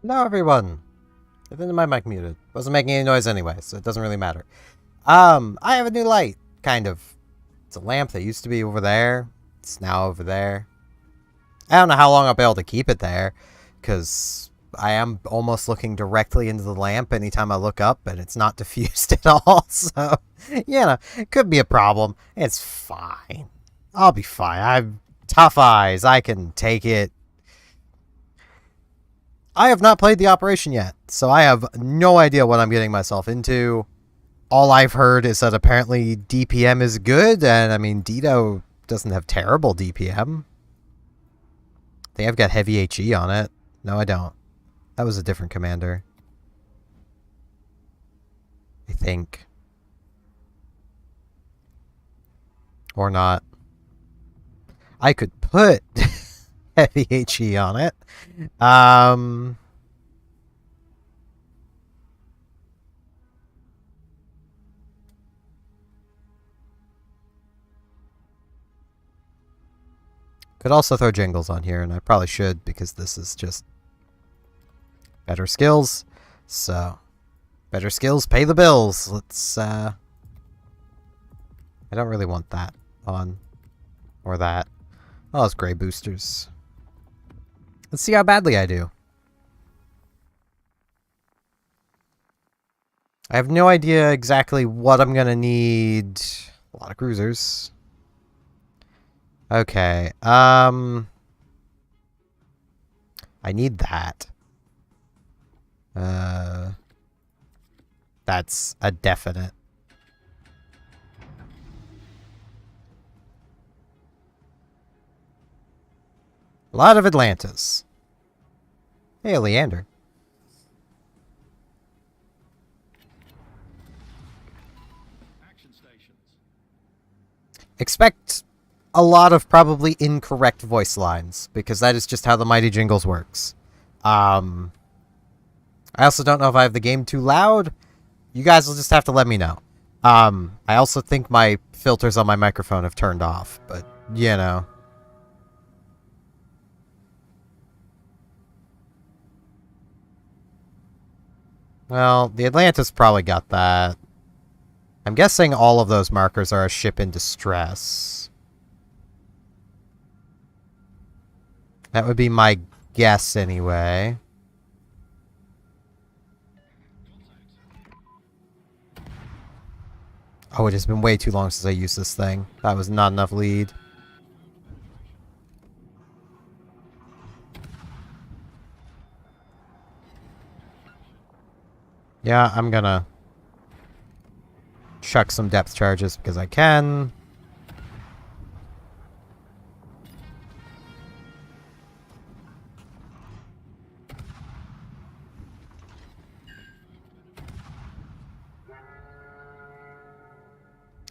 No, everyone. I think my mic muted. Wasn't making any noise anyway, so it doesn't really matter. I have a new light, kind of. It's a lamp that used to be over there. It's now over there. I don't know how long I'll be able to keep it there, because I am almost looking directly into the lamp anytime I look up, and it's not diffused at all, so, it could be a problem. It's fine. I'll be fine. I've tough eyes. I can take it. I have not played the operation yet, so I have no idea what I'm getting myself into. All I've heard is that apparently DPM is good, and I mean, Dito doesn't have terrible DPM. I think I've got heavy HE on it. No, I don't. That was a different commander. I think. Or not. I could put heavy HE on it. Could also throw jingles on here, and I probably should because this is just better skills. So, better skills pay the bills. Let's, I don't really want that on. Or that. Oh, it's gray boosters. Let's see how badly I do. I have no idea exactly what I'm gonna need. A lot of cruisers. Okay, I need that. That's a definite. A lot of Atlantis. Hey, Leander. Expect a lot of probably incorrect voice lines, because that is just how the Mighty Jingles works. I also don't know if I have the game too loud. You guys will just have to let me know. I also think my filters on my microphone have turned off, but, you know. Well, the Atlantis probably got that. I'm guessing all of those markers are a ship in distress. That would be my guess anyway. Oh, it has been way too long since I used this thing. That was not enough lead. Yeah, I'm gonna chuck some depth charges because I can.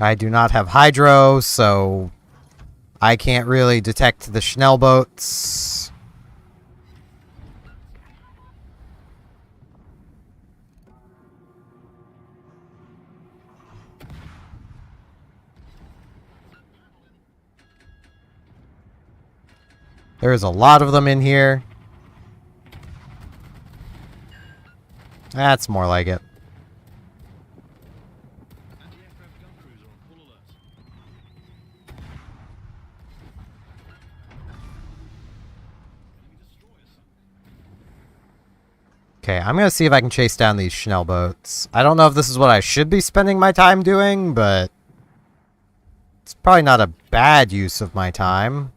I do not have hydro, so I can't really detect the Schnell boats. There's a lot of them in here. That's more like it. Okay, I'm gonna see if I can chase down these Schnell boats. I don't know if this is what I should be spending my time doing, but it's probably not a bad use of my time.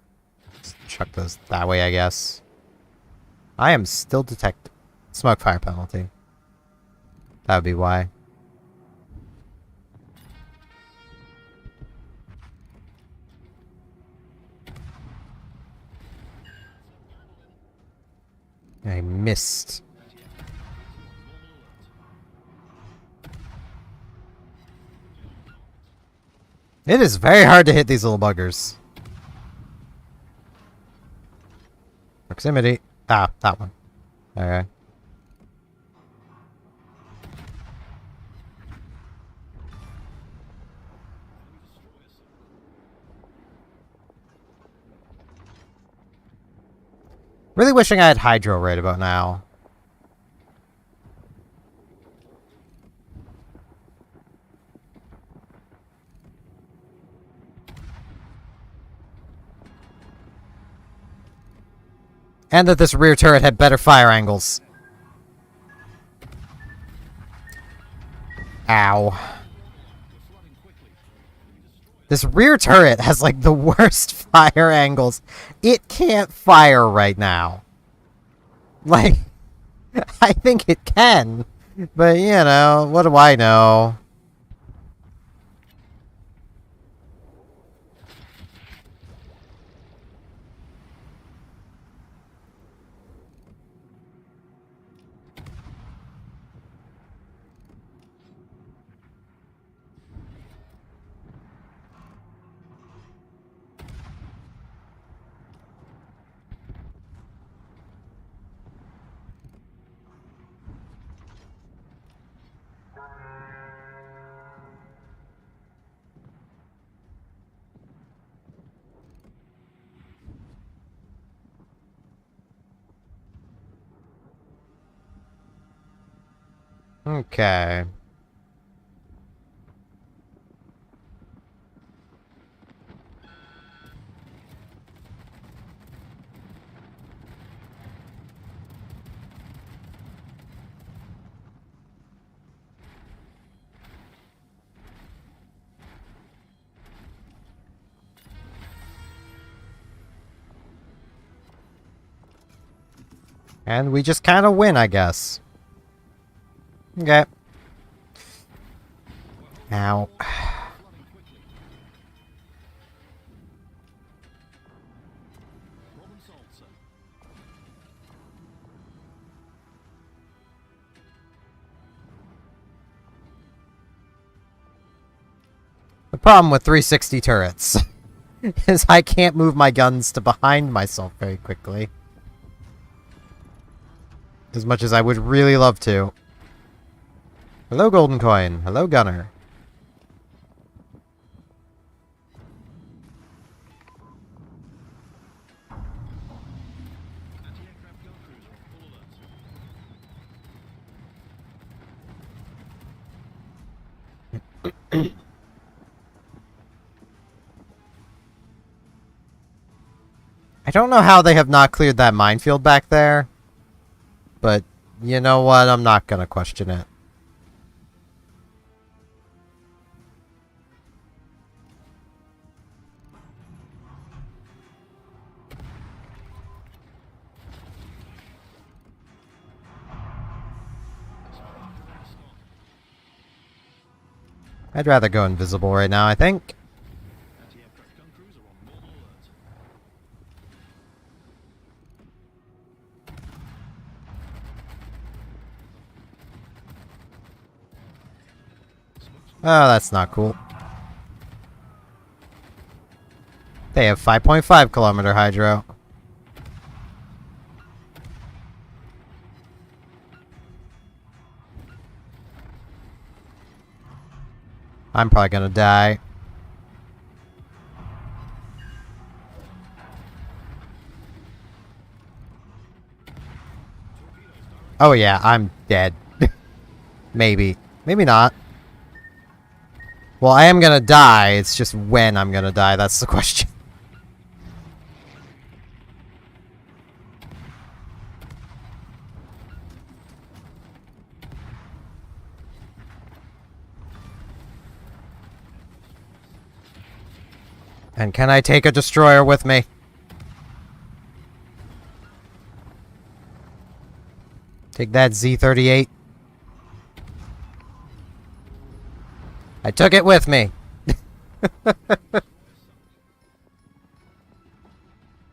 Let's chuck those that way, I guess. I am still detect smoke fire penalty. That would be why. I missed. It is very hard to hit these little buggers. Proximity. Ah, that one. Okay. Really wishing I had Hydro right about now. And that this rear turret had better fire angles. Ow. This rear turret has, like, the worst fire angles. It can't fire right now. Like, I think it can. But, you know, what do I know? Okay. And we just kind of win, I guess. Okay. Now. The problem with 360 turrets is I can't move my guns to behind myself very quickly. As much as I would really love to. Hello, Golden Coin. Hello, Gunner. I don't know how they have not cleared that minefield back there. But, you know what? I'm not gonna question it. I'd rather go invisible right now, I think. Oh, that's not cool. They have 5.5 kilometer hydro. I'm probably gonna die. Oh yeah, I'm dead. Maybe. Maybe not. Well, I am gonna die, it's just when I'm gonna die, that's the question. And can I take a destroyer with me? Take that, Z-38. I took it with me.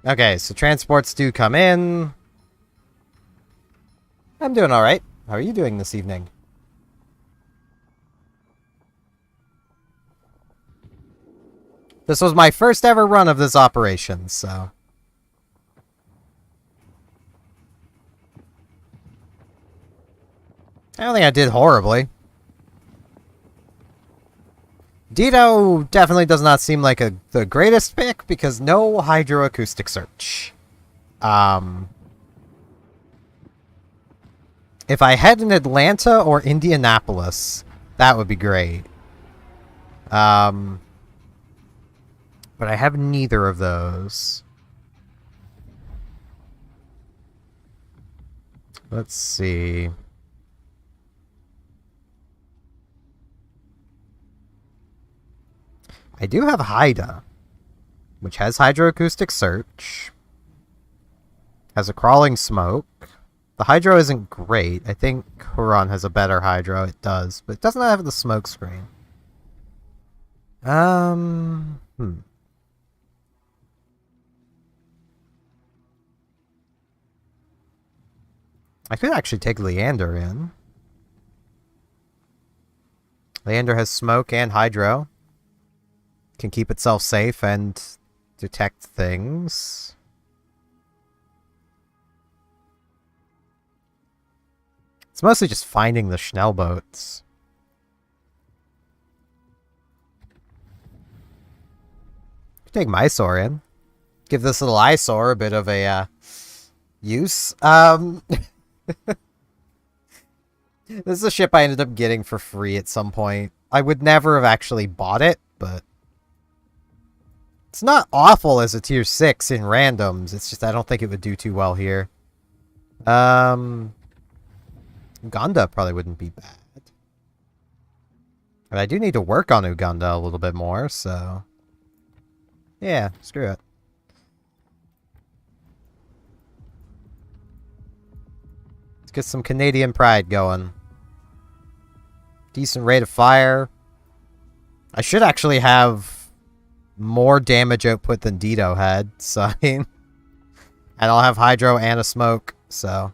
Okay, so transports do come in. I'm doing alright. How are you doing this evening? This was my first ever run of this operation, so... I don't think I did horribly. Dito definitely does not seem like the greatest pick, because no hydroacoustic search. If I had in Atlanta or Indianapolis, that would be great. But I have neither of those. Let's see. I do have Haida, which has hydroacoustic search. Has a crawling smoke. The hydro isn't great. I think Huron has a better hydro. It does, but it doesn't have the smoke screen. I could actually take Leander in. Leander has smoke and hydro. Can keep itself safe and detect things. It's mostly just finding the Schnellboats. Take Mysore in. Give this little eyesore a bit of a use. This is a ship I ended up getting for free at some point. I would never have actually bought it, but it's not awful as a tier 6 in randoms. It's just I don't think it would do too well here. Uganda probably wouldn't be bad. But I do need to work on Uganda a little bit more, so... yeah, screw it. Let's get some Canadian pride going. Decent rate of fire. I should actually have more damage output than Dito had, so I mean... and I'll have hydro and a smoke, so...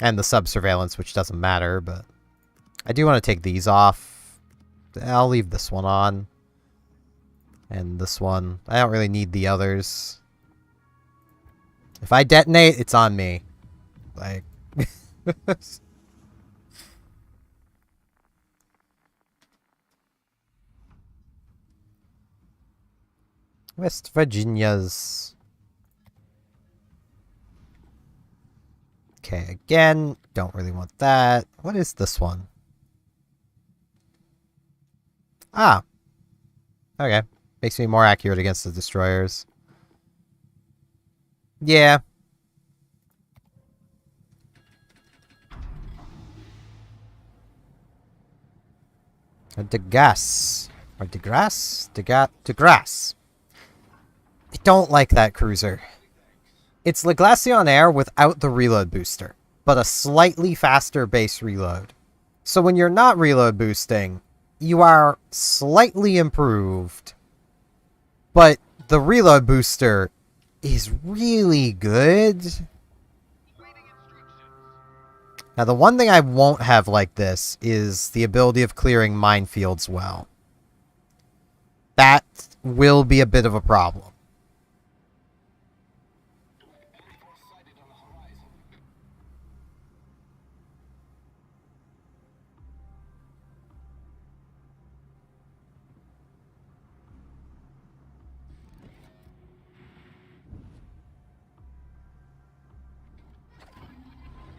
and the sub-surveillance, which doesn't matter, but... I do want to take these off. I'll leave this one on. And this one. I don't really need the others. If I detonate, it's on me. Like... West Virginia's... okay, again, don't really want that. What is this one? Ah. Okay. Makes me more accurate against the destroyers. Yeah. A Degas. Or Degrasse? Degrasse. I don't like that cruiser. It's Le Glacion Air without the reload booster, but a slightly faster base reload. So when you're not reload boosting, you are slightly improved, but the reload booster is really good. Now, the one thing I won't have like this is the ability of clearing minefields well. That will be a bit of a problem.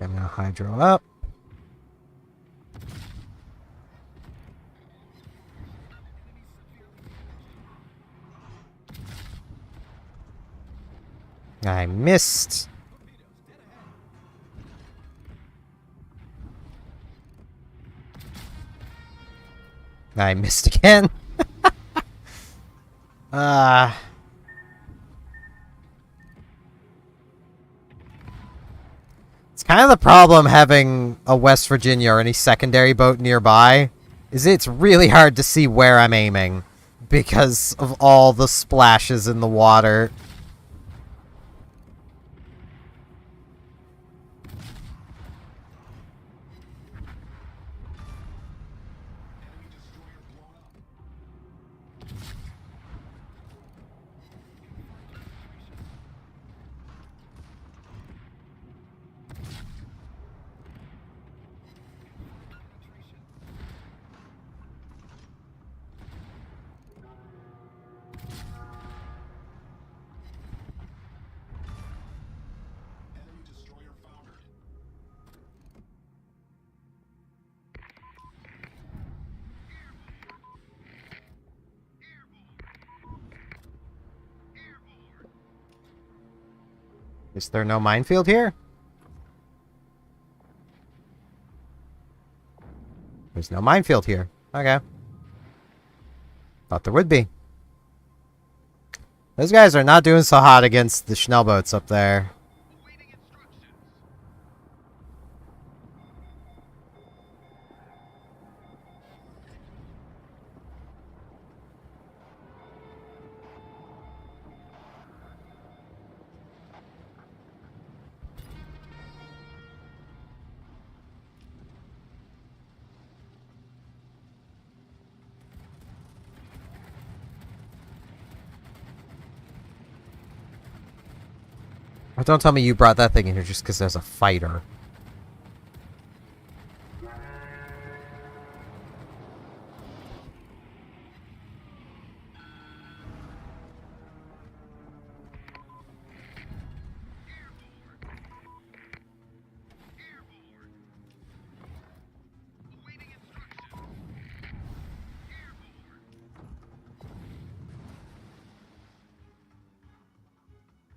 I'm gonna hydro up. I missed. I missed again. It's kind of the problem having a West Virginia or any secondary boat nearby, is it's really hard to see where I'm aiming because of all the splashes in the water. Is there no minefield here? There's no minefield here. Okay. Thought there would be. Those guys are not doing so hot against the Schnellboats up there. Oh, don't tell me you brought that thing in here just because there's a fighter.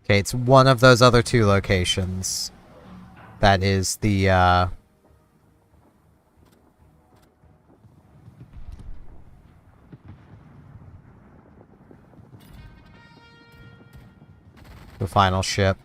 Okay, it's one of those other two locations. That is the final ship.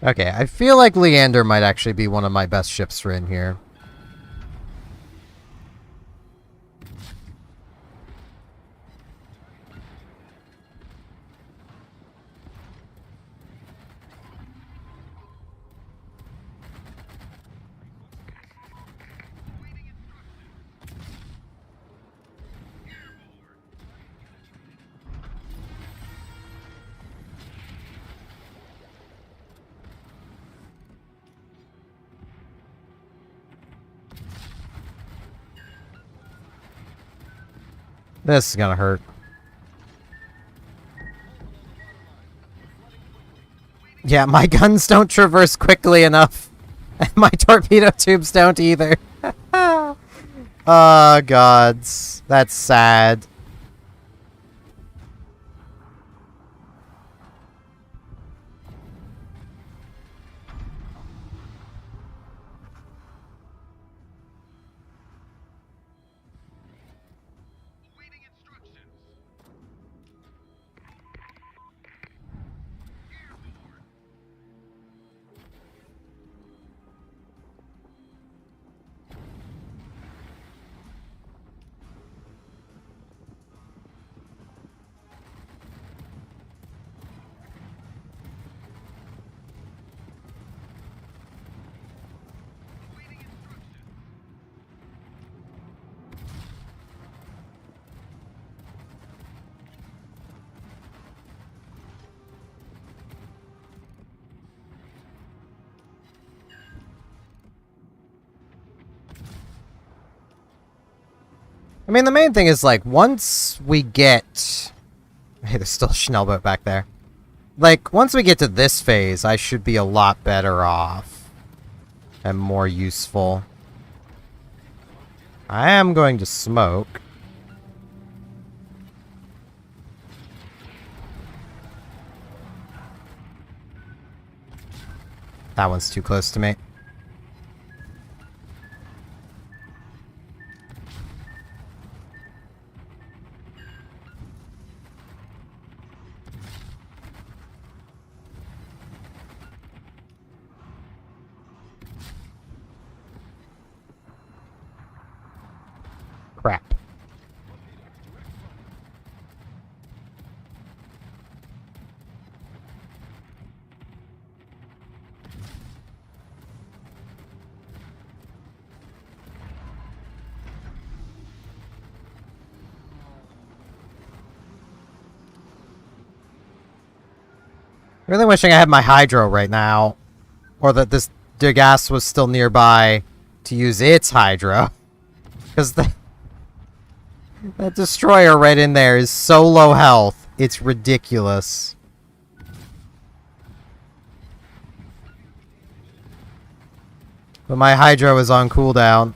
Okay, I feel like Leander might actually be one of my best ships for in here. This is gonna hurt. Yeah, my guns don't traverse quickly enough. And my torpedo tubes don't either. Oh, gods. That's sad. I mean, the main thing is, like, once we get... Hey, there's still a Schnellboat back there. Like, once we get to this phase, I should be a lot better off. And more useful. I am going to smoke. That one's too close to me. Crap. Really wishing I had my hydro right now. Or that this Degas was still nearby to use its Hydra. Because that destroyer right in there is so low health. It's ridiculous. But my Hydra was on cooldown.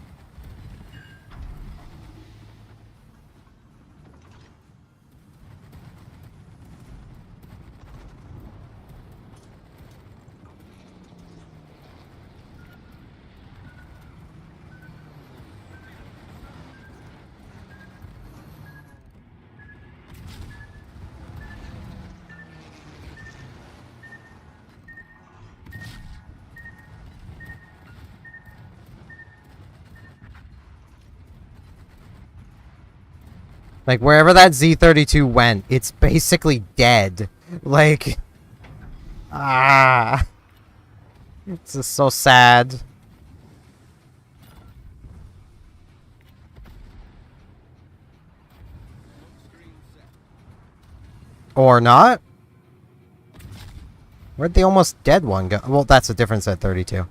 Like, wherever that Z-32 went, it's basically dead. Like... Ah... It's just so sad. Or not? Where'd the almost dead one go? Well, that's a different Z-32.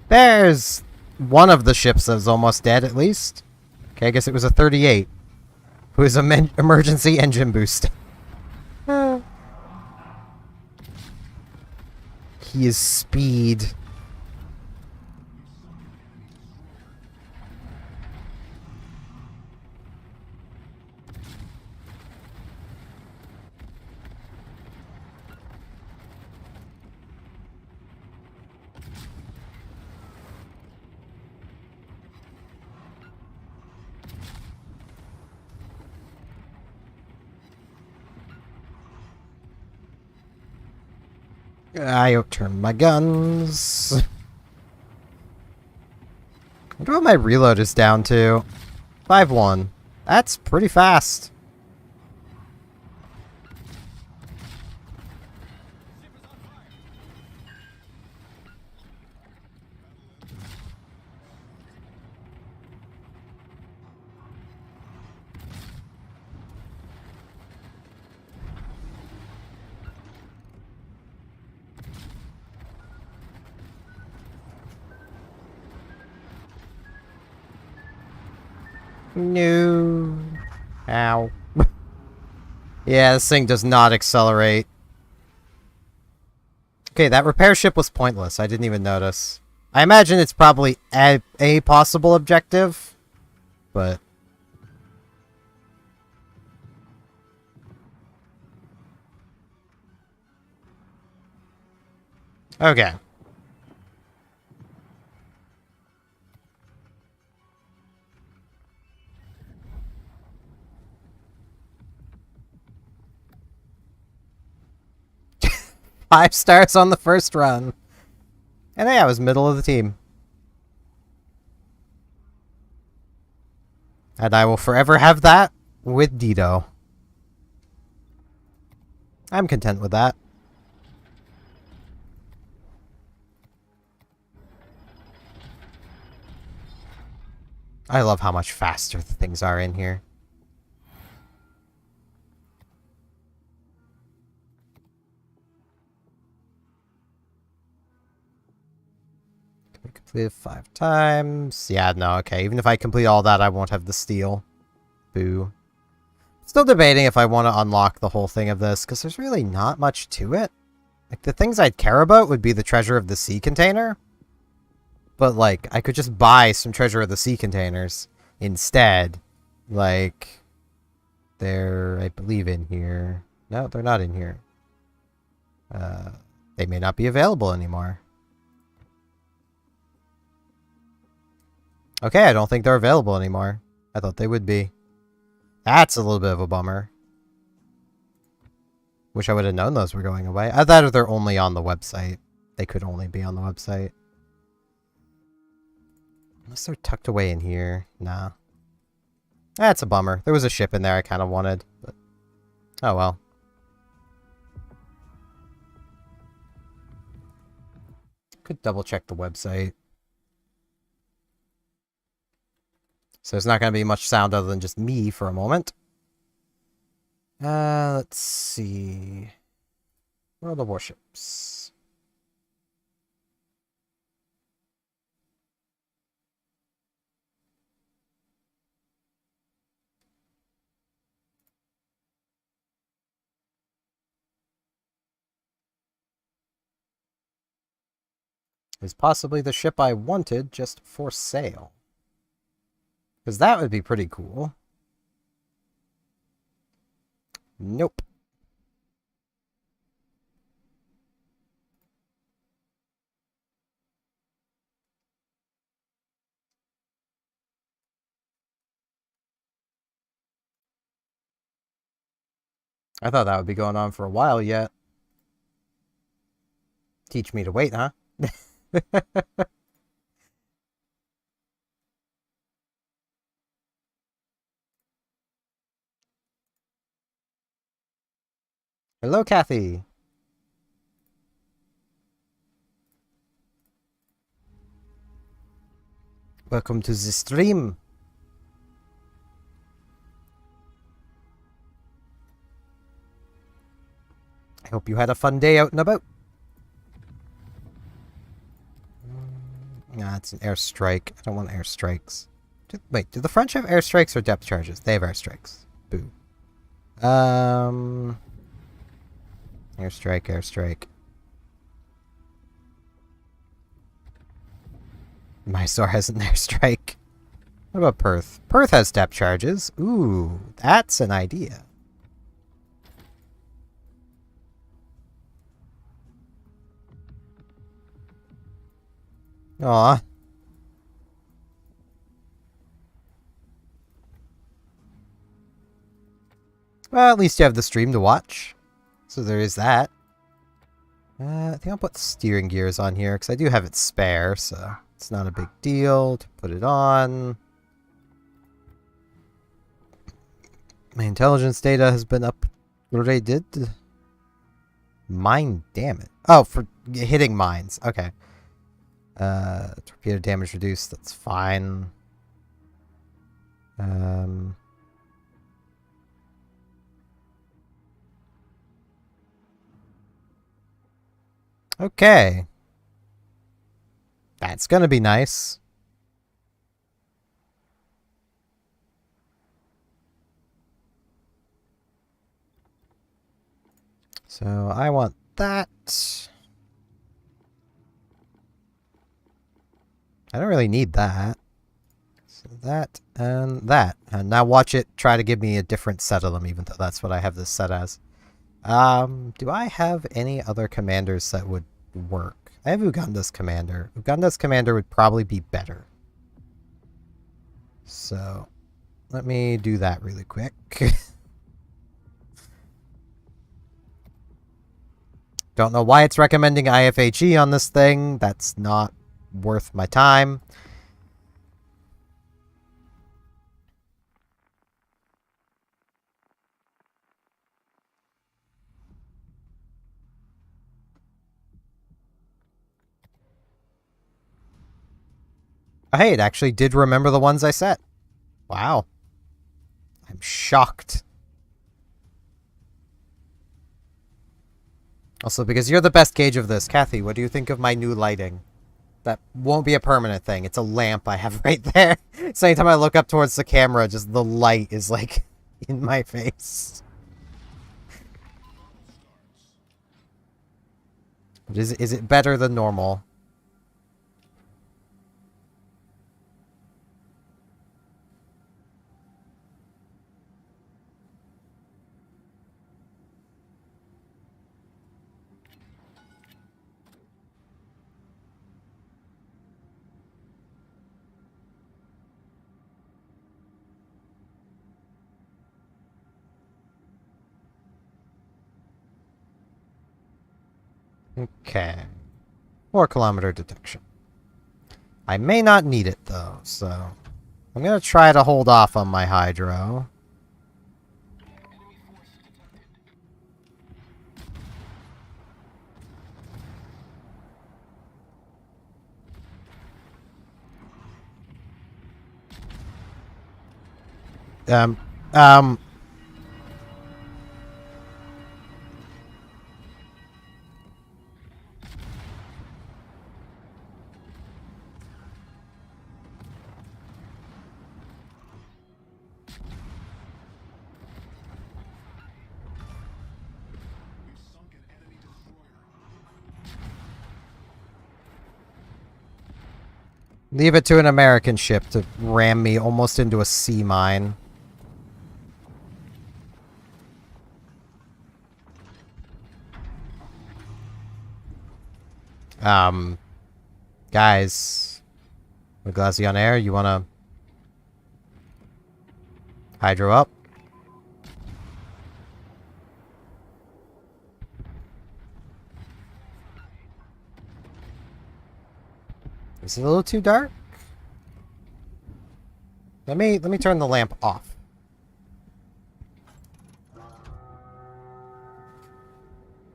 There's one of the ships that was almost dead, at least. Okay, I guess it was a 38. Who is an emergency engine boost. He is speed. I outturned my guns. I wonder what my reload is down to. 5-1. That's pretty fast. No. Ow. Yeah, this thing does not accelerate. Okay, that repair ship was pointless. I didn't even notice. I imagine it's probably a possible objective, but... Okay. Five stars on the first run. And hey, I was middle of the team. And I will forever have that with Dido. I'm content with that. I love how much faster the things are in here. Completed 5 times. Yeah, no, okay. Even if I complete all that, I won't have the steel. Boo. Still debating if I want to unlock the whole thing of this, because there's really not much to it. Like, the things I'd care about would be the Treasure of the Sea container. But, like, I could just buy some Treasure of the Sea containers instead. Like, they're, I believe, in here. No, they're not in here. They may not be available anymore. Okay, I don't think they're available anymore. I thought they would be. That's a little bit of a bummer. Wish I would have known those were going away. I thought they're only on the website. They could only be on the website. Unless they're tucked away in here. Nah. That's a bummer. There was a ship in there I kind of wanted. But oh well. could double check the website. So there's not going to be much sound other than just me for a moment. Let's see. World of Warships. Is possibly the ship I wanted just for sale? Because that would be pretty cool. Nope. I thought that would be going on for a while yet. Teach me to wait, huh? Hello, Kathy. Welcome to the stream. I hope you had a fun day out and about. Nah, it's an airstrike. I don't want airstrikes. Wait, do the French have airstrikes or depth charges? They have airstrikes. Boo. Airstrike, airstrike. Mysore has an airstrike. What about Perth? Perth has depth charges. Ooh, that's an idea. Aw. Well, at least you have the stream to watch. So there is that. I think I'll put steering gears on here, because I do have it spare, so it's not a big deal to put it on. My intelligence data has been upgraded. Mine damage. Oh, for hitting mines. Okay. Torpedo damage reduced. That's fine. Okay. That's gonna be nice. So I want that. I don't really need that. So that and that. And now watch it try to give me a different set of them, even though that's what I have this set as. Do I have any other commanders that would work? I have Uganda's commander. Uganda's commander would probably be better. So, let me do that really quick. Don't know why it's recommending IFHE on this thing. That's not worth my time. Oh, hey, it actually did remember the ones I set. Wow. I'm shocked. Also, because you're the best gauge of this, Kathy, what do you think of my new lighting? That won't be a permanent thing. It's a lamp I have right there. So anytime I look up towards the camera, just the light is, like, in my face. But is it better than normal? Okay. 4-kilometer detection. I may not need it, though, so I'm going to try to hold off on my hydro. Um, um... Leave it to an American ship to ram me almost into a sea mine. Guys, with Glassy on air, you wanna hydro up? Is it a little too dark? Let me turn the lamp off.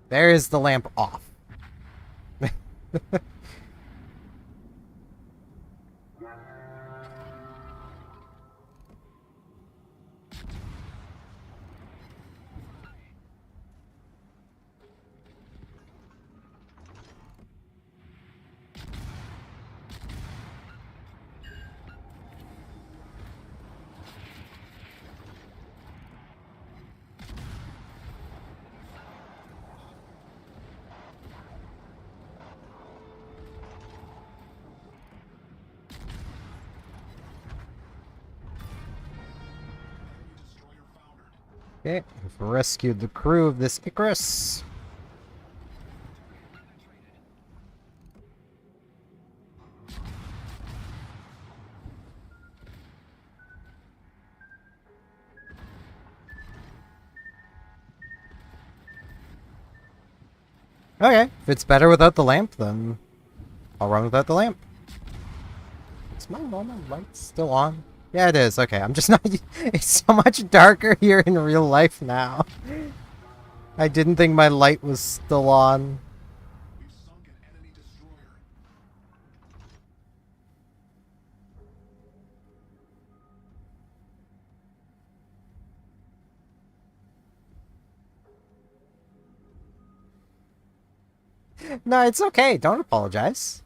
There is the lamp off. Okay, we've rescued the crew of this Icarus. Okay, if it's better without the lamp, then I'll run without the lamp. Is my normal light still on? Yeah, it is. Okay, I'm just not... It's so much darker here in real life now. I didn't think my light was still on. No, it's okay. Don't apologize.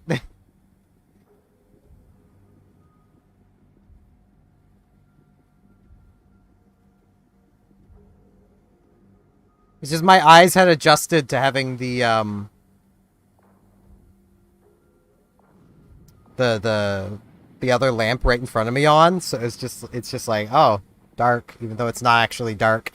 It's just my eyes had adjusted to having the other lamp right in front of me on, so it's just like, oh, dark, even though it's not actually dark.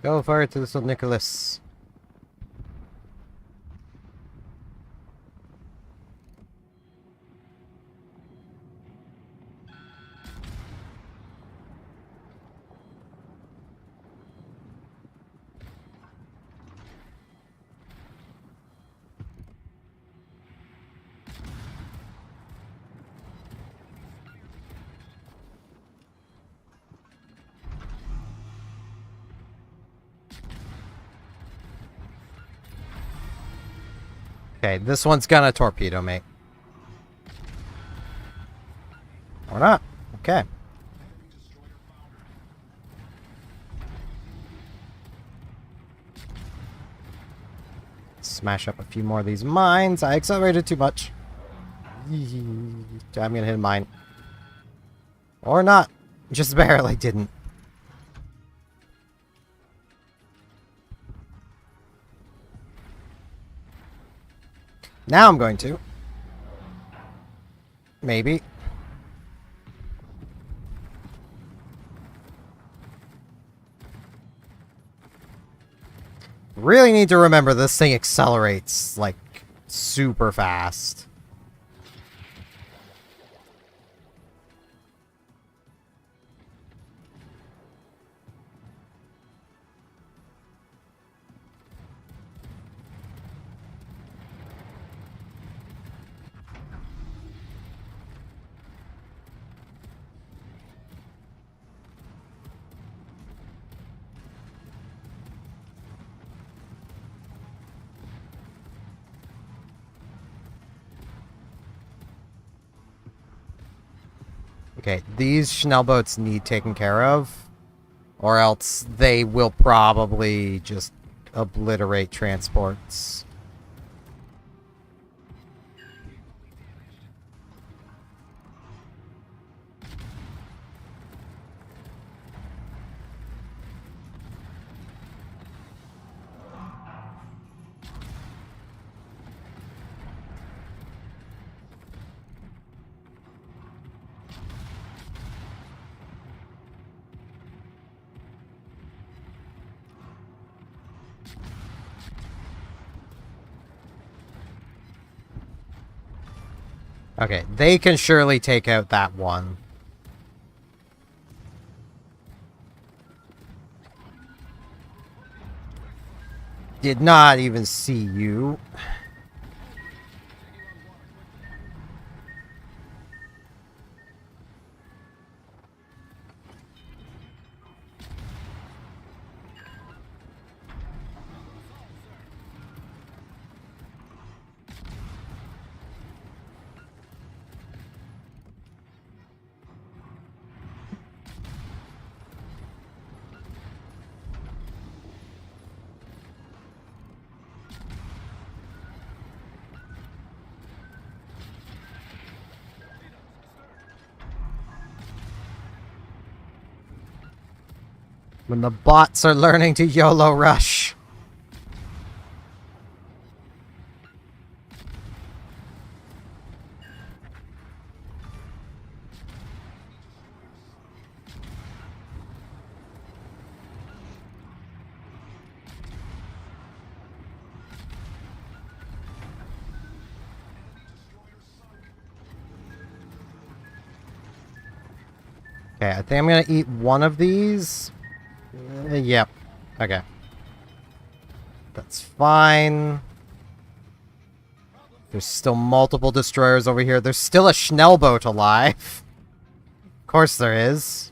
Go for it, little Nicholas. Okay, this one's gonna torpedo me. Or not. Okay. Smash up a few more of these mines. I accelerated too much. I'm gonna hit a mine. Or not. Just barely didn't. Now I'm going to. Maybe. Really need to remember this thing accelerates, like, super fast. Okay, these Schnellboats need taken care of, or else they will probably just obliterate transports. Okay, they can surely take out that one. Did not even see you. When the bots are learning to YOLO rush. Okay, I think I'm gonna eat one of these. Yep. Okay. That's fine. There's still multiple destroyers over here. There's still a Schnellboat alive. Of course there is.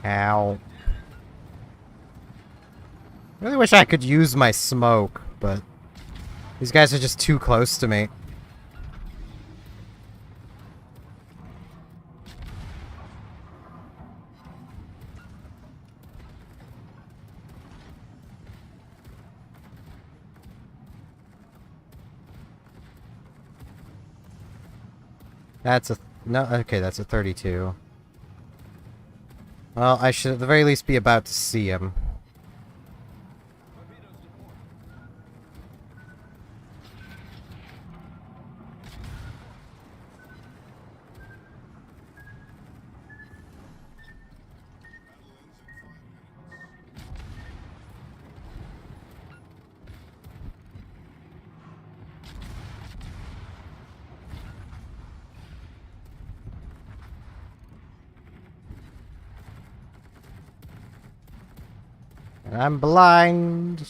Ow. I really wish I could use my smoke, but these guys are just too close to me. That's a... No, okay, that's a 32. Well, I should at the very least be about to see him. And I'm blind.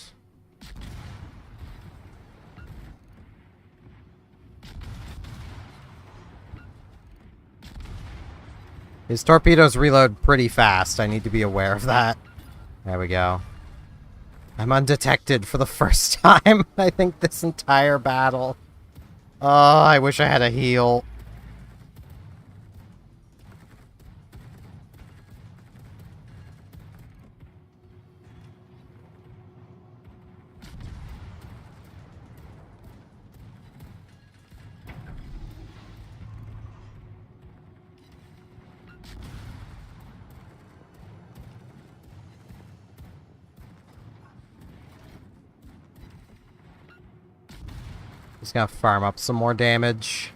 His torpedoes reload pretty fast. I need to be aware of that. There we go. I'm undetected for the first time, I think, this entire battle. Oh, I wish I had a heal. Just gonna farm up some more damage.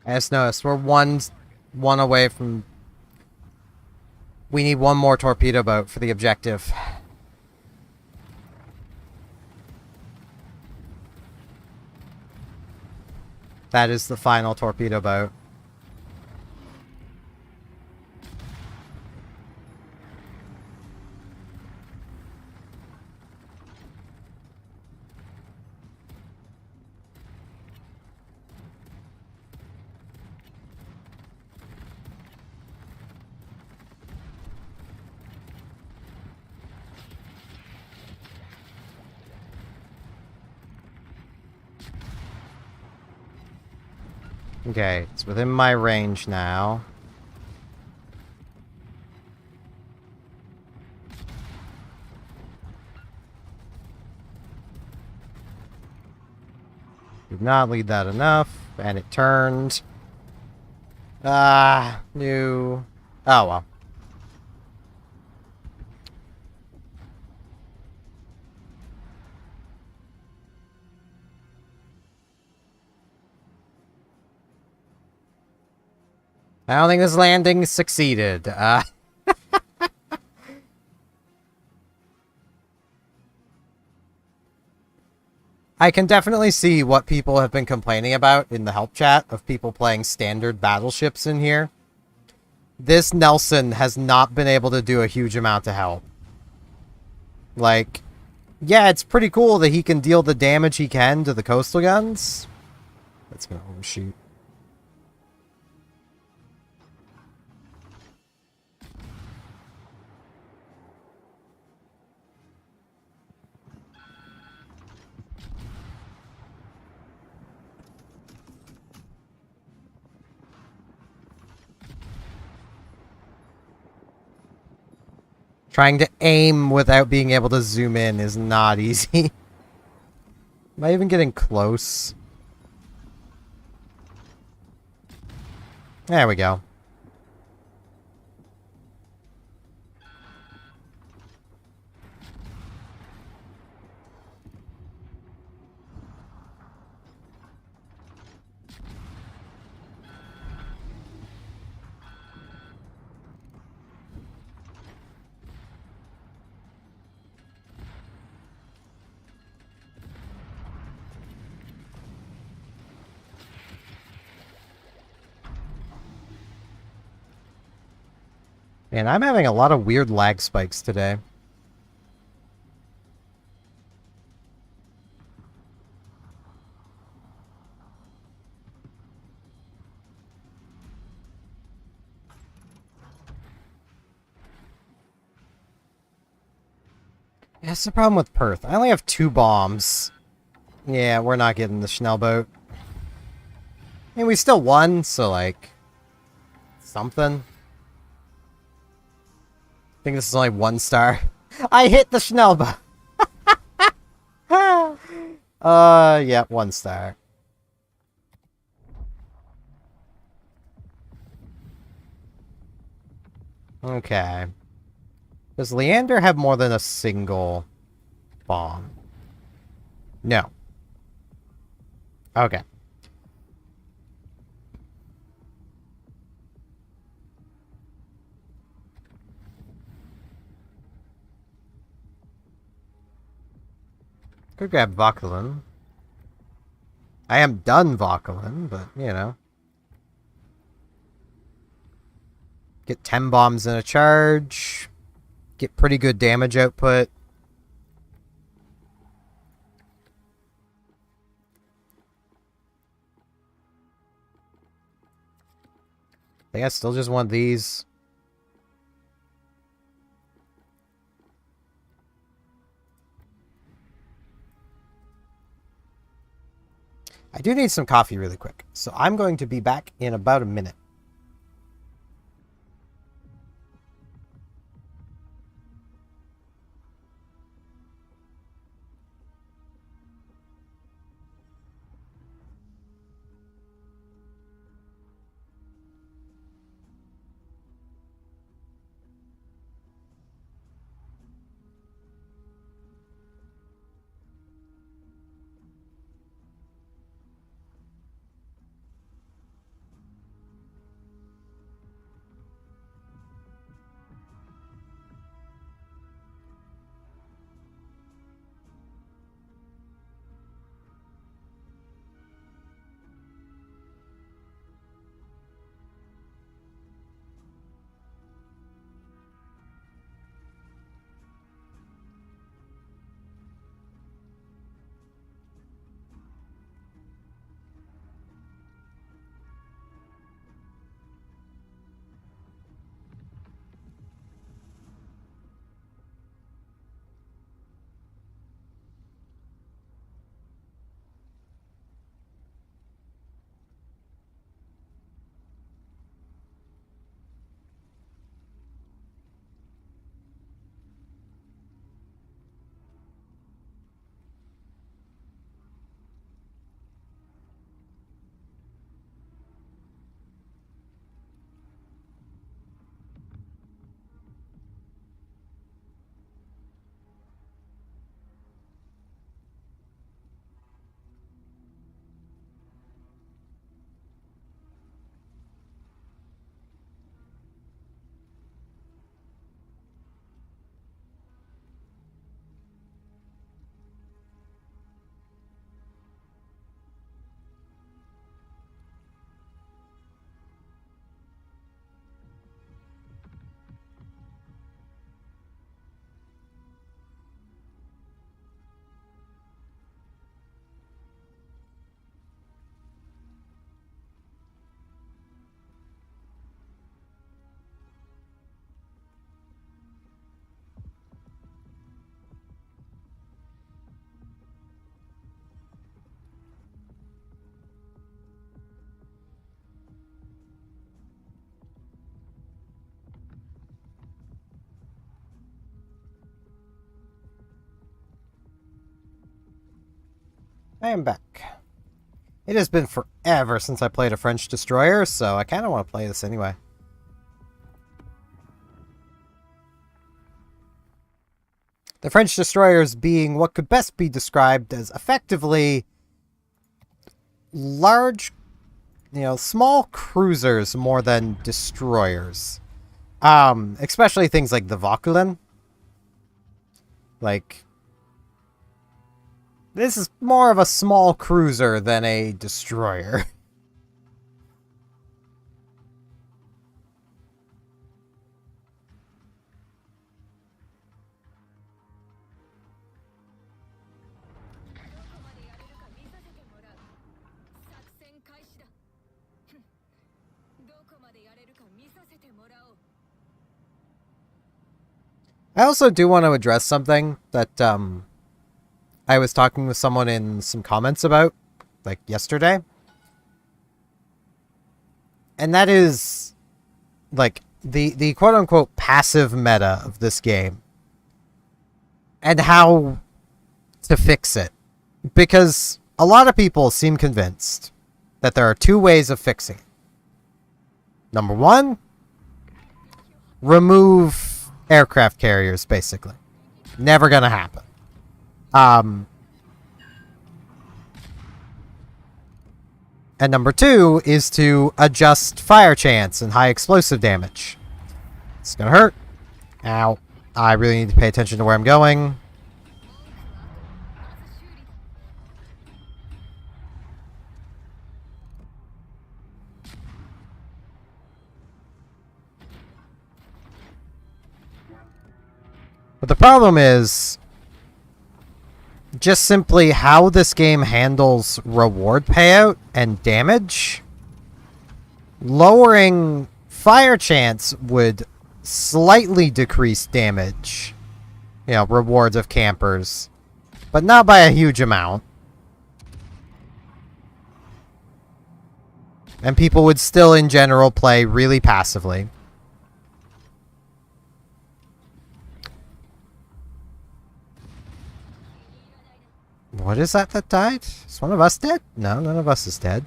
I just noticed we're one away from... We need one more torpedo boat for the objective. That is the final torpedo boat. Okay, it's within my range now. Did not lead that enough, and it turned. New. Oh well. I don't think this landing succeeded. I can definitely see what people have been complaining about in the help chat of people playing standard battleships in here. This Nelson has not been able to do a huge amount of help. Like, yeah, it's pretty cool that he can deal the damage he can to the coastal guns. That's gonna overshoot. Trying to aim without being able to zoom in is not easy. Am I even getting close? There we go. Man, I'm having a lot of weird lag spikes today. Yeah, that's the problem with Perth. I only have 2 bombs. Yeah, we're not getting the Schnellboat. I mean, we still won, so, like... something. I think this is only 1 star. I hit the Schnellboat! Yeah, 1 star. Okay. Does Leander have more than a single bomb? No. Okay. Could grab Vauquelin. I am done Vauquelin, but, you know. Get 10 bombs in a charge. Get pretty good damage output. I think I still just want these. I do need some coffee really quick, so I'm going to be back in about a minute. I am back. It has been forever since I played a French destroyer, so I kind of want to play this anyway. The French destroyers being what could best be described as effectively large, small cruisers more than destroyers. Especially things like the Vauquelin. Like, this is more of a small cruiser than a destroyer. I also do want to address something that I was talking with someone in some comments about, like yesterday. And that is, like, the quote-unquote passive meta of this game. And how to fix it. Because a lot of people seem convinced that there are two ways of fixing it. Number one, remove aircraft carriers, basically. Never gonna happen. And number two is to adjust fire chance and high explosive damage. It's gonna hurt. Ow. I really need to pay attention to where I'm going. But the problem is just simply how this game handles reward payout and damage. Lowering fire chance would slightly decrease damage, rewards of campers, but not by a huge amount. And people would still, in general, play really passively. What is that died? Is one of us dead? No, none of us is dead.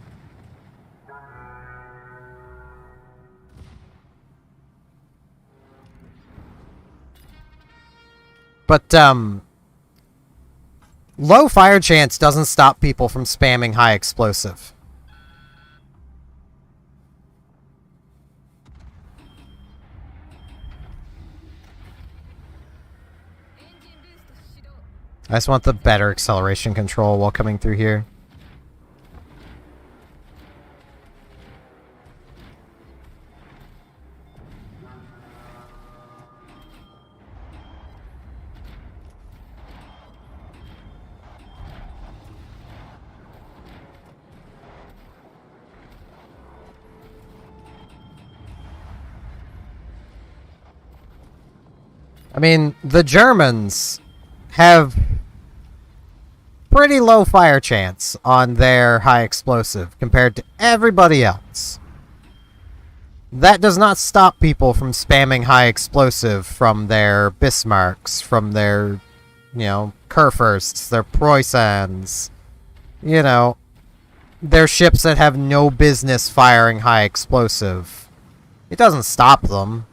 But, low fire chance doesn't stop people from spamming high explosive. I just want the better acceleration control while coming through here. I mean, the Germans have pretty low fire chance on their high explosive compared to everybody else. That does not stop people from spamming high explosive from their Bismarcks, from their, Kurfürsts, their Preußens, their ships that have no business firing high explosive. It doesn't stop them.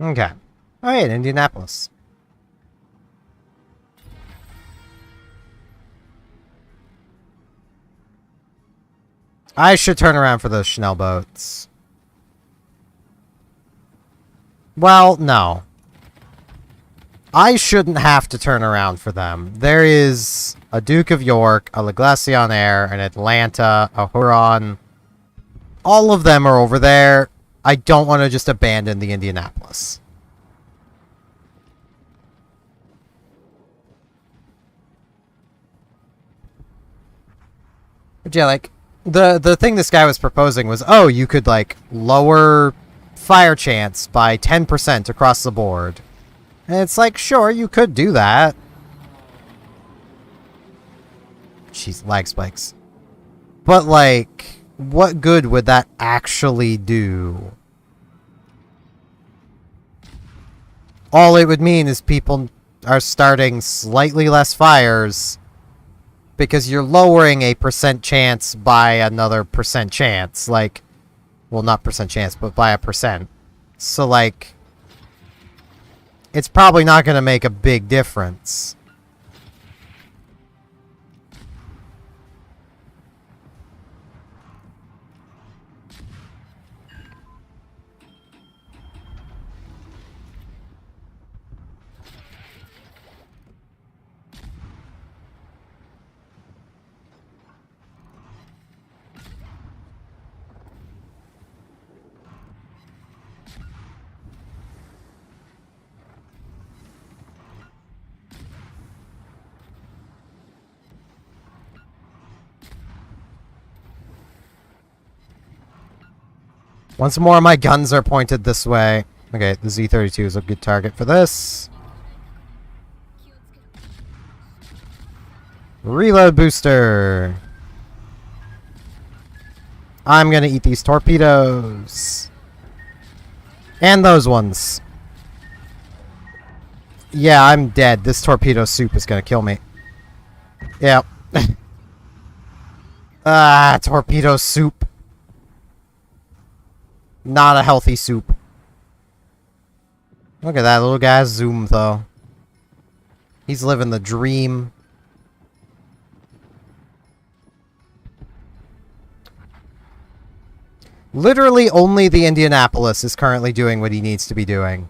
Okay. Oh, yeah, Indianapolis. I should turn around for those Schnell boats. Well, no. I shouldn't have to turn around for them. There is a Duke of York, a La Glacianaire, an Atlanta, a Huron. All of them are over there. I don't want to just abandon the Indianapolis. But yeah, like, the thing this guy was proposing was, oh, you could, like, lower fire chance by 10% across the board. And it's like, sure, you could do that. Jeez, lag spikes. But, like, what good would that actually do? All it would mean is people are starting slightly less fires because you're lowering a percent chance by another percent chance. Like, well, not percent chance, but by a percent. So, like, it's probably not going to make a big difference. Once more, my guns are pointed this way. Okay, the Z-32 is a good target for this. Reload booster. I'm gonna eat these torpedoes. And those ones. Yeah, I'm dead. This torpedo soup is gonna kill me. Yep. Ah, torpedo soup. Not a healthy soup. Look at that little guy's zoom, though. He's living the dream. Literally only the Indianapolis is currently doing what he needs to be doing.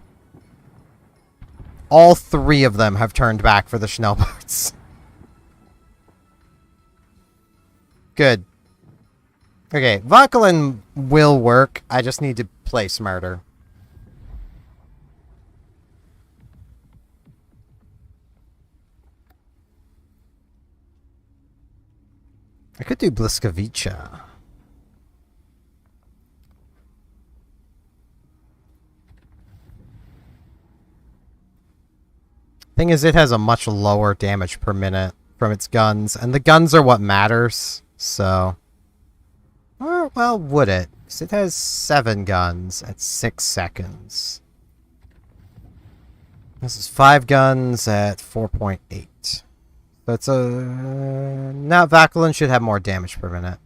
All three of them have turned back for the Schnellboats. Good. Okay, Vauquelin will work. I just need to play smarter. I could do Bliskovica. Thing is, it has a much lower damage per minute from its guns, and the guns are what matters, so... Or, well, would it? Because it has 7 guns at 6 seconds. This is 5 guns at 4.8. That's a... Now, Vauquelin should have more damage per minute.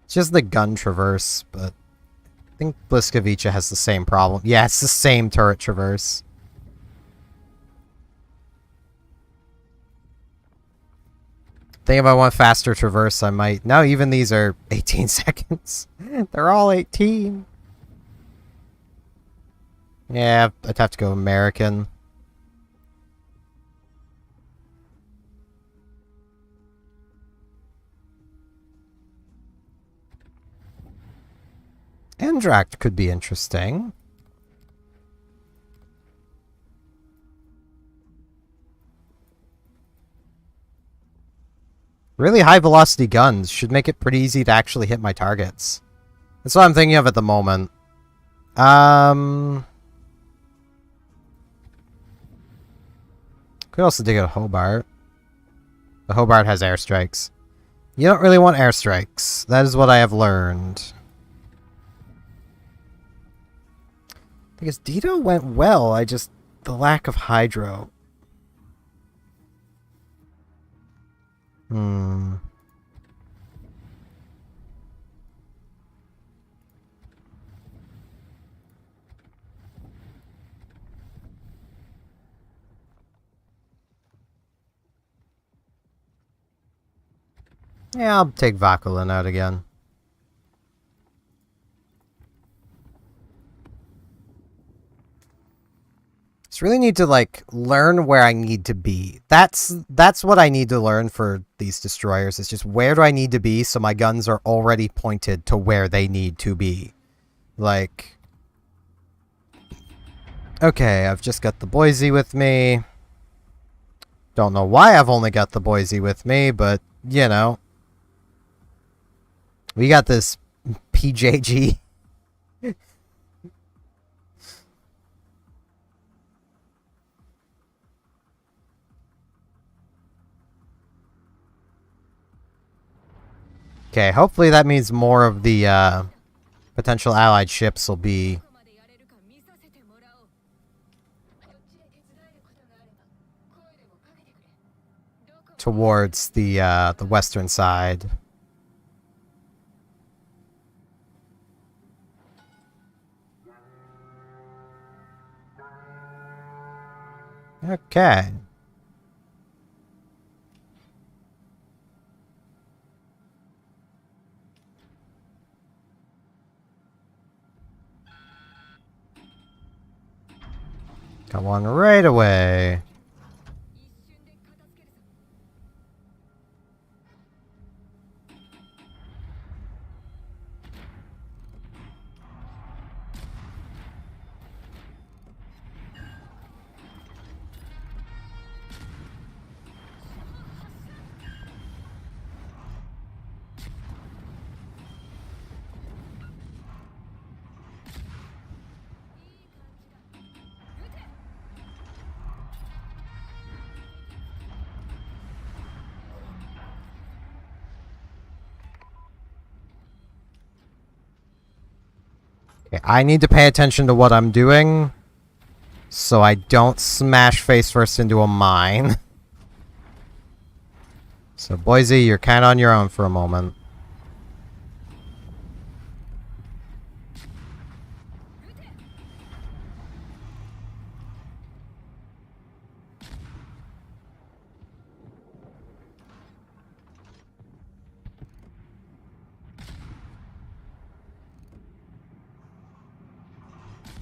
It's just the gun traverse, but I think Bliskovica has the same problem. Yeah, it's the same turret traverse. I think if I want faster traverse, I might. Now even these are 18 seconds. They're all 18. Yeah, I'd have to go American. Andract could be interesting. Really high velocity guns should make it pretty easy to actually hit my targets. That's what I'm thinking of at the moment. Could also dig out Hobart. The Hobart has airstrikes. You don't really want airstrikes. That is what I have learned. Because Dito went well, the lack of hydro. Yeah, I'll take Vakulin out again. Just really need to, like, learn where I need to be. That's what I need to learn for these destroyers. It's just where do I need to be so my guns are already pointed to where they need to be. Like... Okay, I've just got the Boise with me. Don't know why I've only got the Boise with me, but, you know. We got this PJG. Okay, hopefully that means more of the potential allied ships will be towards the western side. Okay. Got one right away. Okay, I need to pay attention to what I'm doing so I don't smash face first into a mine. So, Boise, you're kind of on your own for a moment.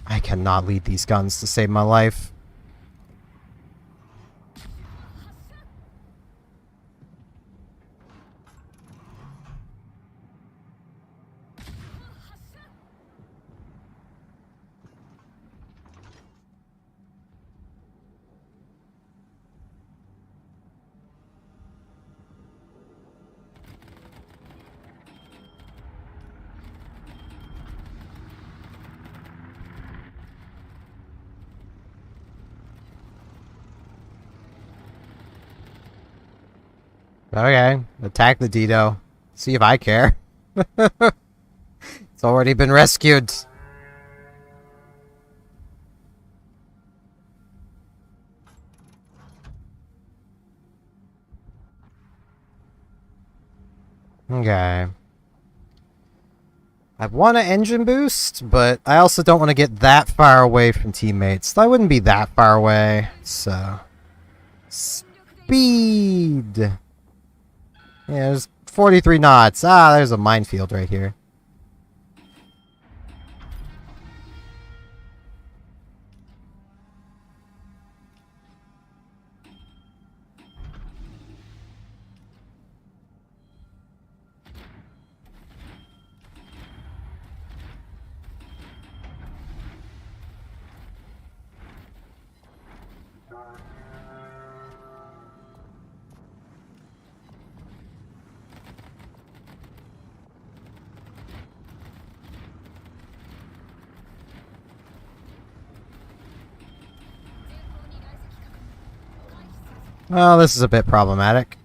I cannot lead these guns to save my life. Okay, attack the Dido. See if I care. It's already been rescued. Okay. I want an engine boost, but I also don't want to get that far away from teammates. I wouldn't be that far away, so... Speed! Yeah, there's 43 knots. Ah, there's a minefield right here. Well, this is a bit problematic.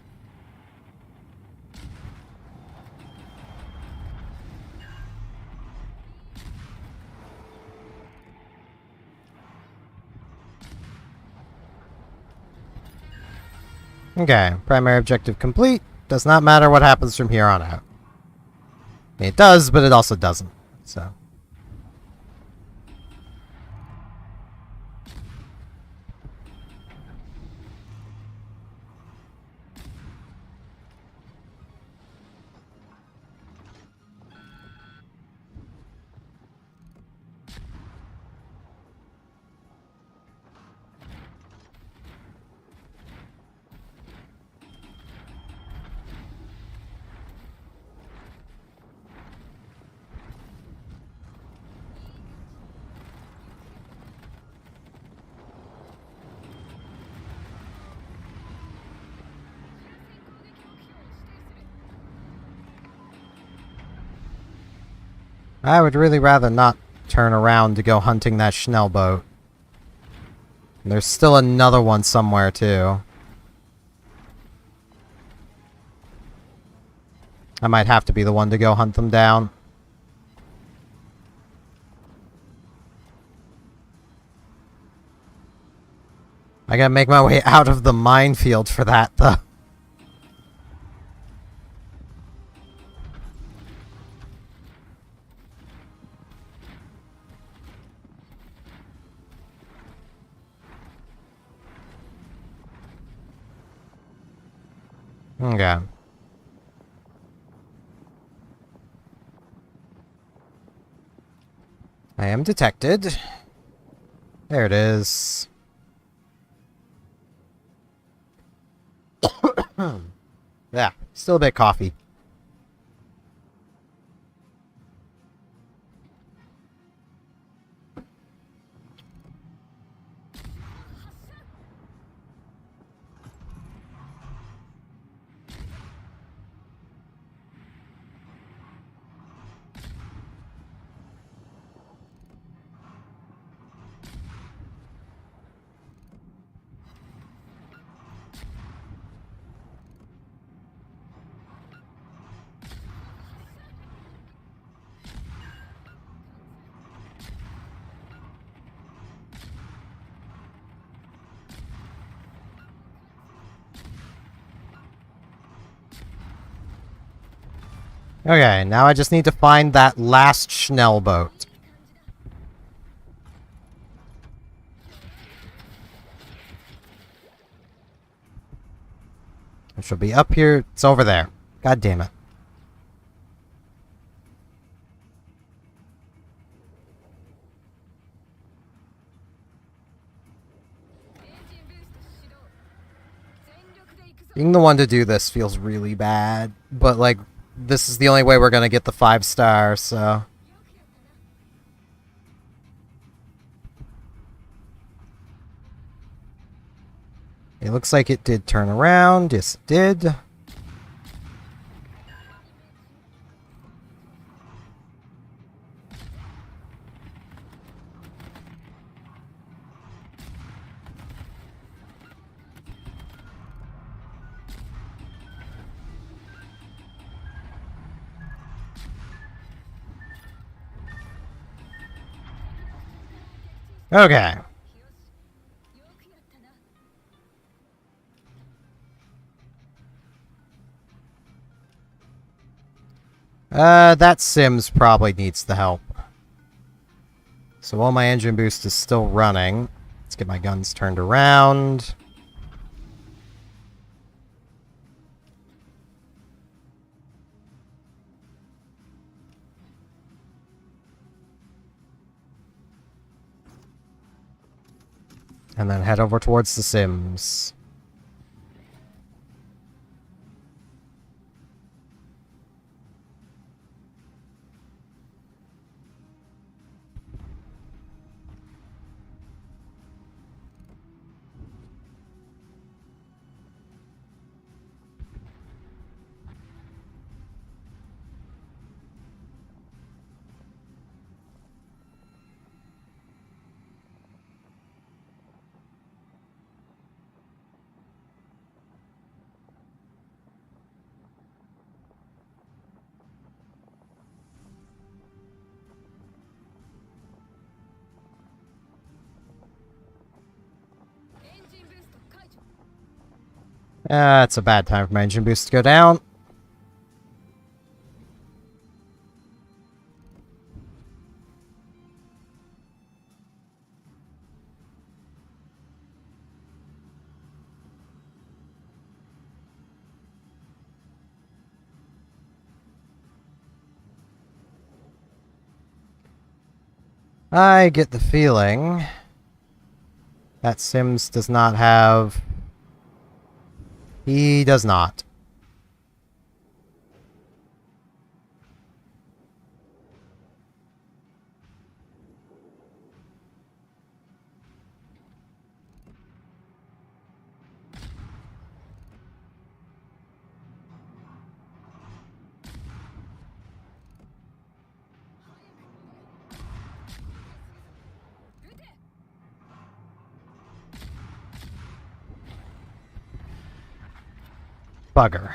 Okay, primary objective complete. Does not matter what happens from here on out. It does, but it also doesn't. So... I would really rather not turn around to go hunting that Schnellboat. There's still another one somewhere, too. I might have to be the one to go hunt them down. I gotta make my way out of the minefield for that, though. Okay. I am detected. There it is. Yeah, still a bit coffee. Okay, now I just need to find that last Schnellboat. It should be up here. It's over there. God damn it. Being the one to do this feels really bad, but like, this is the only way we're gonna get the 5-star, so... It looks like it did turn around. Yes, it did. Okay. That Sims probably needs the help. So while my engine boost is still running, let's get my guns turned around. And then head over towards the Sims. It's a bad time for my engine boost to go down. I get the feeling that Sims does not have... He does not. Bugger.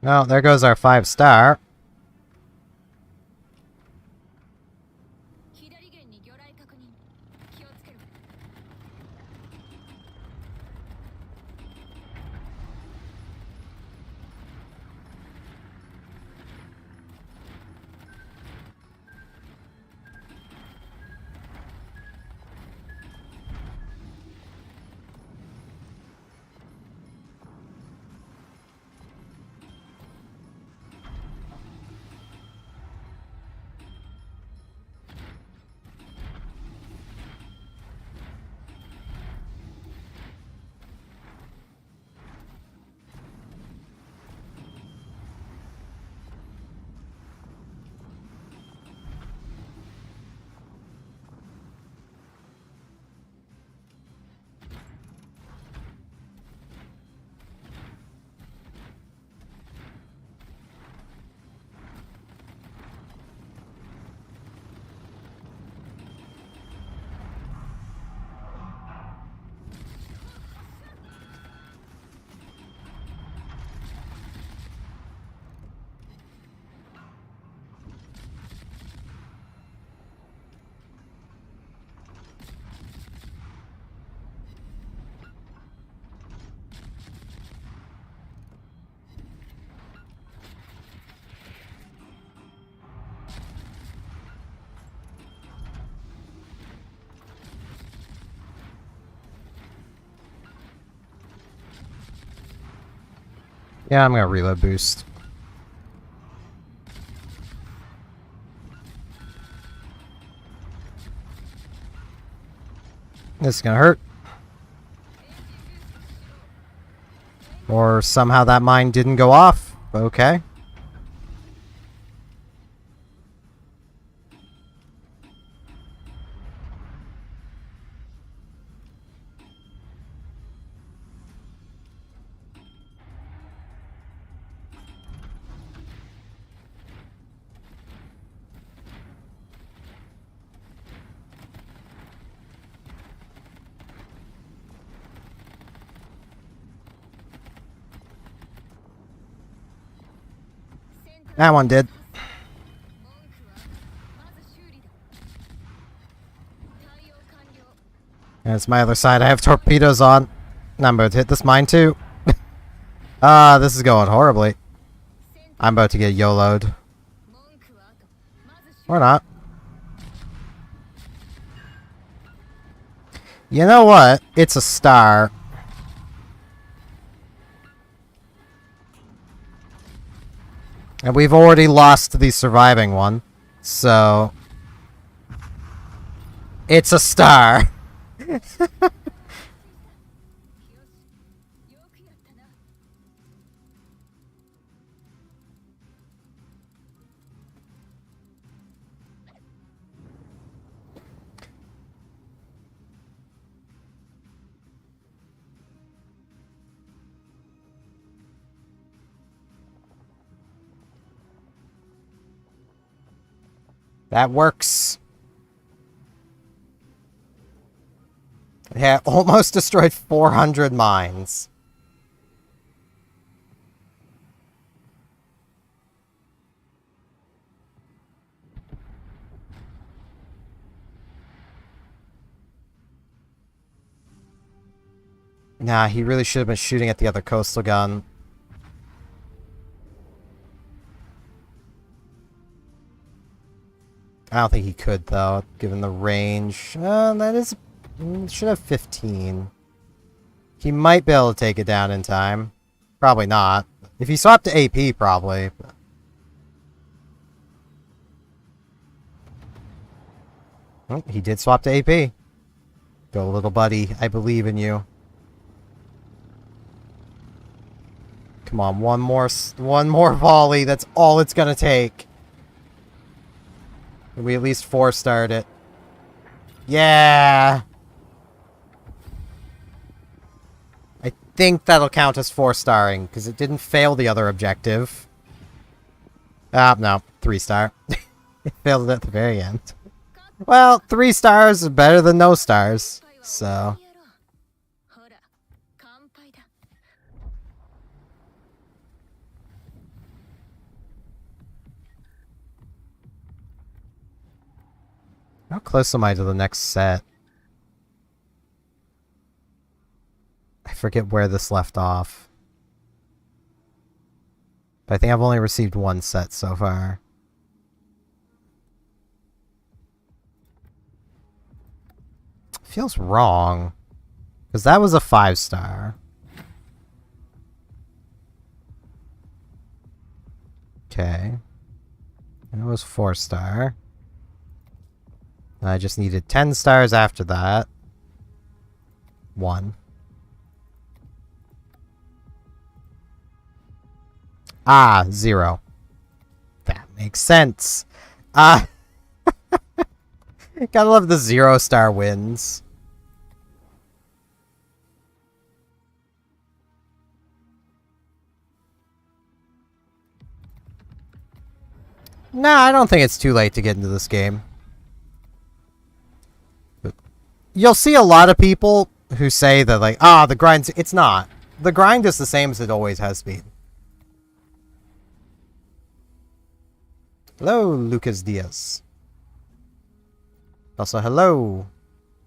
Well, there goes our 5-star. Yeah, I'm gonna reload boost. This is gonna hurt. Or somehow that mine didn't go off. Okay. That one did. That's my other side. I have torpedoes on. I'm about to hit this mine too. This is going horribly. I'm about to get YOLO'd. Or not. You know what? It's a star. And we've already lost the surviving one. So... it's a star. That works. Yeah, almost destroyed 400 mines. Nah, he really should have been shooting at the other coastal gun. I don't think he could, though, given the range. That is... should have 15. He might be able to take it down in time. Probably not. If he swapped to AP, probably. Oh, he did swap to AP. Go, little buddy. I believe in you. Come on, one more volley. That's all it's gonna take. We at least 4-starred it. Yeah! think that'll count as 4-starring, because it didn't fail the other objective. No, 3-star. It failed it at the very end. Well, 3 stars is better than no stars, so... How close am I to the next set? I forget where this left off. But I think I've only received 1 set so far. Feels wrong. Because that was a 5-star. Okay. And it was 4-star. And I just needed 10 stars after that. 1. Ah, 0. That makes sense. Gotta love the 0-star wins. Nah, I don't think it's too late to get into this game. But you'll see a lot of people who say that, like, the grind's... It's not. The grind is the same as it always has been. Hello, Lucas Diaz. Also, hello,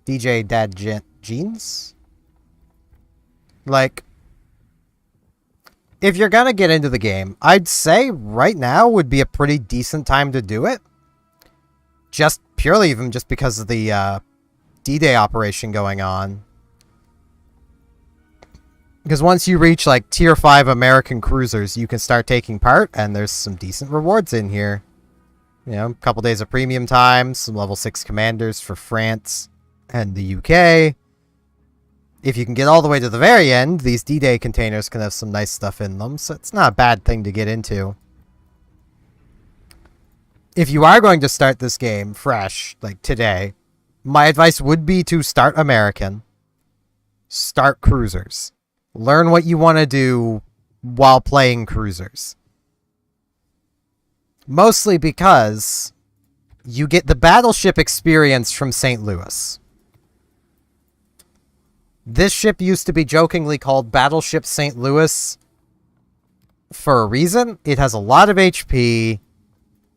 DJ Dad Jeans. Like, if you're gonna get into the game, I'd say right now would be a pretty decent time to do it. Just purely even just because of the D-Day operation going on. Because once you reach like tier 5 American cruisers, you can start taking part, and there's some decent rewards in here. You know, a couple days of premium time, some level 6 commanders for France and the UK. If you can get all the way to the very end, these D-Day containers can have some nice stuff in them, so it's not a bad thing to get into. If you are going to start this game fresh, like today, my advice would be to start American. Start cruisers. Learn what you want to do while playing cruisers. Mostly because you get the battleship experience from St. Louis. This ship used to be jokingly called Battleship St. Louis for a reason. It has a lot of HP.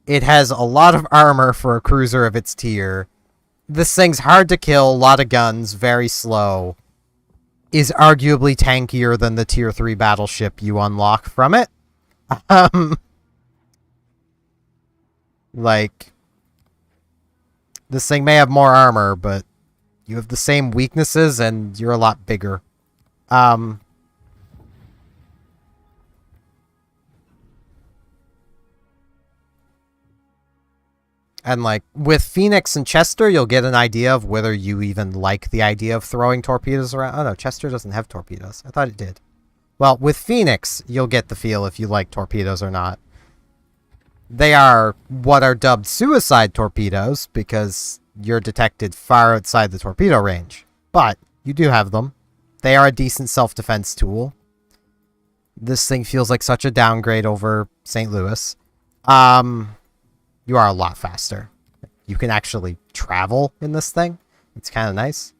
It has a lot of armor for a cruiser of its tier. This thing's hard to kill, a lot of guns, very slow. Is arguably tankier than the tier 3 battleship you unlock from it. Like, this thing may have more armor, but you have the same weaknesses, and you're a lot bigger. And, like, with Phoenix and Chester, you'll get an idea of whether you even like the idea of throwing torpedoes around. Oh, no, Chester doesn't have torpedoes. I thought it did. Well, with Phoenix, you'll get the feel if you like torpedoes or not. They are what are dubbed suicide torpedoes because you're detected far outside the torpedo range. But you do have them. They are a decent self-defense tool. This thing feels like such a downgrade over St. Louis. You are a lot faster. You can actually travel in this thing. It's kind of nice.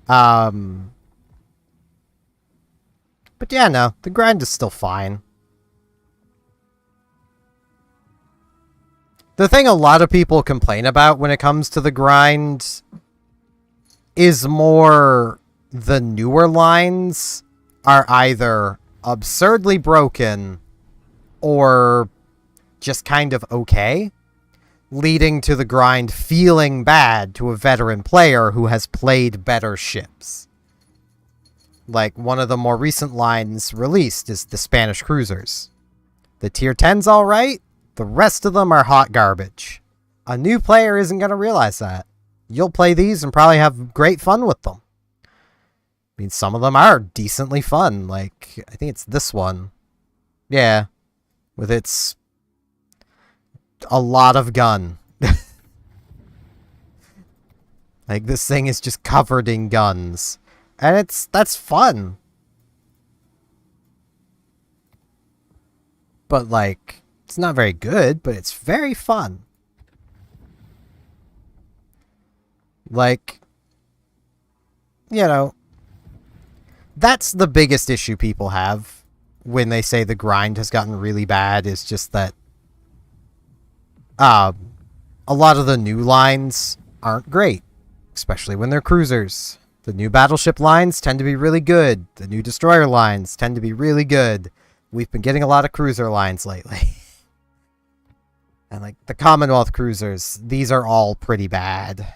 But yeah, no. The grind is still fine. The thing a lot of people complain about when it comes to the grind is more the newer lines are either absurdly broken or just kind of okay, leading to the grind feeling bad to a veteran player who has played better ships. Like, one of the more recent lines released is the Spanish cruisers. The tier 10's alright. The rest of them are hot garbage. A new player isn't going to realize that. You'll play these and probably have great fun with them. I mean, some of them are decently fun. Like, I think it's this one. Yeah. With its... a lot of gun. Like, this thing is just covered in guns. And that's fun. But, like, it's not very good, but it's very fun. Like, you know, that's the biggest issue people have when they say the grind has gotten really bad, is just that a lot of the new lines aren't great, especially when they're cruisers. The new battleship lines tend to be really good. The new destroyer lines tend to be really good. We've been getting a lot of cruiser lines lately. And, like, the Commonwealth cruisers, these are all pretty bad.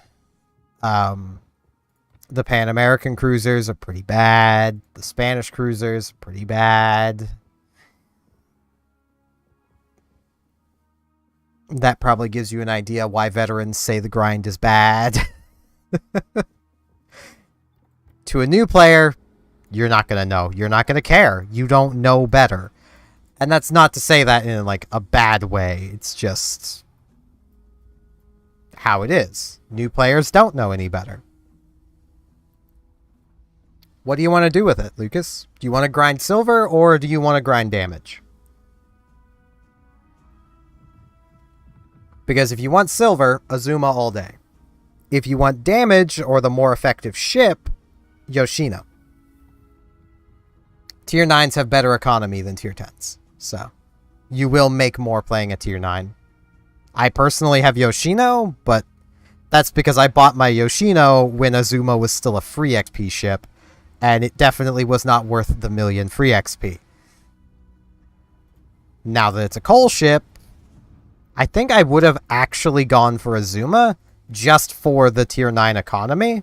The Pan American cruisers are pretty bad. The Spanish cruisers are pretty bad. That probably gives you an idea why veterans say the grind is bad. To a new player, you're not going to know. You're not going to care. You don't know better. And that's not to say that in, like, a bad way. It's just how it is. New players don't know any better. What do you want to do with it, Lucas? Do you want to grind silver, or do you want to grind damage? Because if you want silver, Azuma all day. If you want damage, or the more effective ship, Yoshino. Tier 9s have better economy than Tier 10s. So, you will make more playing a Tier 9. I personally have Yoshino, but that's because I bought my Yoshino when Azuma was still a free XP ship, and it definitely was not worth the million free XP. Now that it's a coal ship, I think I would have actually gone for Azuma just for the Tier 9 economy.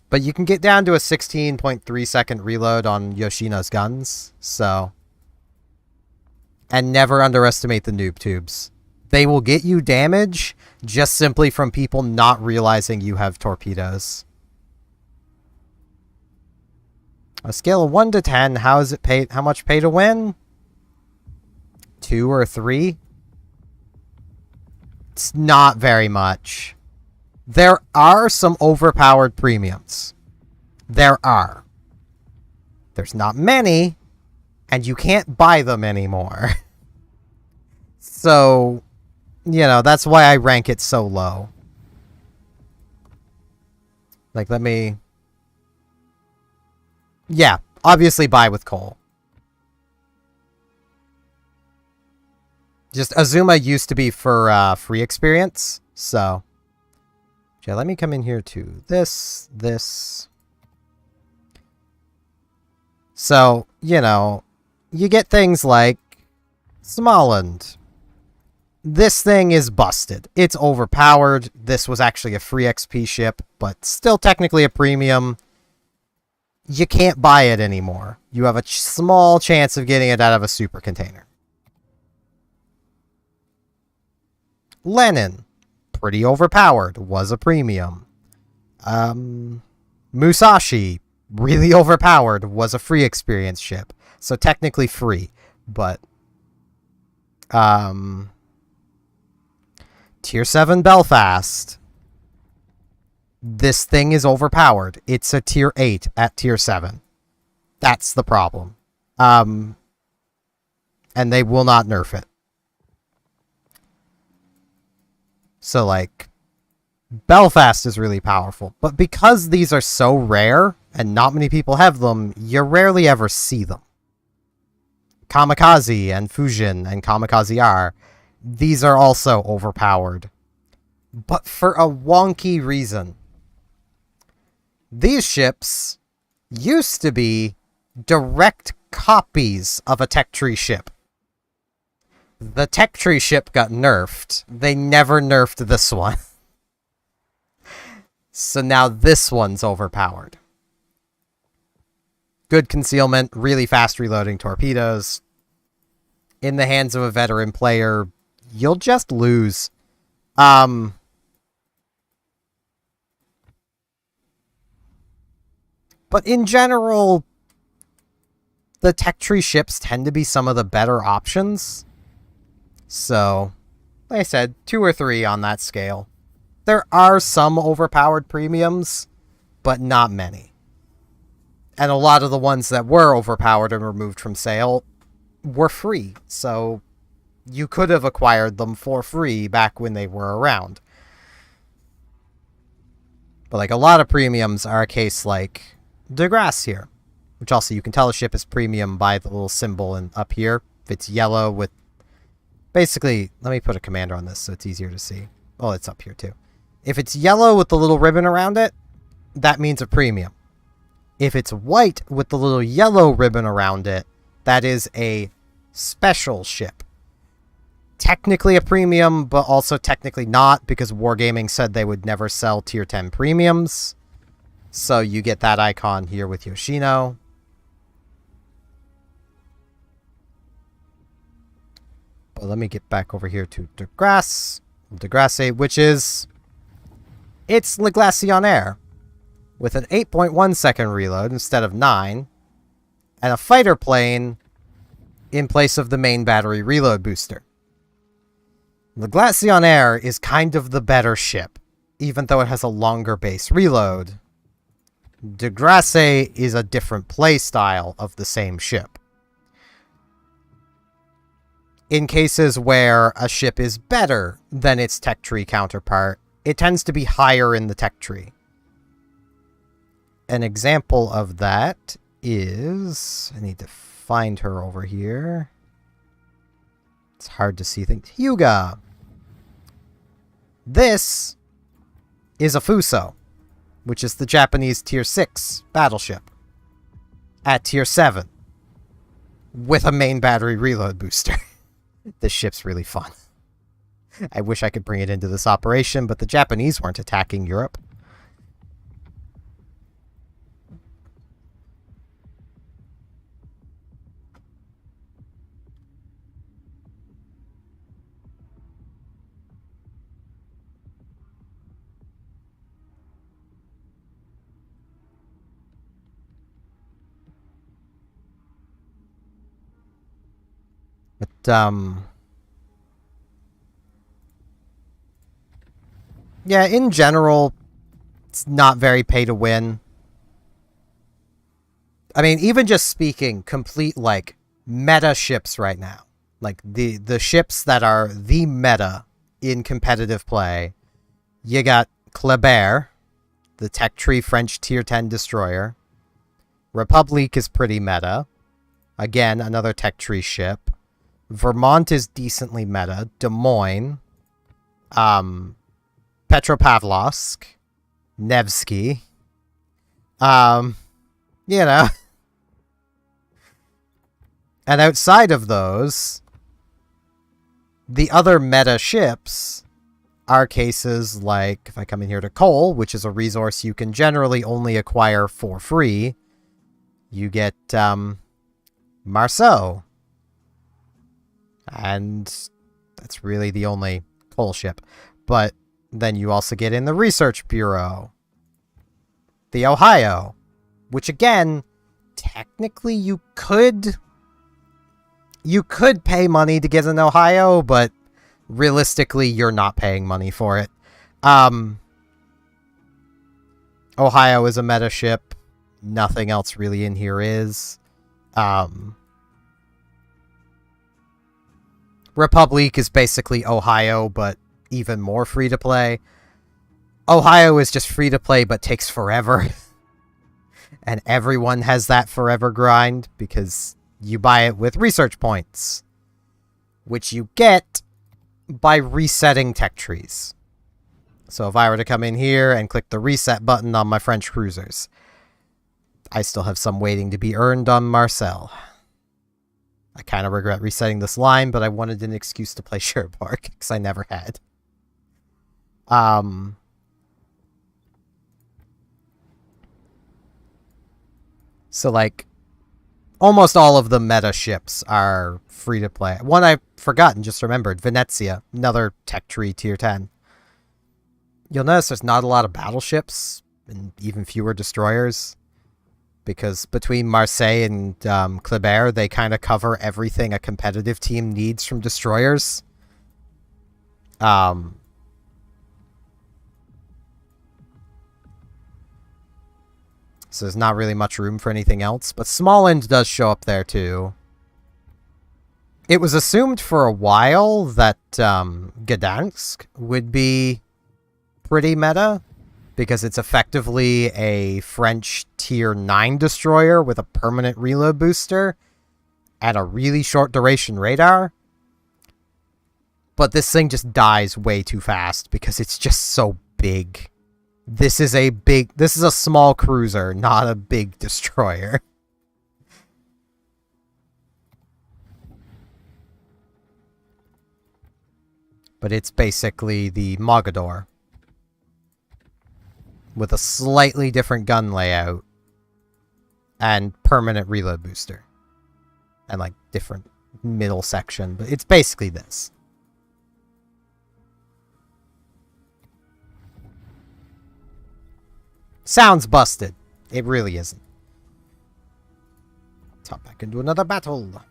But you can get down to a 16.3 second reload on Yoshino's guns, so... And never underestimate the noob tubes. They will get you damage just simply from people not realizing you have torpedoes. A scale of 1 to 10, how much pay to win? 2 or 3? It's not very much. There are some overpowered premiums. There are. There's not many, and you can't buy them anymore. So, you know, that's why I rank it so low. Like, let me... Yeah, obviously buy with coal. Just Azuma used to be for free experience, so... Yeah, let me come in here to this. So, you know, you get things like Smoland. This thing is busted. It's overpowered. This was actually a free XP ship, but still technically a premium. You can't buy it anymore. You have a small chance of getting it out of a super container. Lenin. Pretty overpowered. Was a premium. Musashi. Really overpowered. Was a free experience ship. So technically free. But... Tier 7 Belfast. This thing is overpowered. It's a Tier 8 at Tier 7. That's the problem. And they will not nerf it. So, like, Belfast is really powerful. But because these are so rare, and not many people have them, you rarely ever see them. Kamikaze and Fujin and Kamikaze R, these are also overpowered. But for a wonky reason. These ships used to be direct copies of a tech tree ship. The tech tree ship got nerfed. They never nerfed this one. So now this one's overpowered. Good concealment, really fast reloading torpedoes. In the hands of a veteran player, you'll just lose. But in general, the tech tree ships tend to be some of the better options. So, like I said, 2 or 3 on that scale. There are some overpowered premiums, but not many. And a lot of the ones that were overpowered and removed from sale were free. So you could have acquired them for free back when they were around. But like a lot of premiums are a case like DeGrasse here, which also you can tell a ship is premium by the little symbol up here. If it's yellow with basically, let me put a commander on this so it's easier to see. Oh, it's up here too. If it's yellow with the little ribbon around it, that means a premium. If it's white with the little yellow ribbon around it, that is a special ship. Technically a premium, but also technically not, because Wargaming said they would never sell tier 10 premiums. So you get that icon here with Yoshino. But let me get back over here to DeGrasse, which is... It's Le Glacianaire, with an 8.1 second reload instead of 9, and a fighter plane in place of the main battery reload booster. Le Glacianaire is kind of the better ship, even though it has a longer base reload. DeGrasse is a different playstyle of the same ship. In cases where a ship is better than its tech tree counterpart, it tends to be higher in the tech tree. An example of that is... I need to find her over here. It's hard to see things. Hyuga! This is a Fuso, which is the Japanese tier 6 battleship. At tier 7. With a main battery reload booster. This ship's really fun. I wish I could bring it into this operation, but the Japanese weren't attacking Europe. But, yeah, in general, it's not very pay to win. I mean, even just speaking, complete, like, meta ships right now. Like, the ships that are the meta in competitive play. You got Kleber, the tech tree French tier 10 destroyer. Republique is pretty meta. Again, another tech tree ship. Vermont is decently meta. Des Moines. Petropavlovsk. Nevsky. You know. And outside of those, the other meta ships are cases like, if I come in here to coal, which is a resource you can generally only acquire for free, you get Marceau. And that's really the only coal ship. But then you also get in the Research Bureau. The Ohio. Which again, technically you could pay money to get an Ohio, but realistically you're not paying money for it. Ohio is a meta ship. Nothing else really in here is. Republique is basically Ohio, but even more free to play. Ohio is just free to play, but takes forever. And everyone has that forever grind, because you buy it with research points, which you get by resetting tech trees. So if I were to come in here and click the reset button on my French cruisers, I still have some waiting to be earned on Marcel. I kind of regret resetting this line, but I wanted an excuse to play Sherborg, because I never had. So, like, almost all of the meta ships are free to play. One I've forgotten, just remembered, Venezia, another tech tree tier 10. You'll notice there's not a lot of battleships, and even fewer destroyers. Because between Marseille and Kleber, they kind of cover everything a competitive team needs from destroyers. So there's not really much room for anything else. But Small End does show up there too. It was assumed for a while that Gdansk would be pretty meta, because it's effectively a French tier 9 destroyer with a permanent reload booster and a really short duration radar. But this thing just dies way too fast because it's just so big. This is a small cruiser, not a big destroyer. But it's basically the Mogador with a slightly different gun layout and permanent reload booster. And like different middle section, but it's basically this. Sounds busted. It really isn't. Let's hop back into another battle.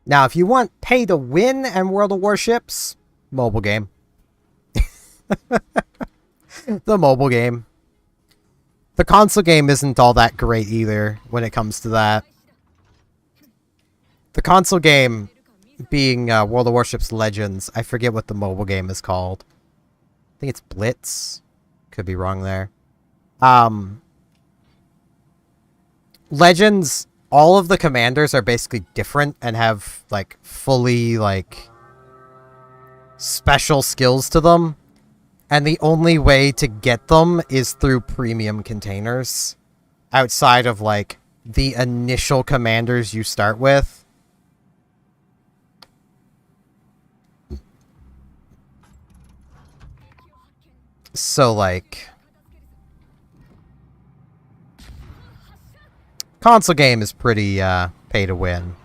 Now, if you want pay to win and World of Warships, mobile game. The mobile game. The console game isn't all that great either when it comes to that. The console game being World of Warships Legends, I forget what the mobile game is called. I think it's Blitz. Could be wrong there. Legends, all of the commanders are basically different and have, like, fully, like, special skills to them. And the only way to get them is through premium containers. Outside of, like, the initial commanders you start with. So, like, console game is pretty, pay to win.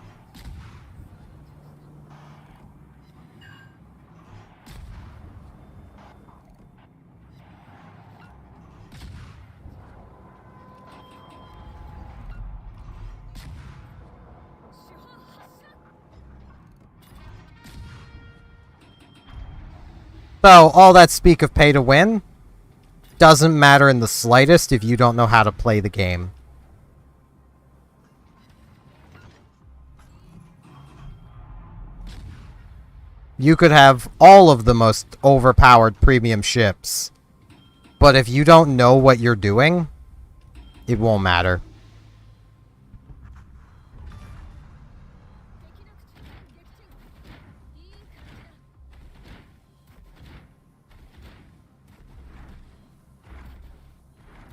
So, all that speak of pay to win doesn't matter in the slightest if you don't know how to play the game. You could have all of the most overpowered premium ships, but if you don't know what you're doing, it won't matter.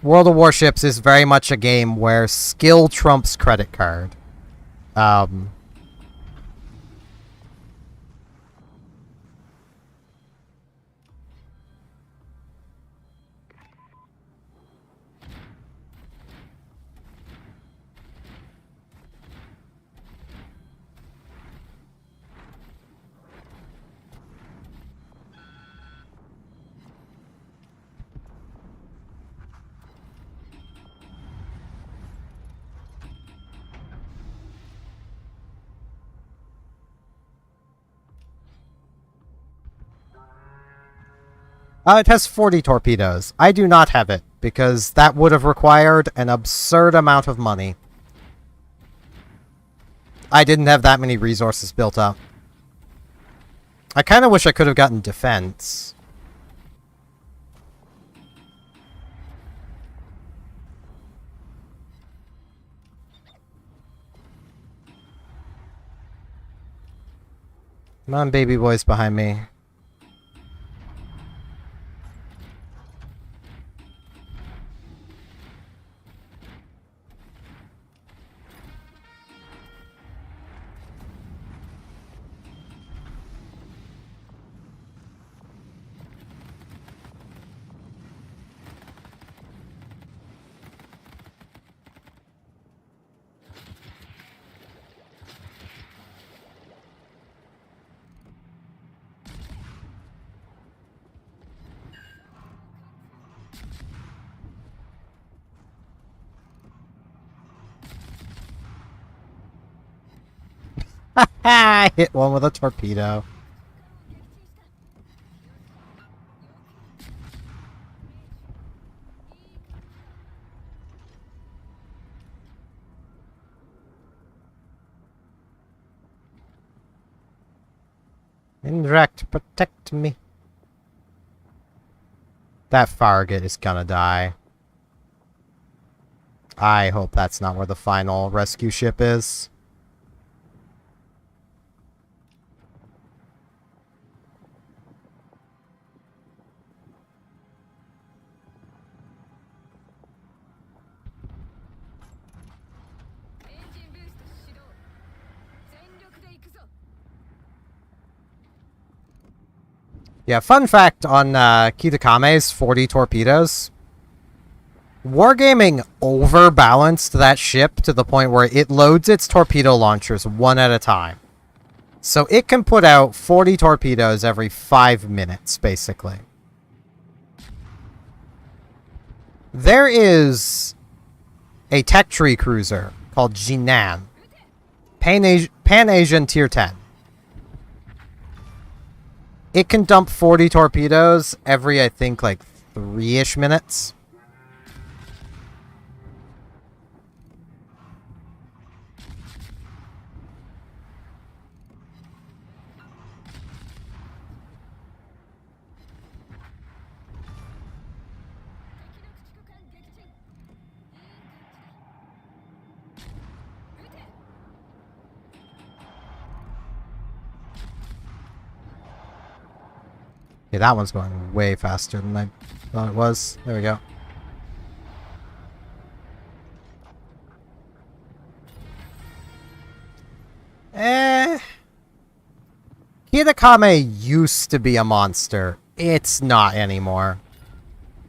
World of Warships is very much a game where skill trumps credit card. It has 40 torpedoes. I do not have it, because that would have required an absurd amount of money. I didn't have that many resources built up. I kind of wish I could have gotten defense. Come on, baby boys behind me. I hit one with a torpedo. Indirect, protect me. That Farragut is gonna die. I hope that's not where the final rescue ship is. Yeah, fun fact on Kitakame's 40 torpedoes. Wargaming overbalanced that ship to the point where it loads its torpedo launchers one at a time. So it can put out 40 torpedoes every 5 minutes, basically. There is a tech tree cruiser called Jinan. Pan-Asian Tier 10. It can dump 40 torpedoes every, I think, like 3-ish minutes. Okay, that one's going way faster than I thought it was. There we go. Kitakame used to be a monster. It's not anymore.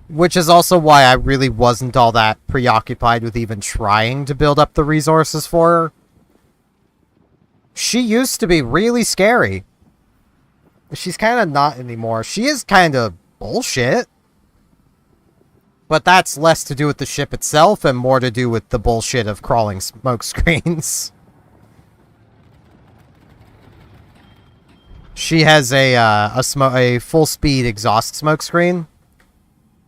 Which is also why I really wasn't all that preoccupied with even trying to build up the resources for her. She used to be really scary. She's kind of not anymore. She is kind of bullshit. But that's less to do with the ship itself and more to do with the bullshit of crawling smoke screens. She has a full-speed exhaust smoke screen.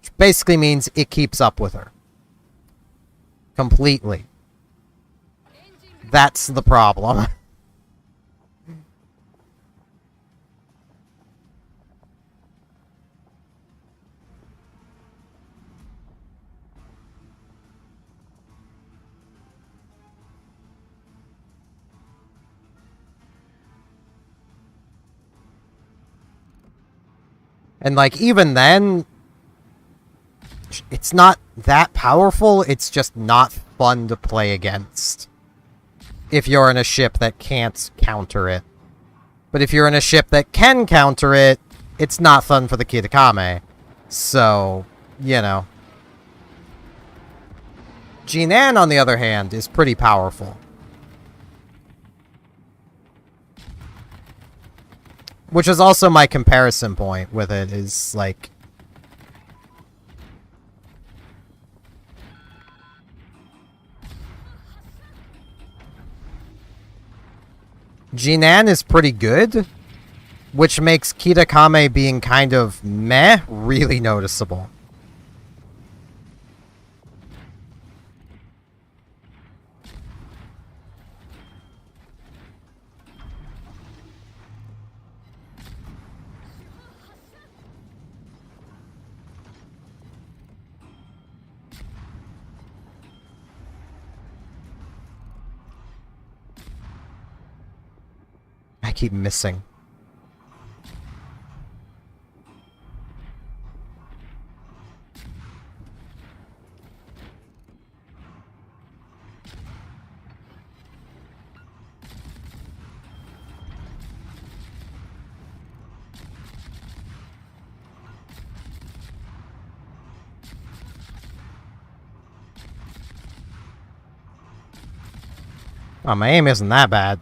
Which basically means it keeps up with her. Completely. That's the problem. And, like, even then, it's not that powerful. It's just not fun to play against. If you're in a ship that can't counter it. But if you're in a ship that can counter it, it's not fun for the Kitakame. So, you know. Jinan, on the other hand, is pretty powerful. Which is also my comparison point with it, is, like... Jinan is pretty good, which makes Kitakame being kind of meh really noticeable. I keep missing. Oh, my aim isn't that bad.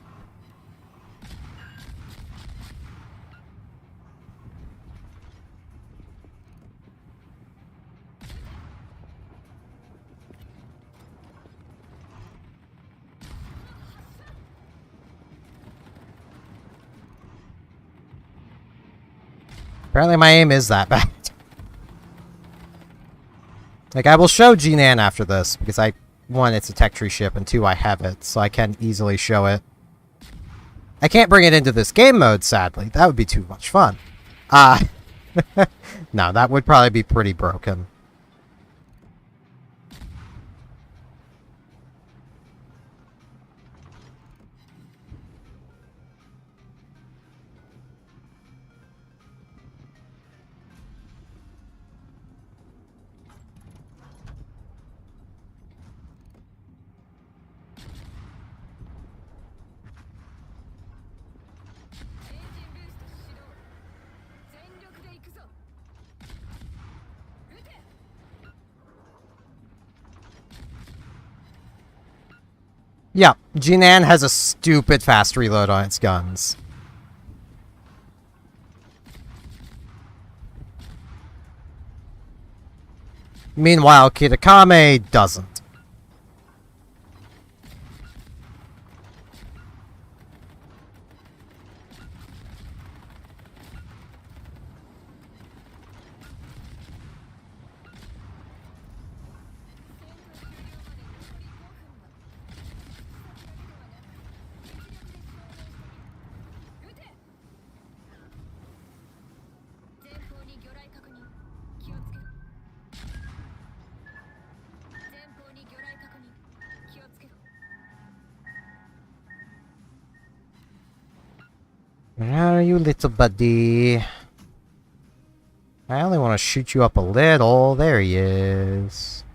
Apparently my aim is that bad. Like, I will show Jinan after this, because one, it's a tech tree ship, and two, I have it, so I can easily show it. I can't bring it into this game mode, sadly. That would be too much fun. No, that would probably be pretty broken. Yeah, Jinan has a stupid fast reload on its guns. Meanwhile, Kitakame doesn't. Where are you, little buddy? I only want to shoot you up a little. There he is.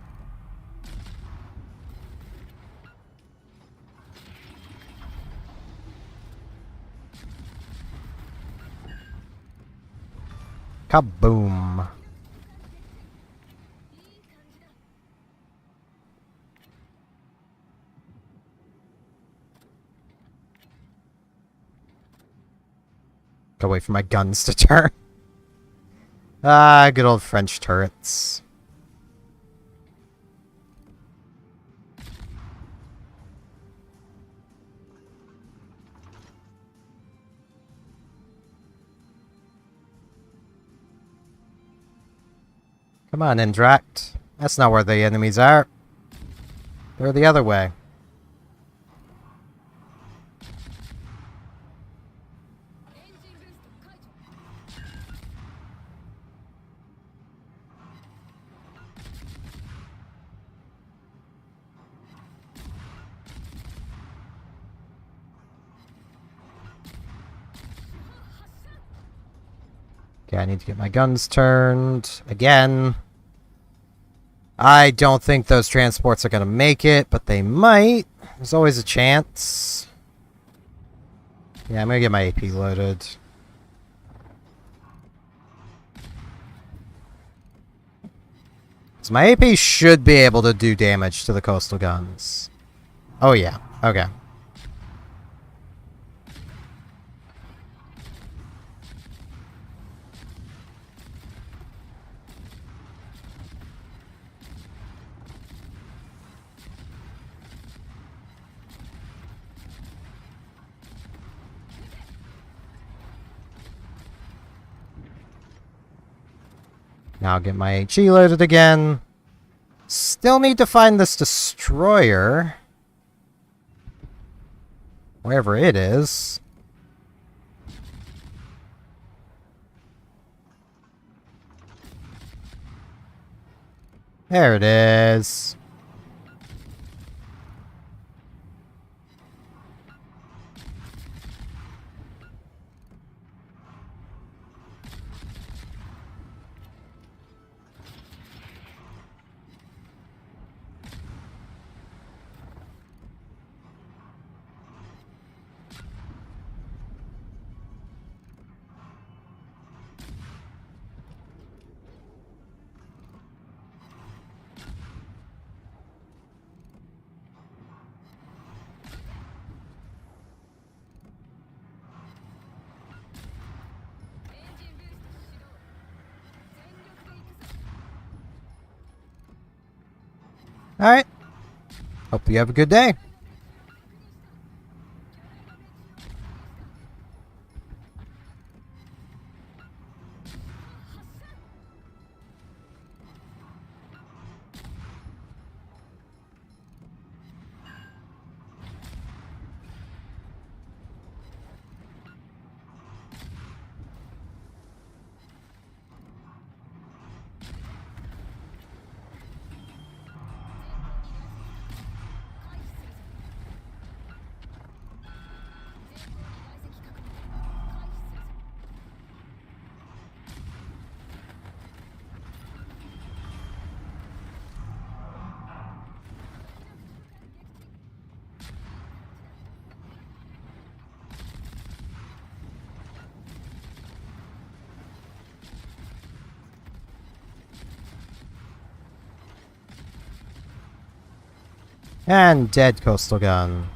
Kaboom. Gotta wait for my guns to turn. Ah, good old French turrets. Come on, Indract. That's not where the enemies are. They're the other way. Okay, I need to get my guns turned again. I don't think those transports are going to make it, but they might. There's always a chance. Yeah, I'm going to get my AP loaded. So my AP should be able to do damage to the coastal guns. Oh yeah, okay. Now I'll get my HE loaded again. Still need to find this destroyer. Wherever it is. There it is. Alright. Hope you have a good day. And dead coastal gun.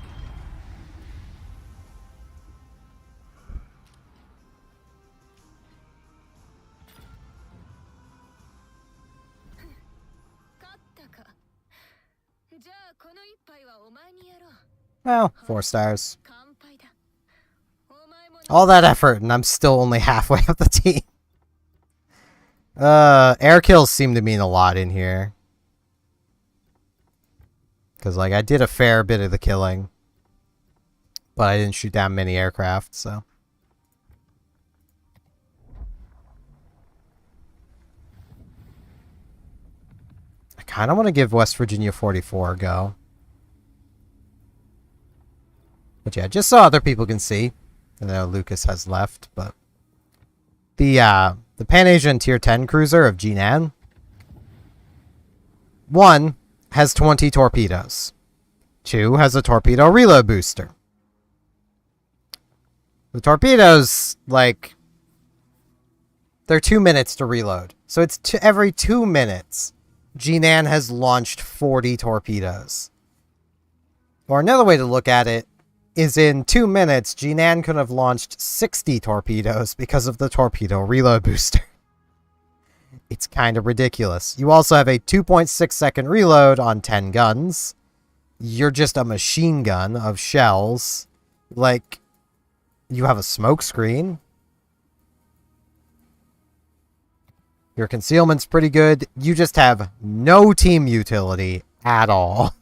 Well, 4 stars. All that effort, and I'm still only halfway up the team. Air kills seem to mean a lot in here. Because, like, I did a fair bit of the killing. But I didn't shoot down many aircraft, so. I kind of want to give West Virginia 44 a go. But yeah, just so other people can see. I know Lucas has left, but the Pan Asian Tier 10 cruiser of Jinan, 1 has 20 torpedoes. 2 has a torpedo reload booster. The torpedoes, like, they're 2 minutes to reload. So it's every 2 minutes, Jinan has launched 40 torpedoes. Or another way to look at it is in 2 minutes, Jinan could have launched 60 torpedoes because of the torpedo reload booster. It's kind of ridiculous. You also have a 2.6 second reload on 10 guns. You're just a machine gun of shells. Like, you have a smoke screen. Your concealment's pretty good. You just have no team utility at all.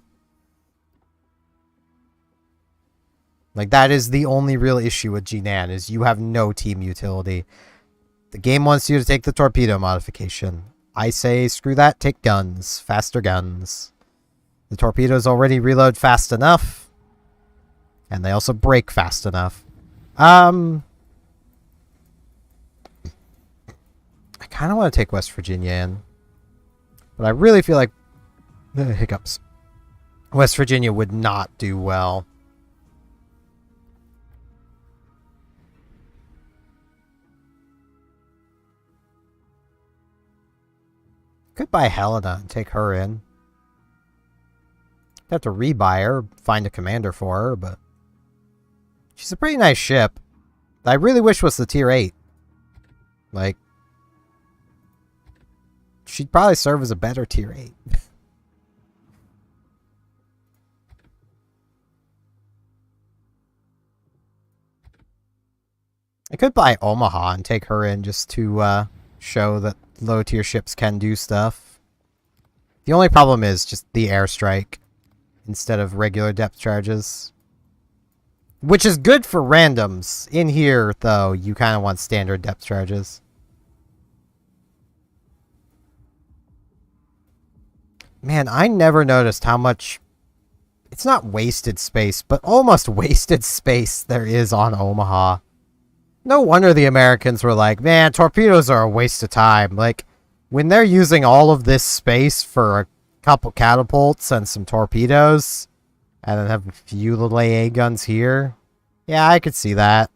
Like, that is the only real issue with Jinan, is you have no team utility. The game wants you to take the torpedo modification. I say, screw that, take guns. Faster guns. The torpedoes already reload fast enough. And they also break fast enough. I kind of want to take West Virginia in. But I really feel like... hiccups. West Virginia would not do well. Could buy Helena and take her in. Have to rebuy her, find a commander for her, but she's a pretty nice ship. I really wish was the tier 8. Like, she'd probably serve as a better tier 8. I could buy Omaha and take her in just to show that low tier ships can do stuff. The only problem is just the airstrike instead of regular depth charges. Which is good for randoms. In here, though, you kind of want standard depth charges. Man, I never noticed how much... It's not wasted space, but almost wasted space there is on Omaha. No wonder the Americans were like, man, torpedoes are a waste of time. Like, when they're using all of this space for a couple catapults and some torpedoes, and then have a few little AA guns here. Yeah, I could see that.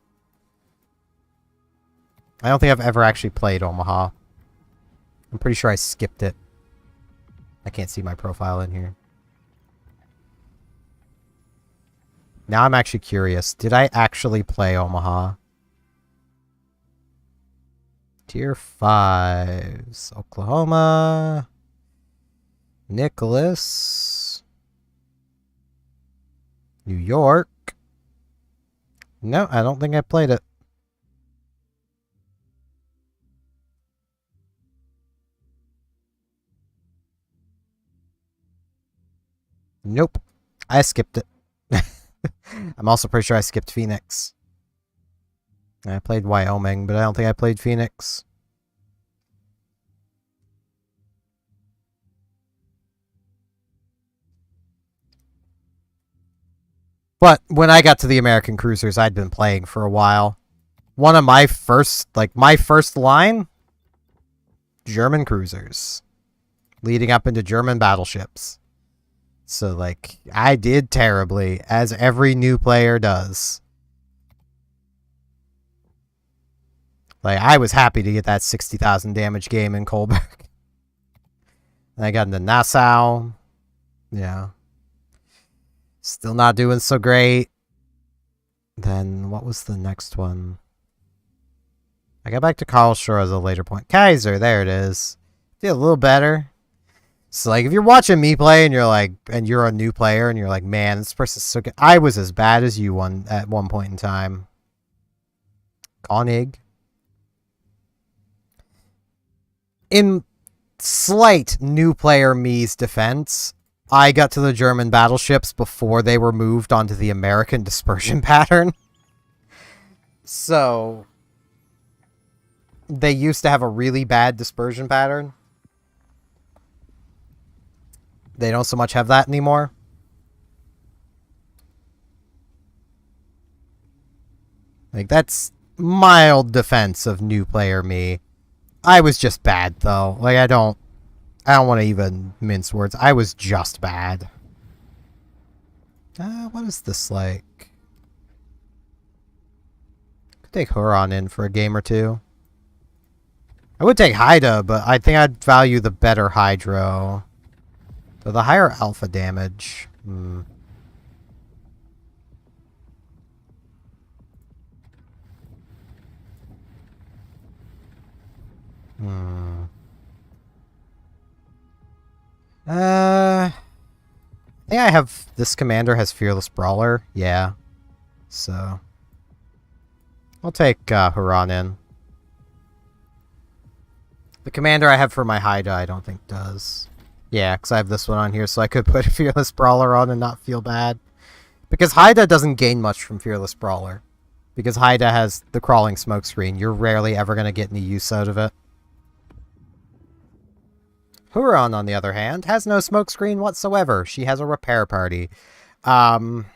I don't think I've ever actually played Omaha. I'm pretty sure I skipped it. I can't see my profile in here. Now I'm actually curious. Did I actually play Omaha? Tier 5s. Oklahoma. Nicholas. New York. No, I don't think I played it. Nope. I skipped it. I'm also pretty sure I skipped Phoenix. I played Wyoming, but I don't think I played Phoenix. But when I got to the American cruisers, I'd been playing for a while. One of my first, my first line, German cruisers. Leading up into German battleships. So, like, I did terribly, as every new player does. Like, I was happy to get that 60,000 damage game in Kolberg. And I got into Nassau. Yeah. Still not doing so great. Then what was the next one? I got back to Karlsruhe as a later point. Kaiser, there it is. Did a little better. So like if you're watching me play and you're like, and you're a new player and you're like, man, this person's so good. I was as bad as you at one point in time. Konig. In slight new player me's defense, I got to the German battleships before they were moved onto the American dispersion pattern. So they used to have a really bad dispersion pattern. They don't so much have that anymore. Like, that's mild defense of new player me. I was just bad, though. Like, I don't want to even mince words. I was just bad. What is this like? Could take Huron in for a game or two. I would take Haida, but I think I'd value the better Hydro. So the higher alpha damage. I think I have... This commander has Fearless Brawler. Yeah. So I'll take Huron in. The commander I have for my Haida I don't think does. Yeah, because I have this one on here, so I could put a Fearless Brawler on and not feel bad. Because Haida doesn't gain much from Fearless Brawler. Because Haida has the crawling smokescreen. You're rarely ever going to get any use out of it. Huron, on the other hand, has no smokescreen whatsoever. She has a repair party. Grom.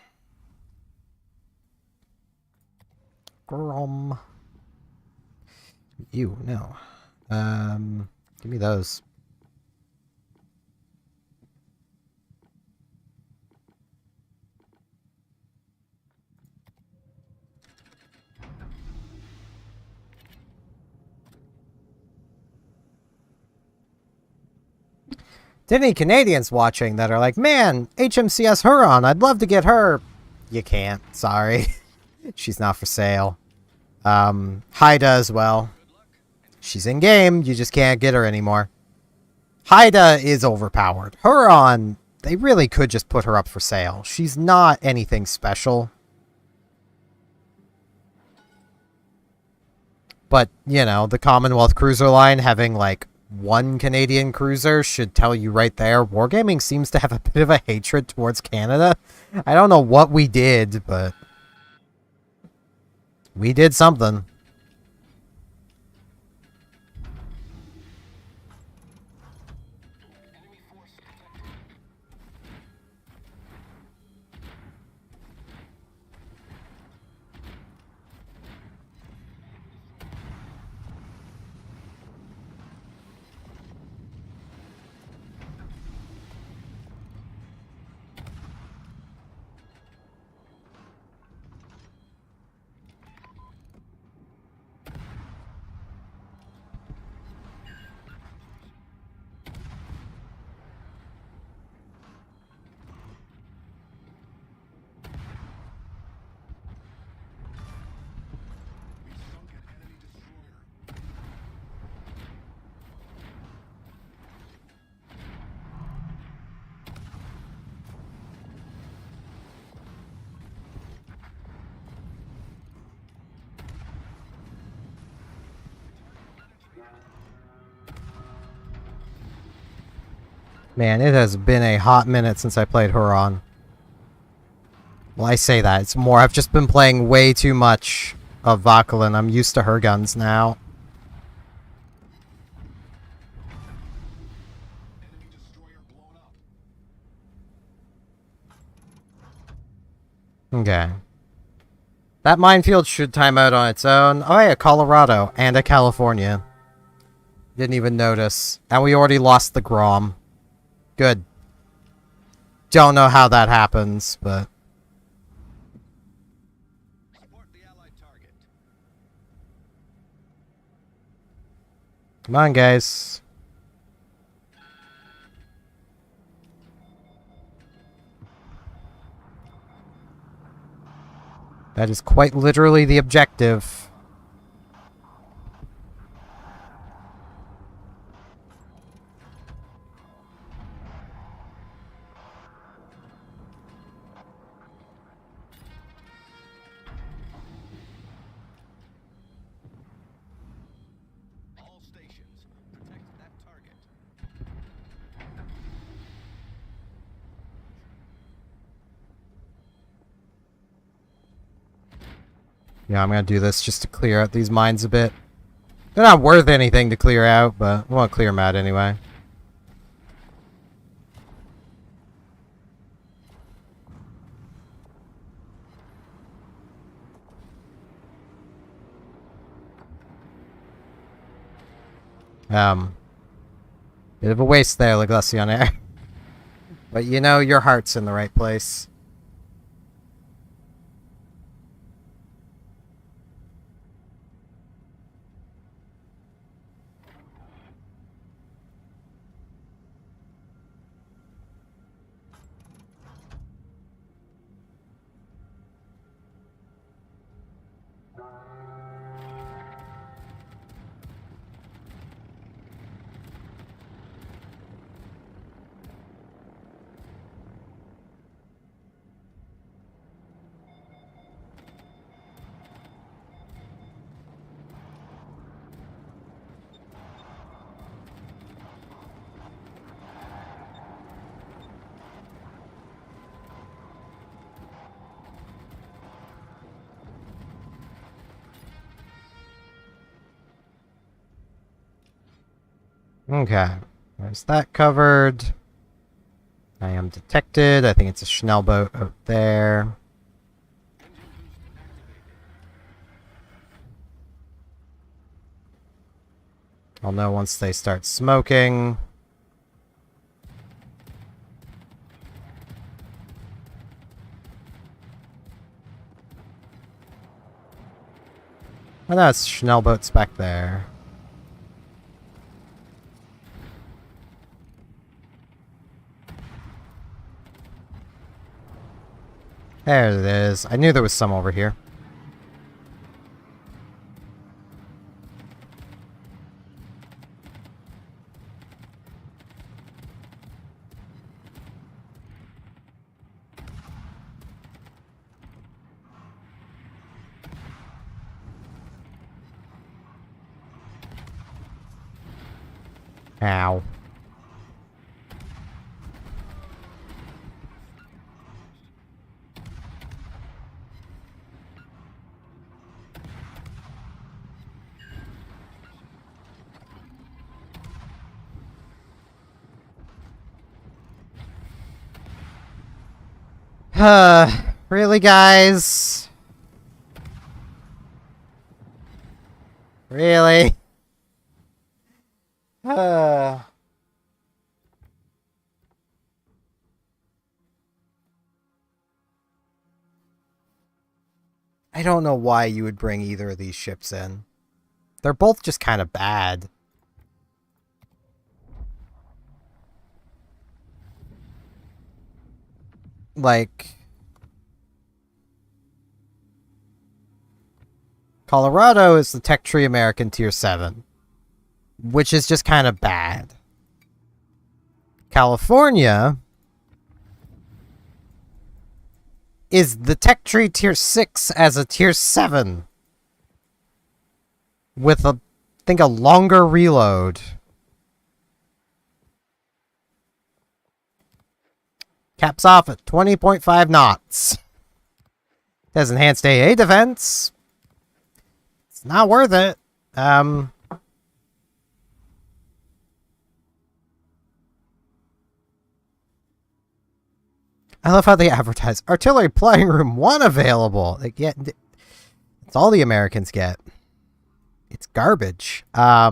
You, no. Give me those. Any Canadians watching that are like, man, HMCS Huron, I'd love to get her. You can't, sorry. She's not for sale. Haida as well. She's in game, you just can't get her anymore. Haida is overpowered. Huron, they really could just put her up for sale. She's not anything special. But, you know, the Commonwealth cruiser line having, like, one Canadian cruiser should tell you right there. Wargaming seems to have a bit of a hatred towards Canada. I don't know what we did, but we did something. Man, it has been a hot minute since I played Huron. Well, I say that. It's more, I've just been playing way too much of Vakulin. I'm used to her guns now. Okay. That minefield should time out on its own. Oh yeah, Colorado and a California. Didn't even notice. And we already lost the Grom. Good. Don't know how that happens, but... Come on, guys. That is quite literally the objective. All stations, protect that target. Yeah, I'm gonna do this just to clear out these mines a bit. They're not worth anything to clear out, but I want to clear them out anyway. Bit of a waste there, Leglession Air. But you know, your heart's in the right place. Okay, there's that covered. I am detected. I think it's a Schnell boat out there. I'll know once they start smoking. Oh, that's Schnell boats back there. There it is. I knew there was some over here. Ow. Really, guys? Really? I don't know why you would bring either of these ships in. They're both just kind of bad. Like, Colorado is the Tech Tree American Tier 7, which is just kind of bad. California is the Tech Tree Tier 6 as a Tier 7. With I think a longer reload. Caps off at 20.5 knots. Has enhanced AA defense. It's not worth it. I love how they advertise artillery plying room 1 available. Like, yeah, it's all the Americans get. It's garbage. I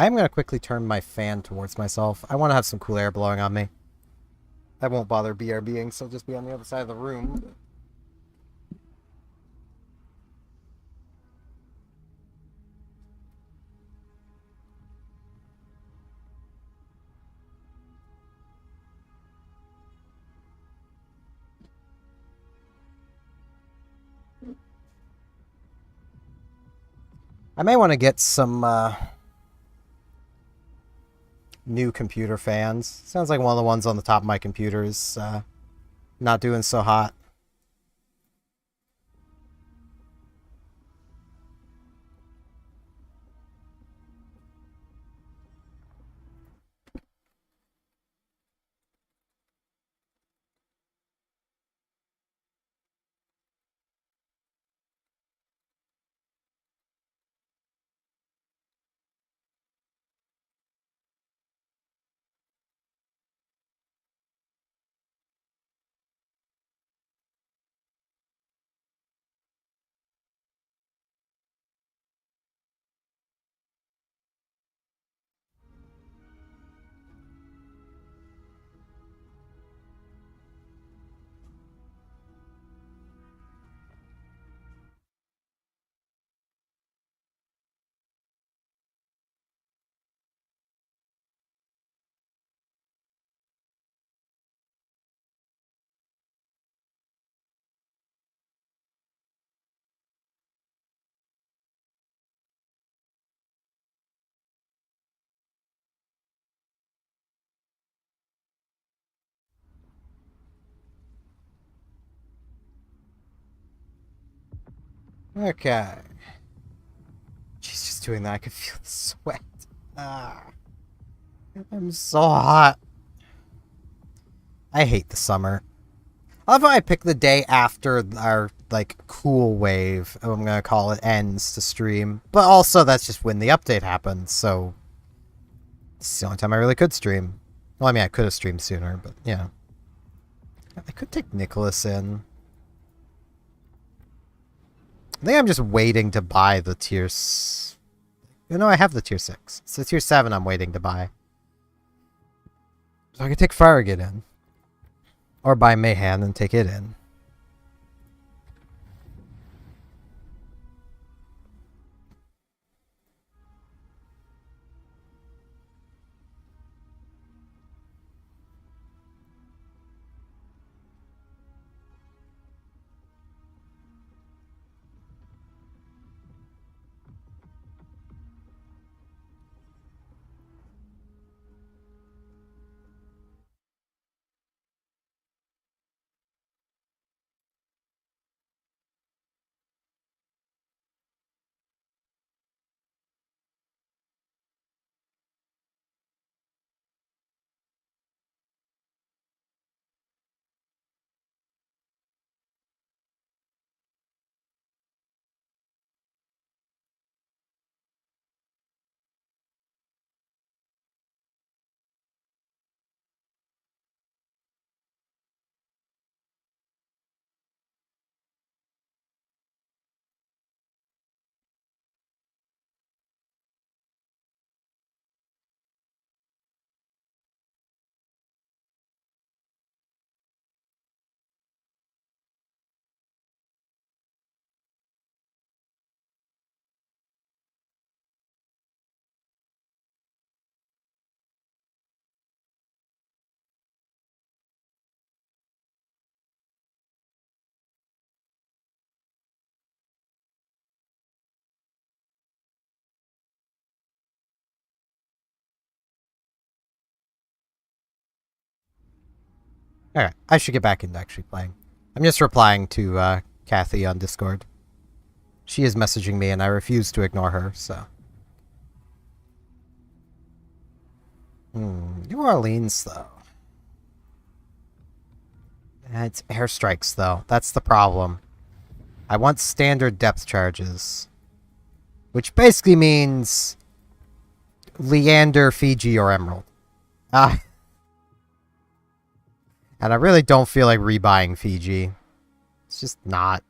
am going to quickly turn my fan towards myself. I want to have some cool air blowing on me. I won't bother BRBing, so I'll just be on the other side of the room. I may want to get some new computer fans. Sounds like one of the ones on the top of my computer is not doing so hot. Okay. She's just doing that. I could feel the sweat. Ah, I'm so hot. I hate the summer. I love how I pick the day after our, like, cool wave, I'm gonna call it, ends to stream. But also, that's just when the update happens, so... It's the only time I really could stream. Well, I mean, I could have streamed sooner, but, yeah. I could take Nicholas in. I think I'm just waiting to buy the tier... You know, I have the tier 6. It's the tier 7 I'm waiting to buy. So I could take Farragut in. Or buy Mayhan and take it in. Alright, I should get back into actually playing. I'm just replying to Kathy on Discord. She is messaging me and I refuse to ignore her, so... New Orleans, though. It's airstrikes, though. That's the problem. I want standard depth charges. Which basically means... Leander, Fiji, or Emerald. Ah... And I really don't feel like rebuying Fiji. It's just not...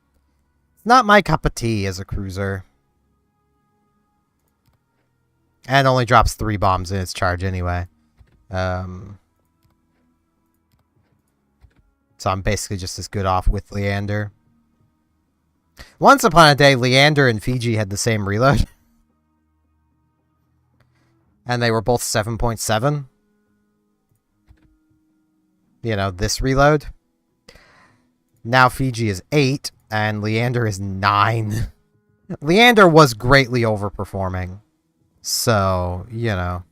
It's not my cup of tea as a cruiser. And it only drops 3 bombs in its charge anyway. So I'm basically just as good off with Leander. Once upon a day, Leander and Fiji had the same reload. And they were both 7.7. You know, this reload. Now Fiji is 8, and Leander is 9. Leander was greatly overperforming. So, you know.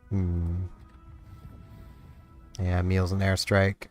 Hmm. Yeah, meals and airstrike.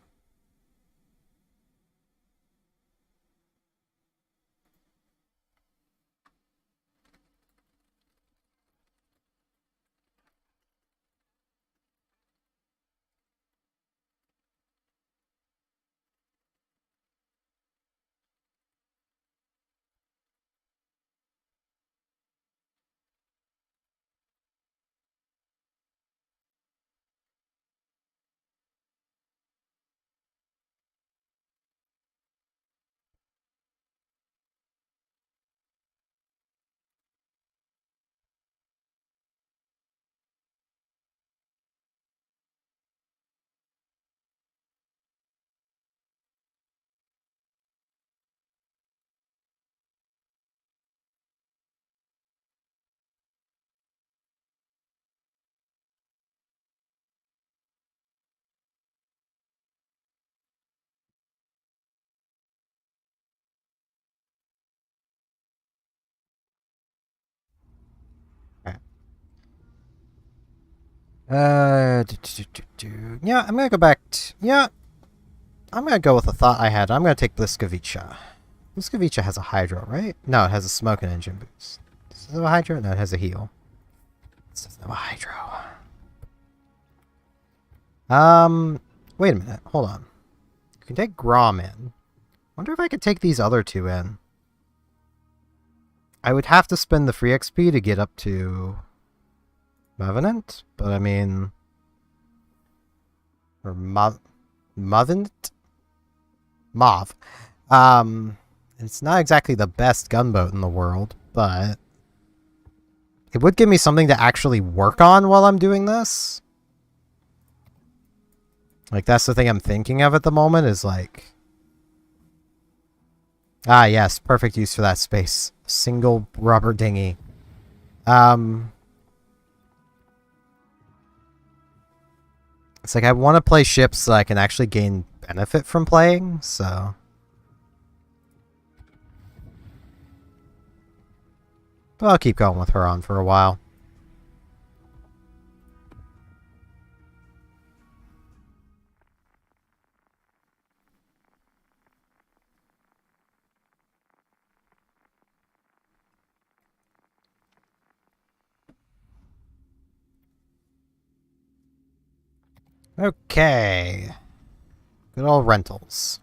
Yeah, I'm gonna go back. Yeah, I'm gonna go with the thought I had. I'm gonna take Bliskovica. Bliskovica has a Hydro, right? No, it has a smoke and engine boost. Does it have a Hydro? No, it has a heal. It doesn't have a Hydro. Wait a minute. Hold on. You can take Grom in. Wonder if I could take these other two in. I would have to spend the free XP to get up to Movenant, but I mean... Or Movenant? Mauve. It's not exactly the best gunboat in the world, but... It would give me something to actually work on while I'm doing this. Like, that's the thing I'm thinking of at the moment, is like... Ah, yes, perfect use for that space. Single rubber dinghy. It's like I want to play ships so I can actually gain benefit from playing, so... But I'll keep going with her on for a while. Okay. Good old rentals.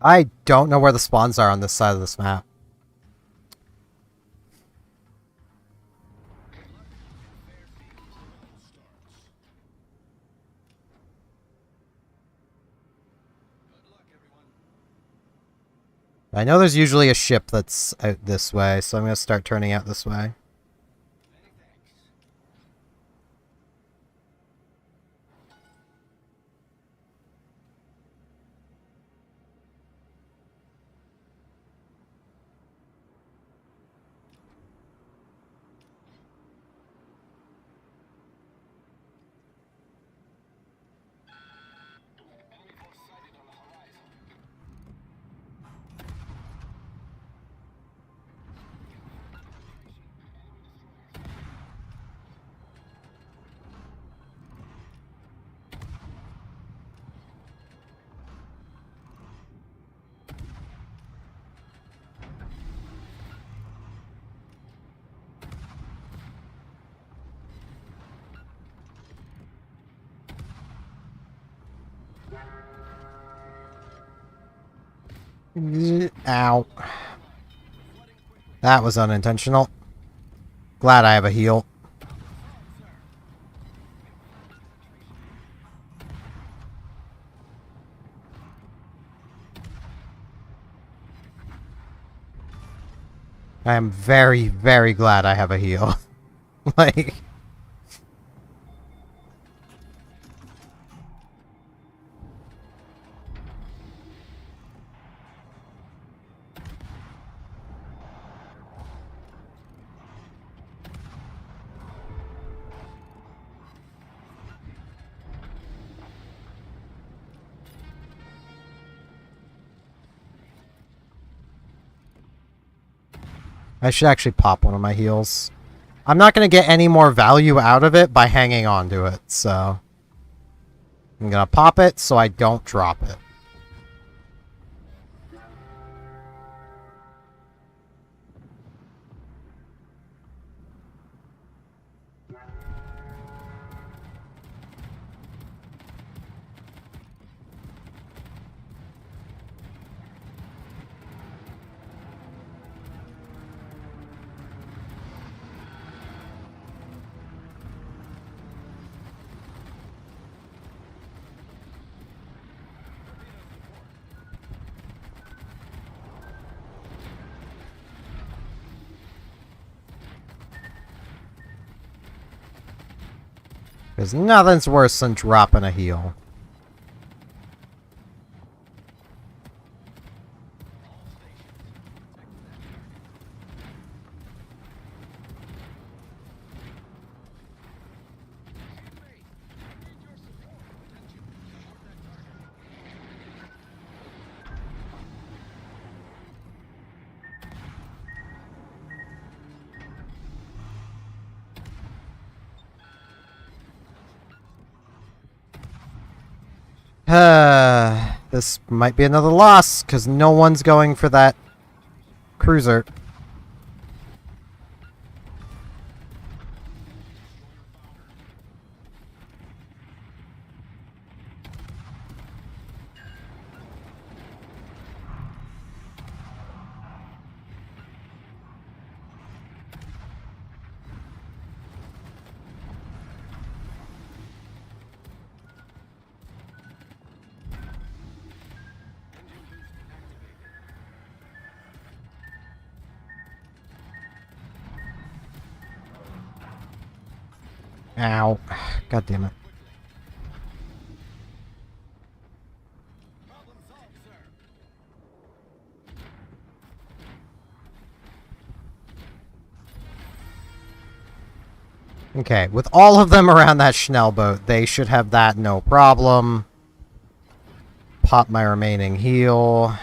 I don't know where the spawns are on this side of this map. I know there's usually a ship that's out this way, so I'm going to start turning out this way. Ow. That was unintentional. Glad I have a heal. I am very, very glad I have a heal. Like... I should actually pop one of my heals. I'm not going to get any more value out of it by hanging on to it, so... I'm going to pop it so I don't drop it. Because nothing's worse than dropping a heal. This might be another loss, because no one's going for that cruiser. Ow. God damn it. Problem solved, sir. Okay, with all of them around that Schnell boat, they should have that no problem. Pop my remaining heal.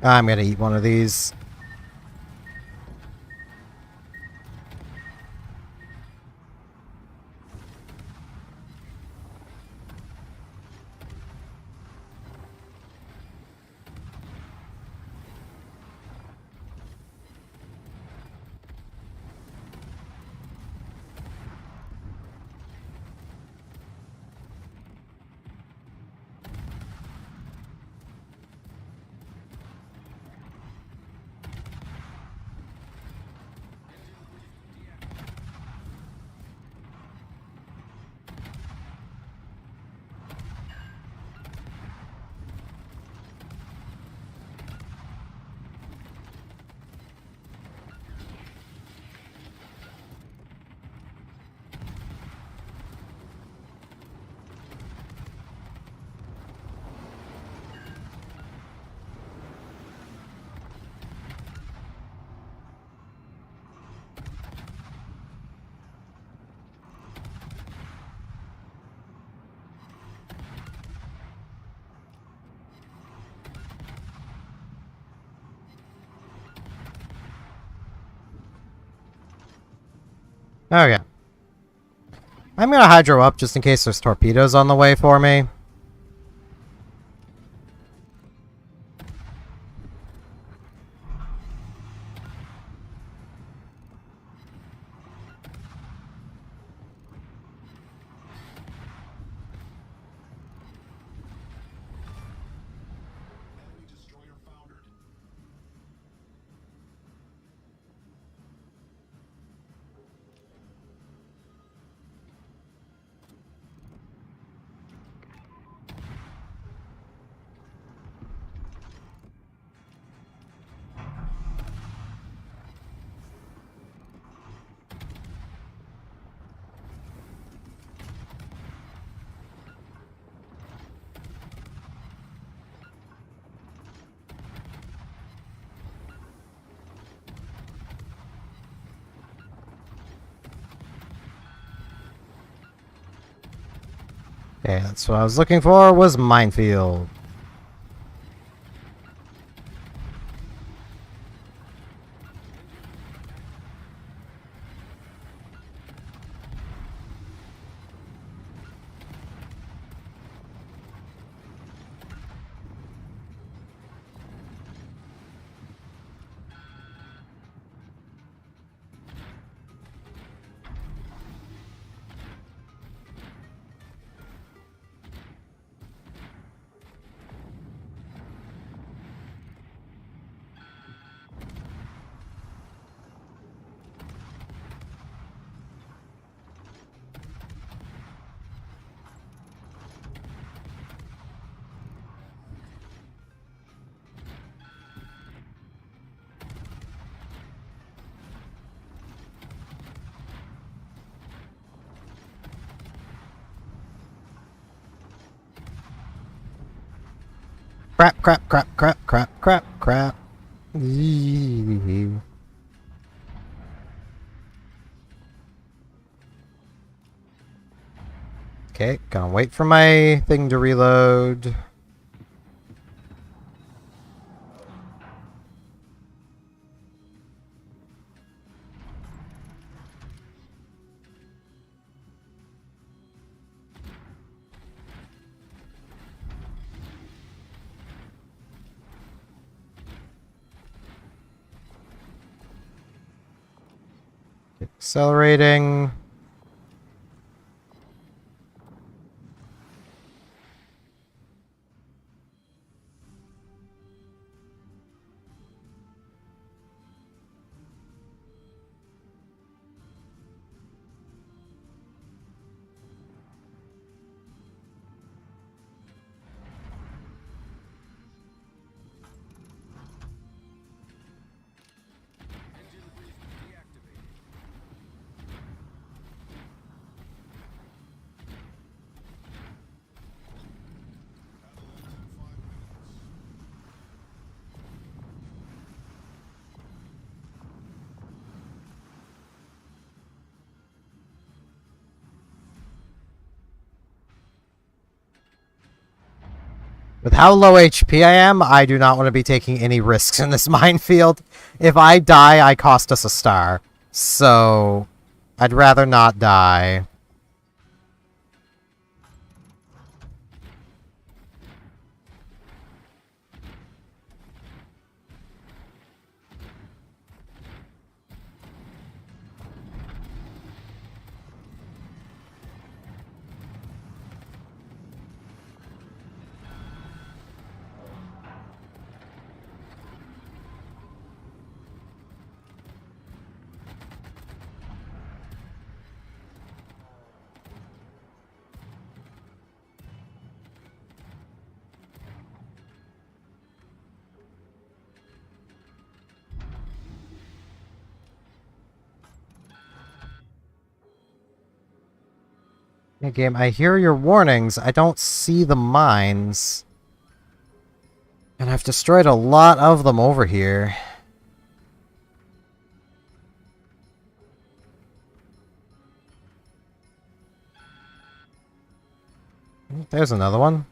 I'm gonna eat one of these. Okay. I'm gonna hydro up just in case there's torpedoes on the way for me. Okay, that's what I was looking for, was minefield. Crap, crap, crap, crap, crap, crap, crap. Okay, gonna wait for my thing to reload. Accelerating. With how low HP I am, I do not want to be taking any risks in this minefield. If I die, I cost us a star. So, I'd rather not die. Yeah, game, I hear your warnings. I don't see the mines. And I've destroyed a lot of them over here. There's another one.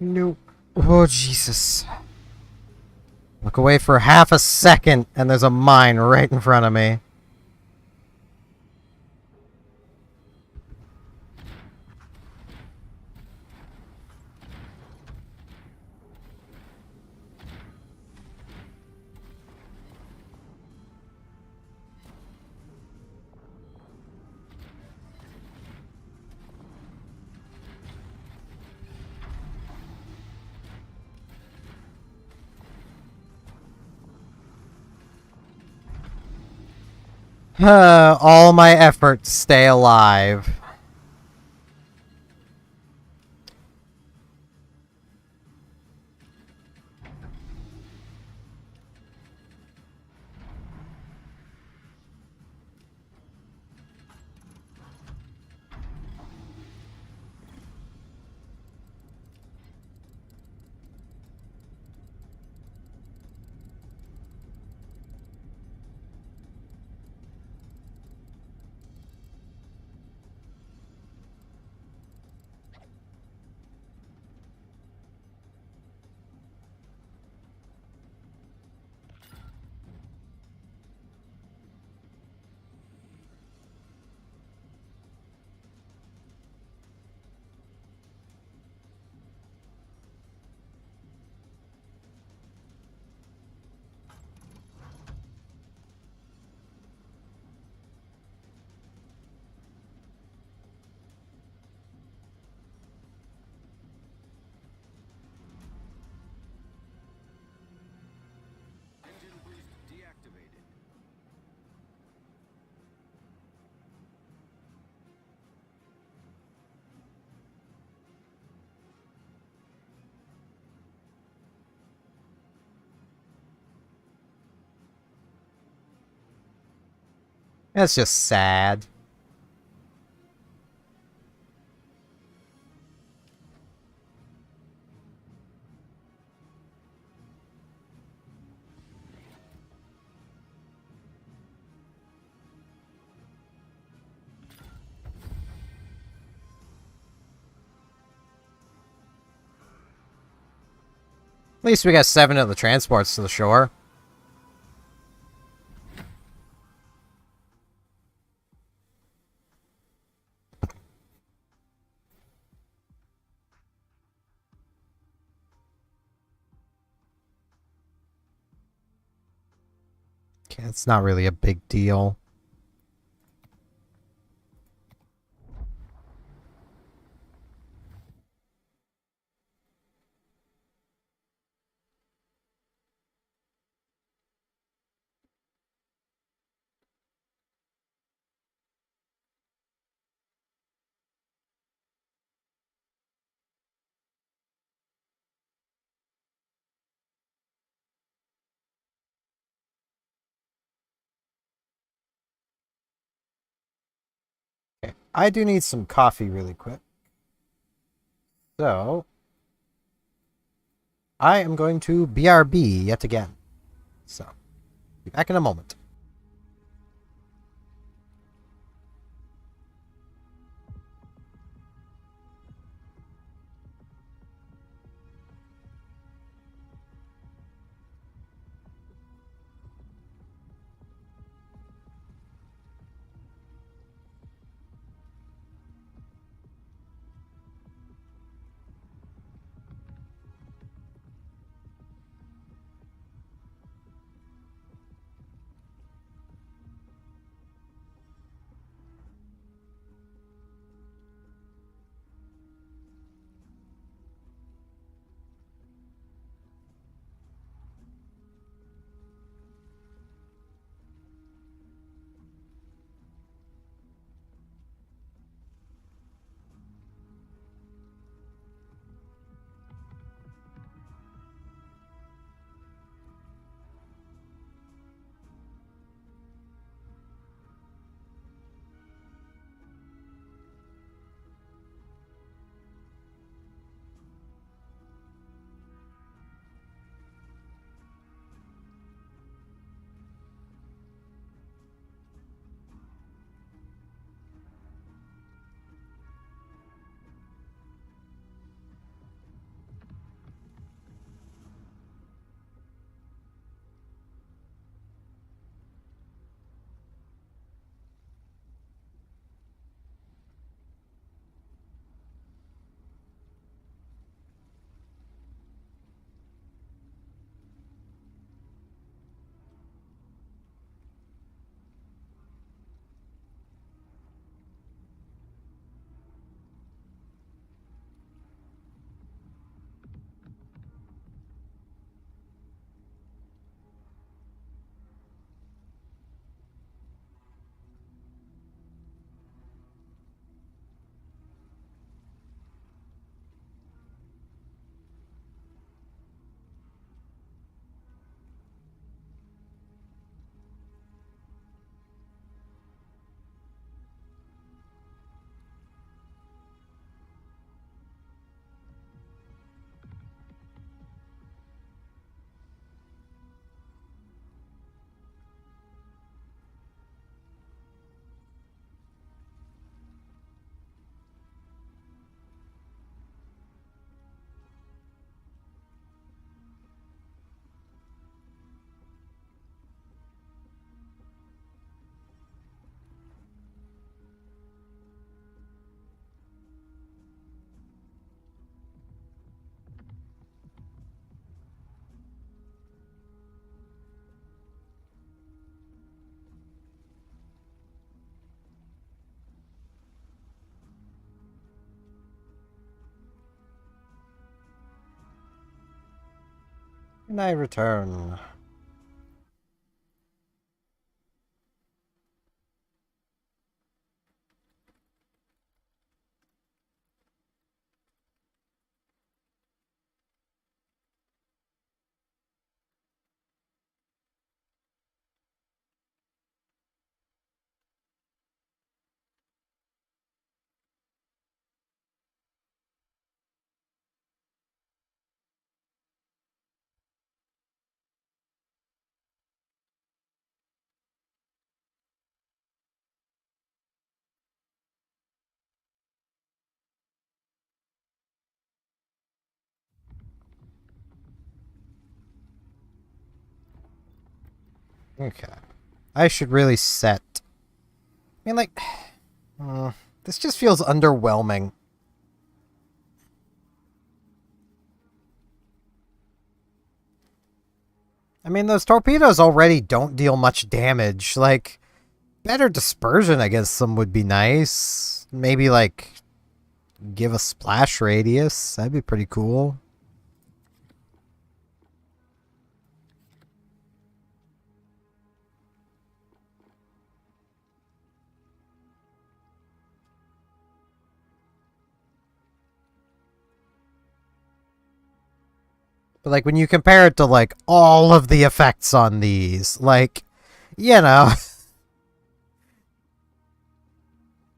Nope. Oh, Jesus. Look away for half a second, and there's a mine right in front of me. All my effort to stay alive. Engine boost deactivated. That's just sad. At least we got 7 of the transports to the shore. Okay, it's not really a big deal. Okay, I do need some coffee really quick. So, I am going to BRB yet again. So, be back in a moment. And I return. Okay. I should really set. I mean, like, this just feels underwhelming. I mean, those torpedoes already don't deal much damage. Like, better dispersion against them would be nice. Maybe, like, give a splash radius. That'd be pretty cool. But, like, when you compare it to, like, all of the effects on these, like, you know,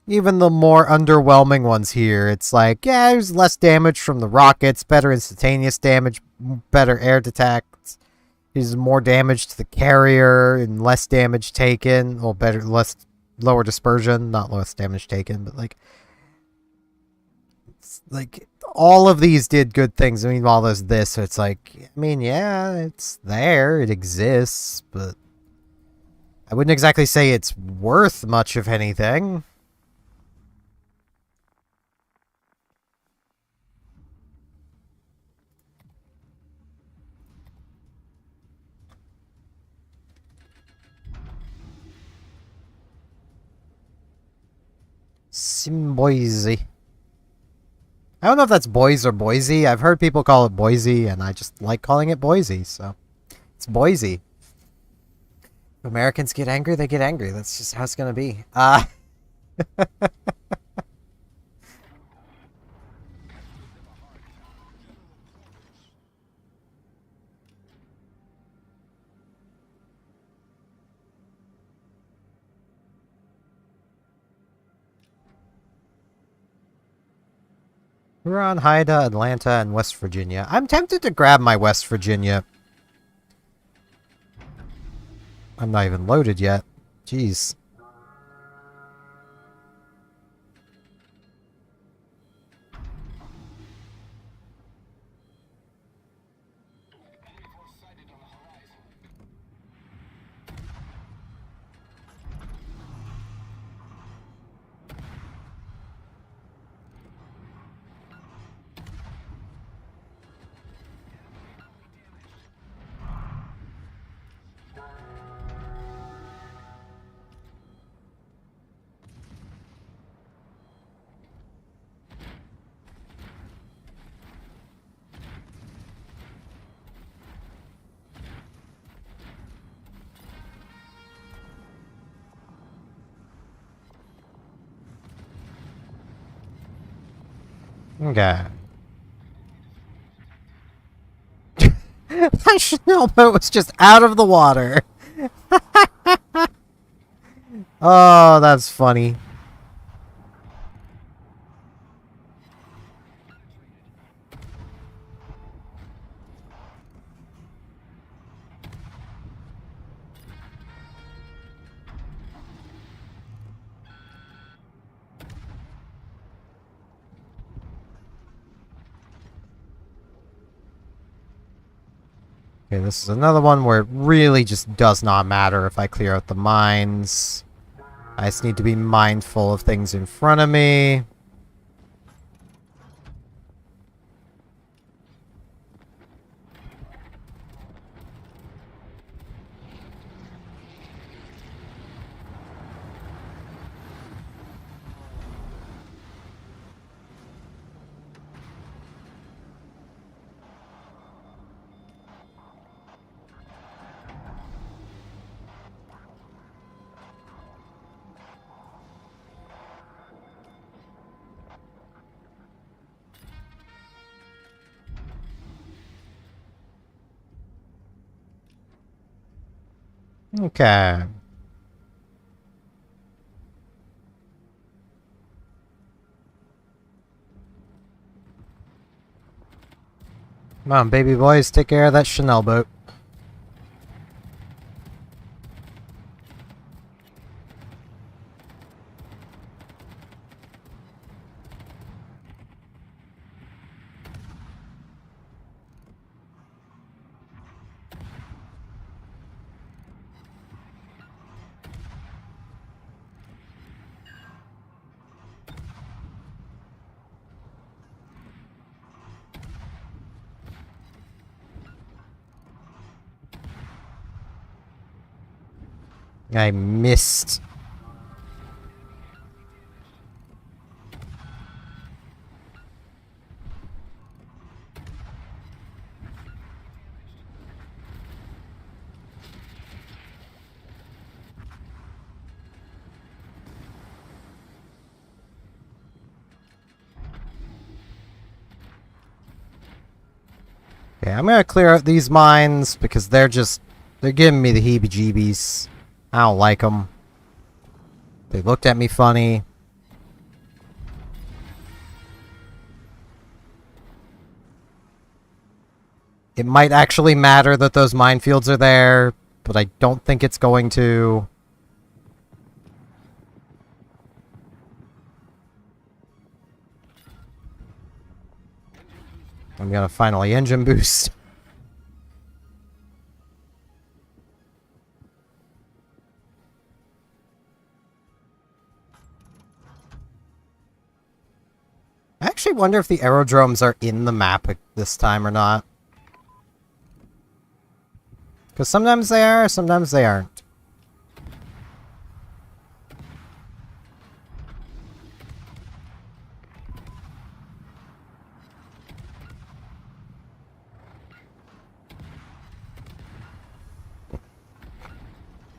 even the more underwhelming ones here, it's like, yeah, there's less damage from the rockets, better instantaneous damage, better air detect. There's more damage to the carrier and less damage taken. Well, better, lower dispersion, not less damage taken, but like all of these did good things. I mean, while there's this, so it's like, I mean, yeah, it's there, it exists, but I wouldn't exactly say it's worth much of anything. Boise. I don't know if that's Boise or Boise. I've heard people call it Boise, and I just like calling it Boise, so it's Boise. If Americans get angry, they get angry. That's just how it's gonna be. Huron, Haida, Atlanta, and West Virginia. I'm tempted to grab my West Virginia. I'm not even loaded yet. Jeez. Okay. That Chanel boat was just out of the water. Oh, that's funny. Okay, this is another one where it really just does not matter if I clear out the mines. I just need to be mindful of things in front of me. Okay. Come on, baby boys, take care of that Chanel boat. I missed. Okay, I'm gonna clear out these mines because they're giving me the heebie-jeebies. I don't like them. They looked at me funny. It might actually matter that those minefields are there, but I don't think it's going to. I'm gonna finally engine boost. I actually wonder if the aerodromes are in the map this time or not. Because sometimes they are, sometimes they aren't.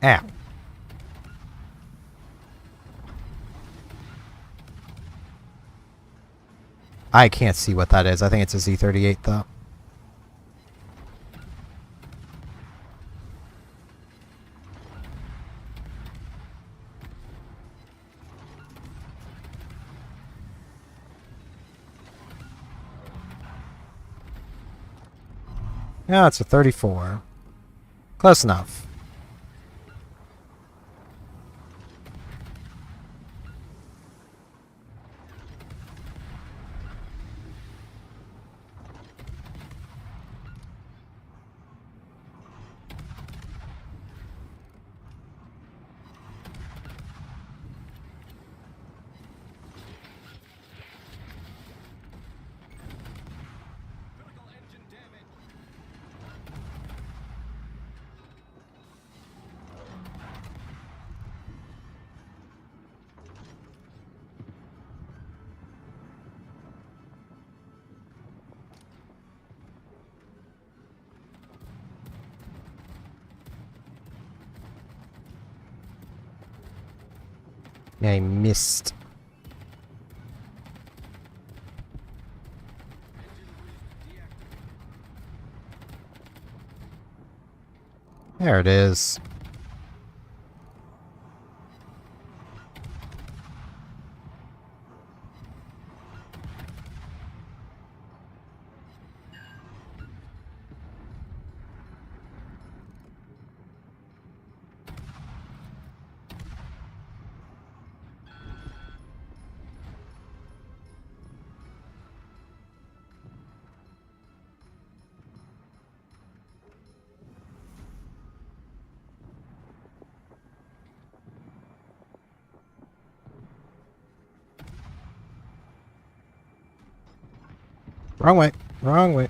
Ow. I can't see what that is. I think it's a Z-38 though. Yeah, it's a 34. Close enough. Critical engine damage. I missed. There it is. Wrong way. Wrong way.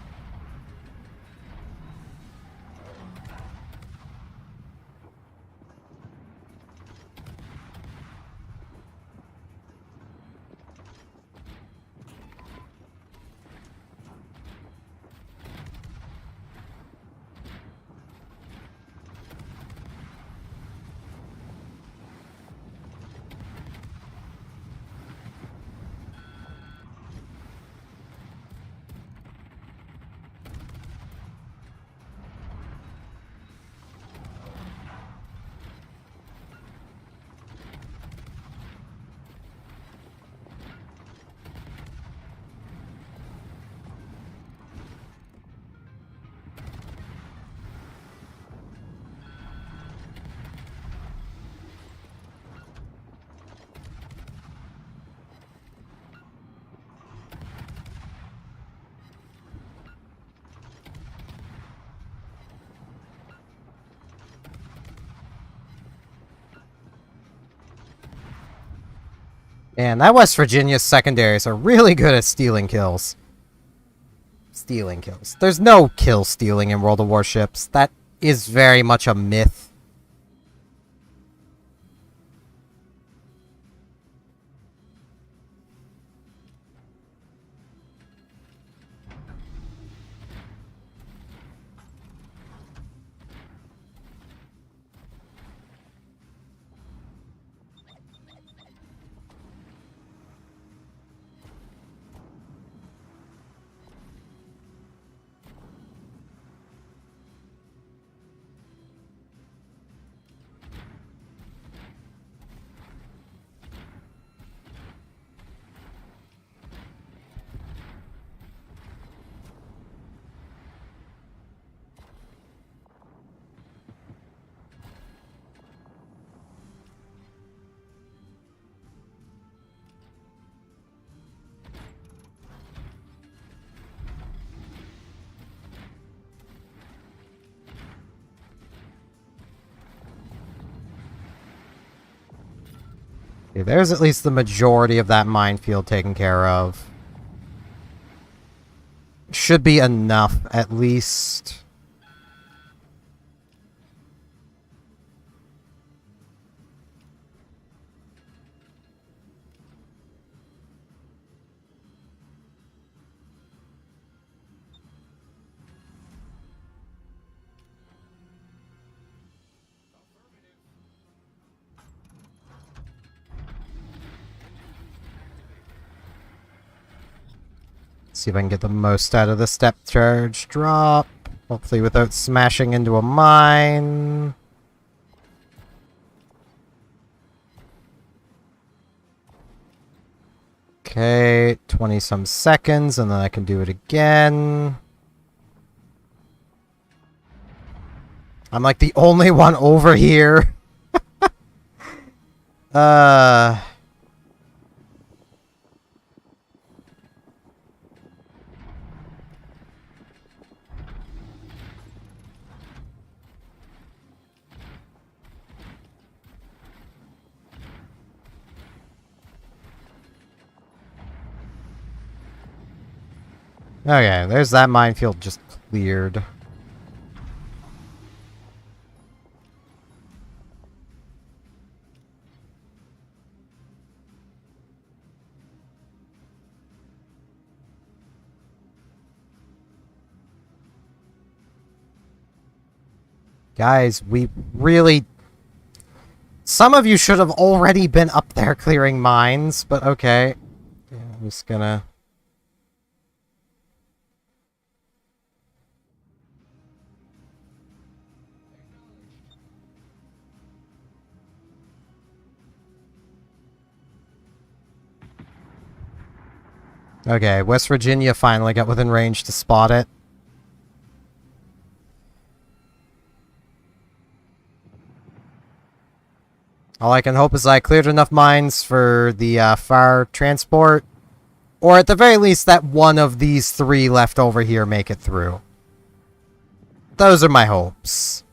Man, that West Virginia secondaries are really good at stealing kills. Stealing kills. There's no kill stealing in World of Warships. That is very much a myth. Okay, there's at least the majority of that minefield taken care of. Should be enough, at least. See if I can get the most out of the step charge drop. Hopefully without smashing into a mine. Okay, 20 some seconds and then I can do it again. I'm like the only one over here. Okay, there's that minefield just cleared. Guys, we really... Some of you should have already been up there clearing mines, but okay. Yeah, I'm just gonna... Okay, West Virginia finally got within range to spot it. All I can hope is I cleared enough mines for the fire transport. Or at the very least that one of these three left over here make it through. Those are my hopes.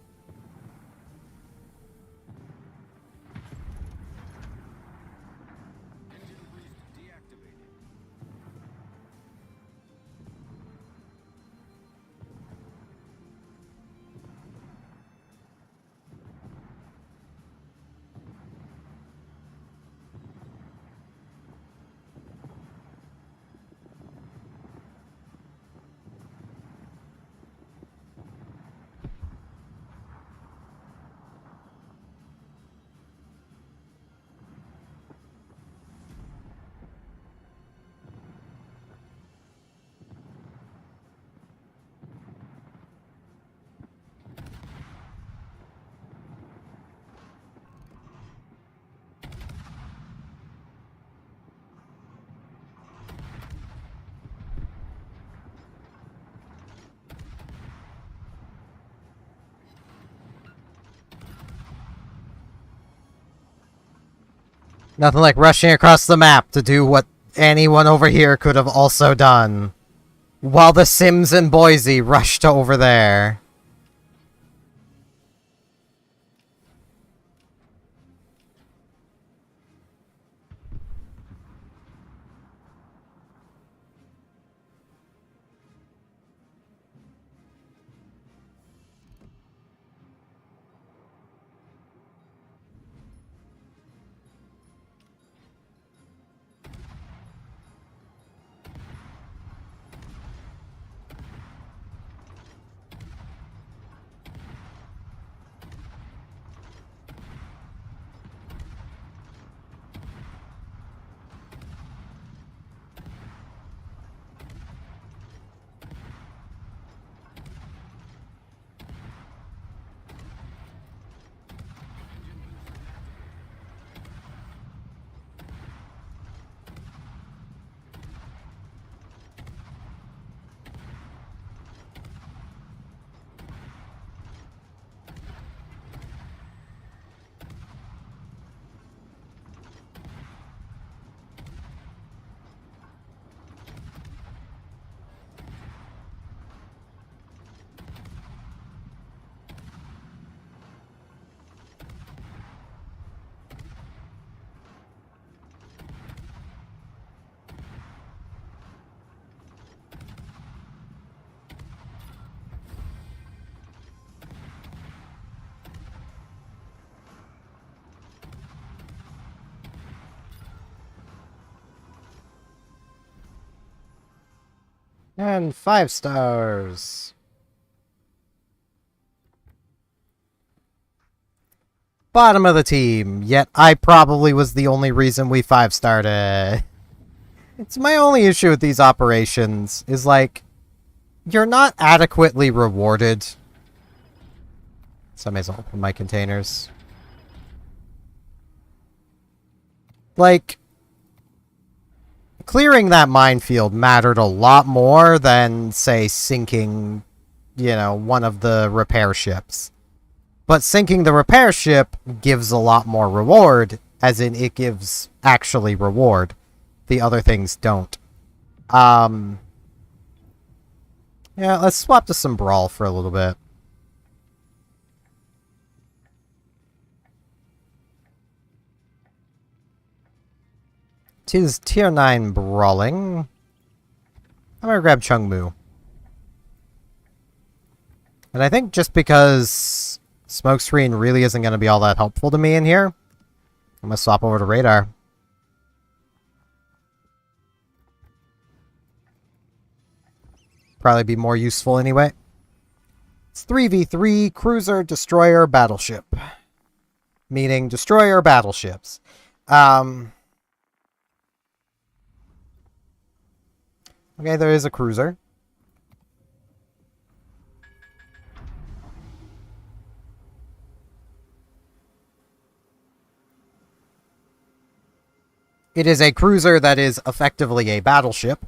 Nothing like rushing across the map to do what anyone over here could have also done. While the Sims in Boise rushed over there. And 5 stars. Bottom of the team, yet I probably was the only reason we 5-starred it. It's my only issue with these operations, is like, you're not adequately rewarded. So I may as well open my containers. Like, clearing that minefield mattered a lot more than, say, sinking, you know, one of the repair ships. But sinking the repair ship gives a lot more reward, as in it gives actually reward. The other things don't. Yeah, let's swap to some Brawl for a little bit. Tis tier 9 Brawling. I'm gonna grab Chungmu. And I think just because Smokescreen really isn't gonna be all that helpful to me in here, I'm gonna swap over to Radar. Probably be more useful anyway. It's 3v3 Cruiser, Destroyer, Battleship. Meaning Destroyer Battleships. Okay, there is a Cruiser. It is a cruiser that is effectively a battleship.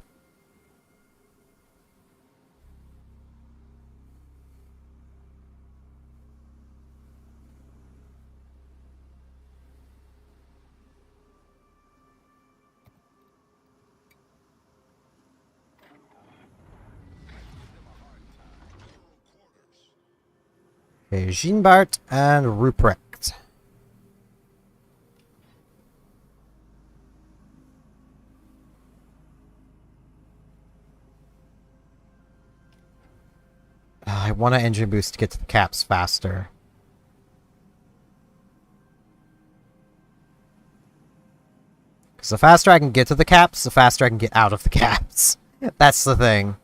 Okay, Jeanbart and Ruprecht. I want an engine boost to get to the caps faster. Because the faster I can get to the caps, the faster I can get out of the caps. That's the thing.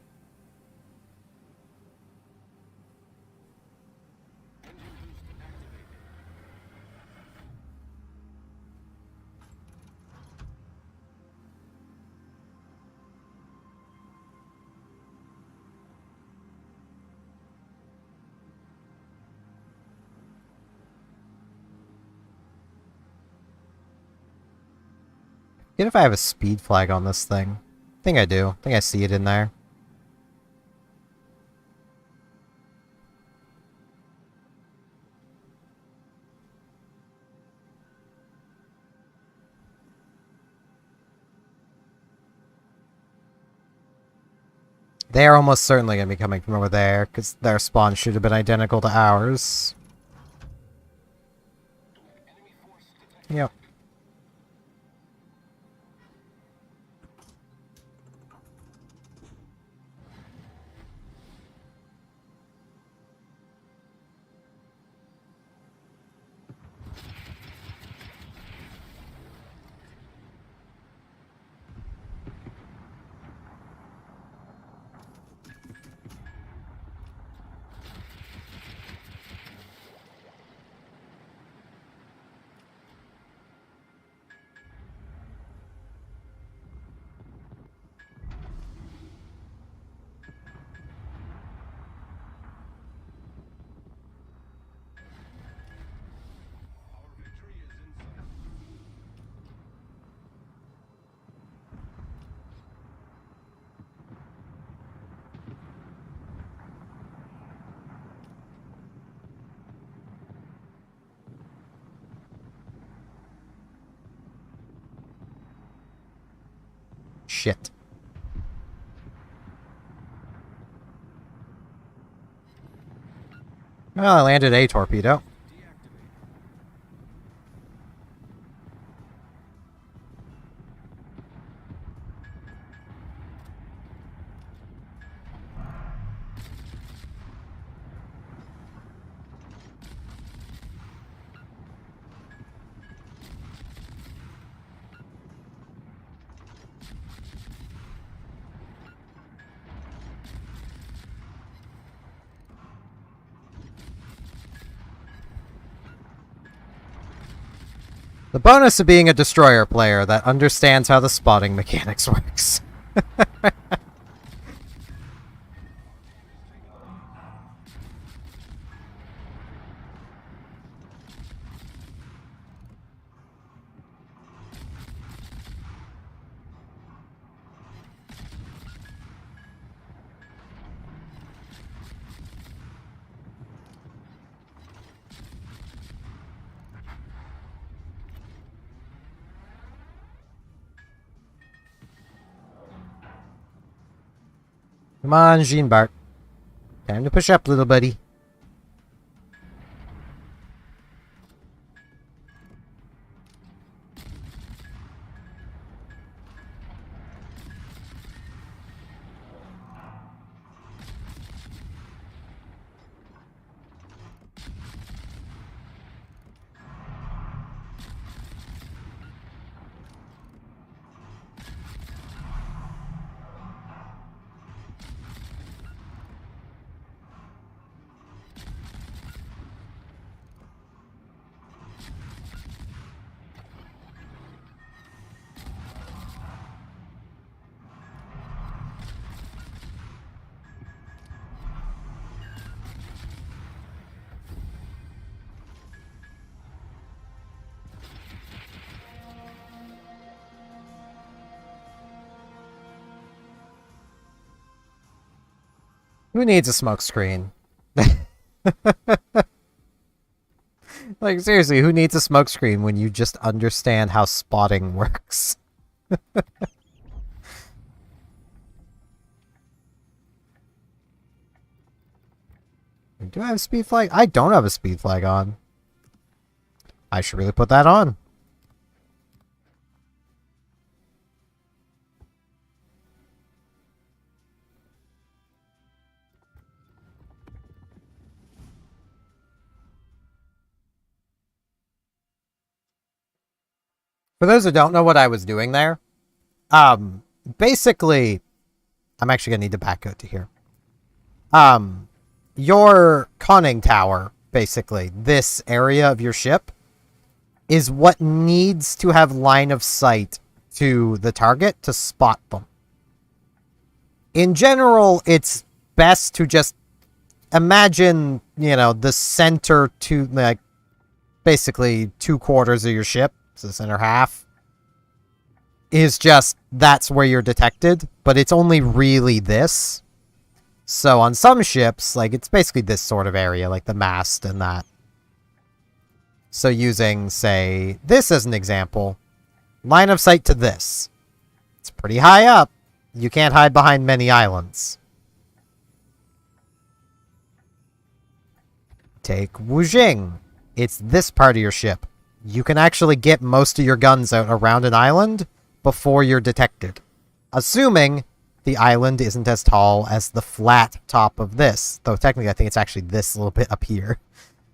Get if I have a speed flag on this thing. I think I do. I think I see it in there. They are almost certainly going to be coming from over there, because their spawn should have been identical to ours. Yep. Shit. Well, I landed a torpedo. The bonus of being a destroyer player that understands how the spotting mechanics works. Come on, Jean Bart. Time to push up, little buddy. Who needs a smoke screen? Like, seriously, who needs a smoke screen when you just understand how spotting works? Do I have speed flag? I don't have a speed flag on. I should really put that on. For those who don't know what I was doing there, basically, I'm actually gonna need to back out to here. Your conning tower, basically, this area of your ship, is what needs to have line of sight to the target to spot them. In general, it's best to just imagine, you know, the center to, like, basically 2/4 of your ship, so the center half, is just, that's where you're detected, but it's only really this. So on some ships, like, it's basically this sort of area, like the mast and that. So using, say, this as an example, line of sight to this. It's pretty high up. You can't hide behind many islands. Take Wujing. It's this part of your ship. You can actually get most of your guns out around an island before you're detected. Assuming the island isn't as tall as the flat top of this. Though technically I think it's actually this little bit up here.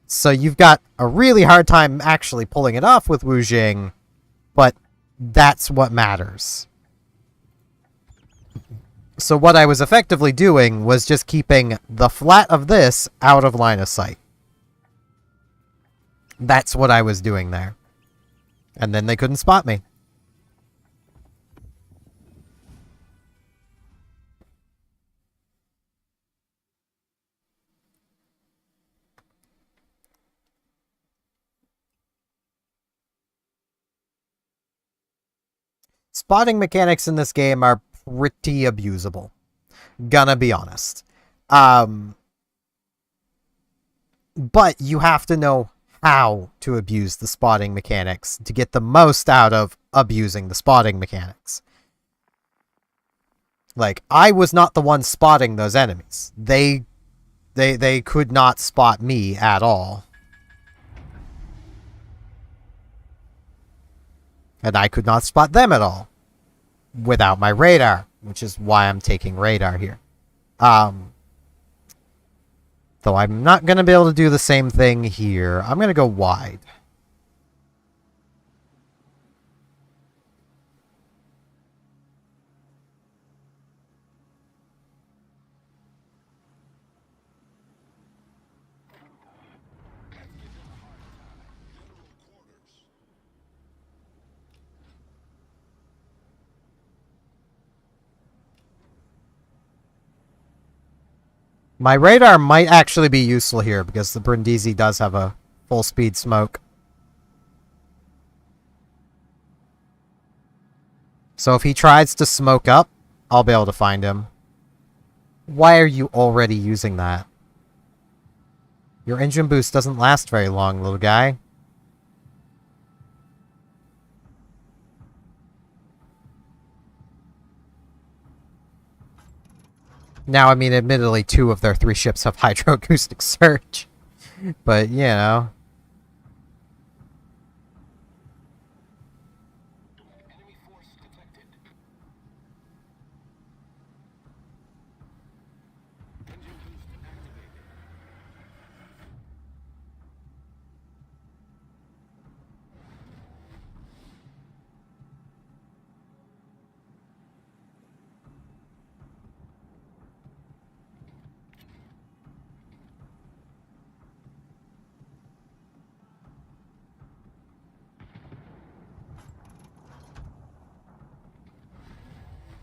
So you've got a really hard time actually pulling it off with Wujing, but that's what matters. So what I was effectively doing was just keeping the flat of this out of line of sight. That's what I was doing there. And then they couldn't spot me. Spotting mechanics in this game are pretty abusable. Gonna be honest. But you have to know how to abuse the spotting mechanics to get the most out of abusing the spotting mechanics. Like, I was not the one spotting those enemies. They could not spot me at all. And I could not spot them at all without my radar, which is why I'm taking radar here. Though I'm not going to be able to do the same thing here. I'm going to go wide. My radar might actually be useful here because the Brindisi does have a full speed smoke. So if he tries to smoke up, I'll be able to find him. Why are you already using that? Your engine boost doesn't last very long, little guy. Now, I mean, admittedly, 2 of their 3 ships have hydroacoustic surge. But, you know. Enemy force detected. Engine boost activated.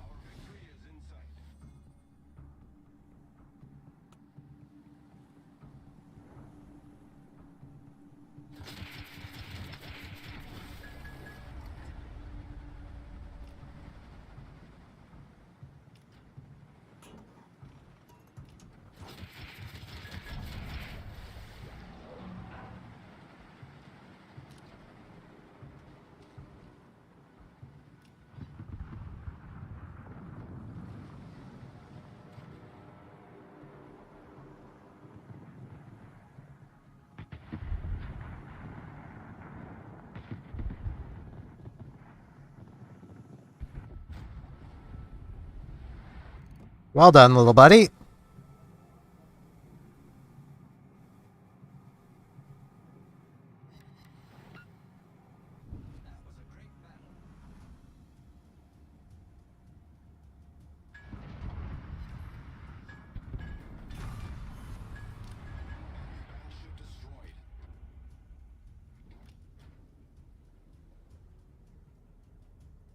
Our victory is in sight. Well done, little buddy. That was a great battle. Battleship destroyed.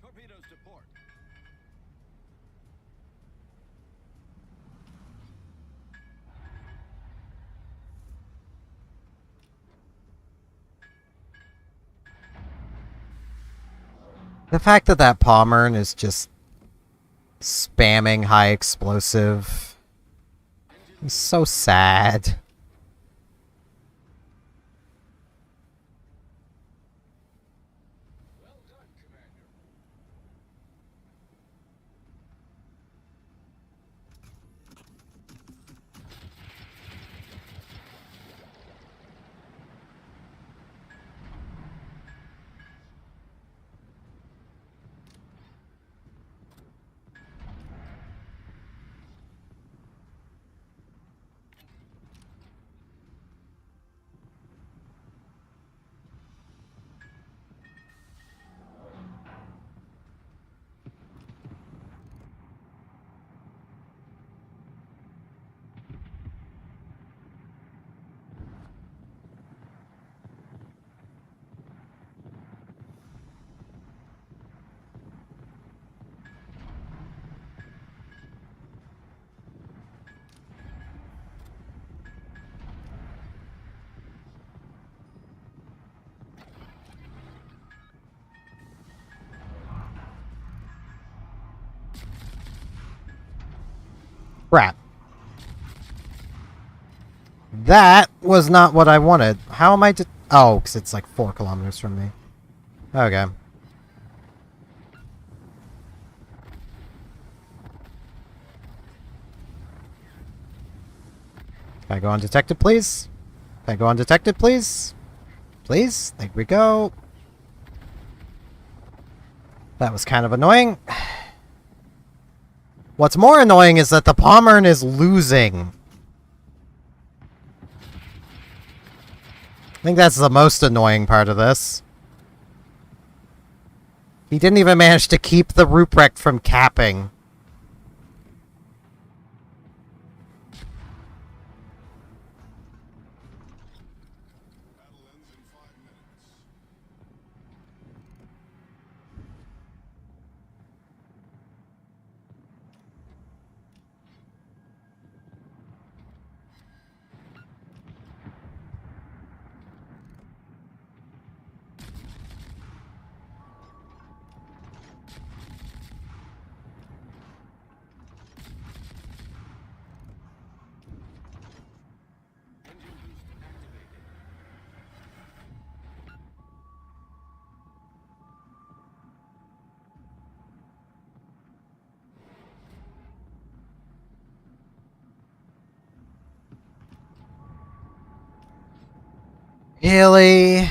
Torpedoes to port. The fact that that Pommern is just spamming high explosive is so sad. Well done, Commander. Crap. That was not what I wanted. How am I to... Oh, because it's like 4 kilometers from me. Okay. Can I go undetected, please? Can I go undetected, please? Please? There we go. That was kind of annoying. What's more annoying is that the Pommern is losing. I think that's the most annoying part of this. He didn't even manage to keep the Ruprecht from capping. Battle ends in 5 minutes. Really?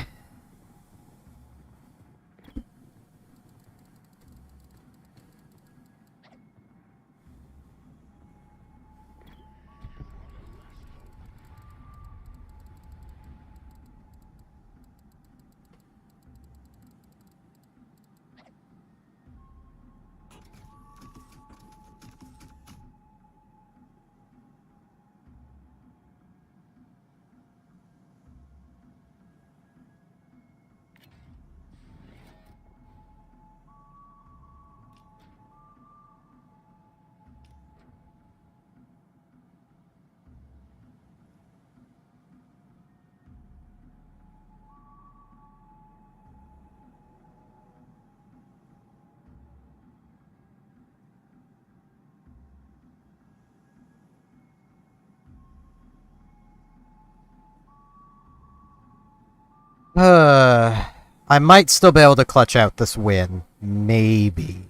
I might still be able to clutch out this win. Maybe.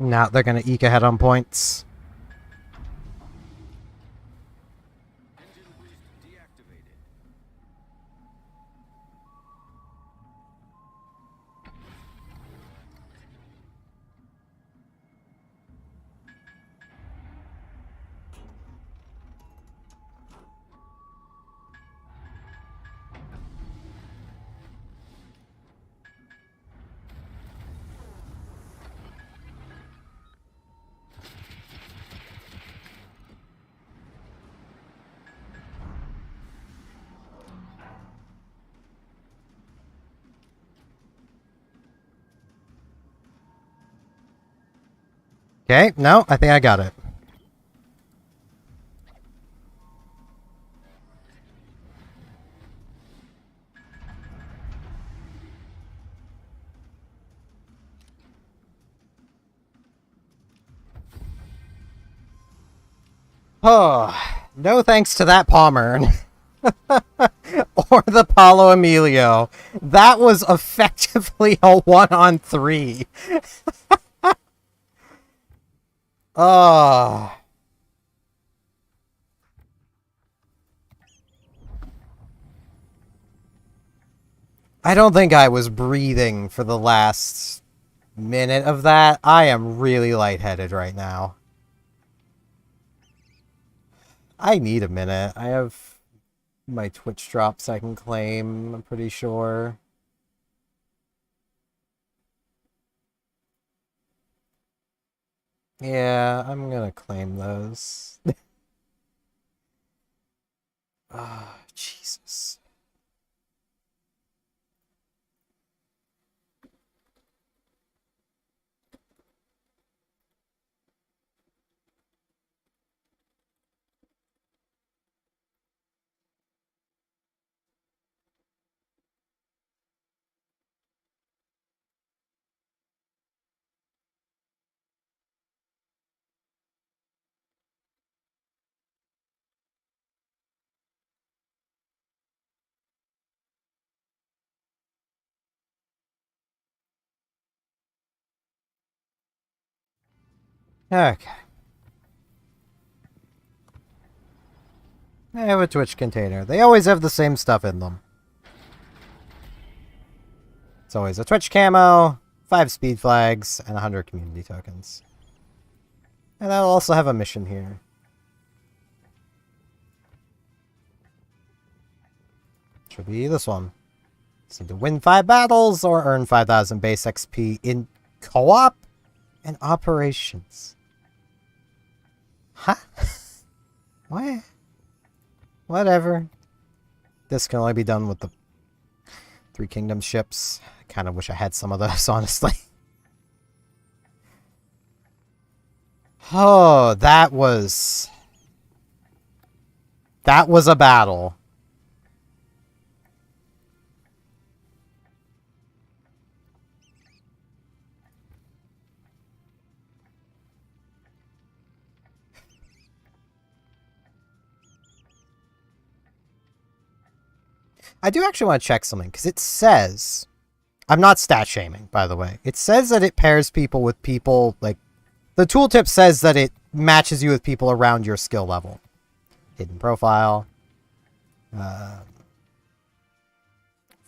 Now they're gonna eke ahead on points. Engine boost deactivated. Okay, no, I think I got it. Oh, no thanks to that Palmer. Or the Paulo Emilio. That was effectively a 1-on-3. Oh. I don't think I was breathing for the last minute of that. I am really lightheaded right now. I need a minute. I have my Twitch drops I can claim, I'm pretty sure. Yeah, I'm gonna claim those. Ah, Jesus. Okay. I have a Twitch container. They always have the same stuff in them. It's always a Twitch camo, 5 speed flags, and 100 community tokens. And I'll also have a mission here. Should be this one. Just need to win 5 battles or earn 5,000 base XP in co-op and operations. Huh? What? Whatever. This can only be done with the 3 Kingdoms ships. I kind of wish I had some of those, honestly. Oh, that was a battle. I do actually want to check something, because it says... I'm not stat shaming, by the way. It says that it pairs people with people, like... The tooltip says that it matches you with people around your skill level. Hidden profile.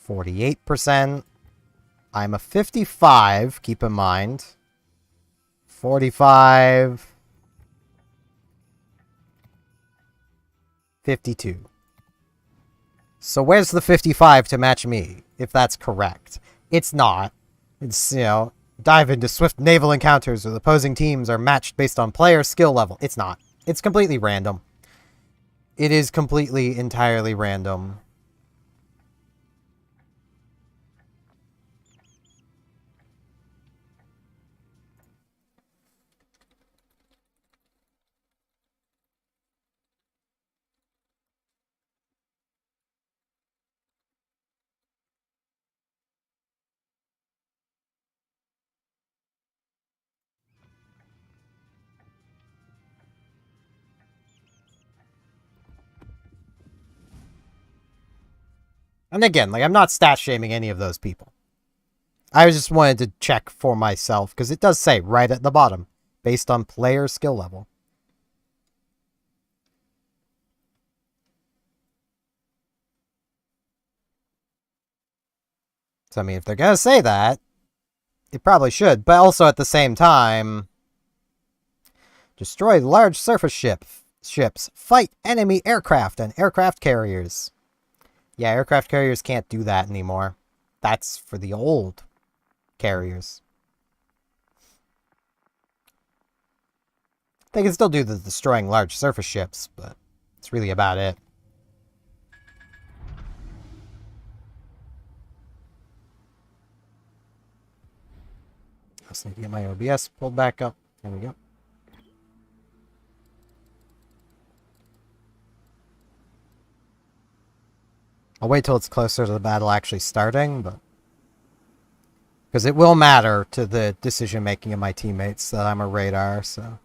48%. I'm a 55, keep in mind. 45. 52. So where's the 55 to match me, if that's correct? It's not. It's, dive into swift naval encounters where the opposing teams are matched based on player skill level. It's not. It's completely random. It is completely, entirely random. And again, like, I'm not stat shaming any of those people. I just wanted to check for myself, because it does say right at the bottom, based on player skill level. So, I mean, if they're going to say that, it probably should. But also, at the same time, destroy large surface ships. Fight enemy aircraft and aircraft carriers. Yeah, aircraft carriers can't do that anymore. That's for the old carriers. They can still do the destroying large surface ships, but it's really about it. I just need to get my OBS pulled back up. There we go. I'll wait till it's closer to the battle actually starting, but... Because it will matter to the decision-making of my teammates that I'm a radar, so...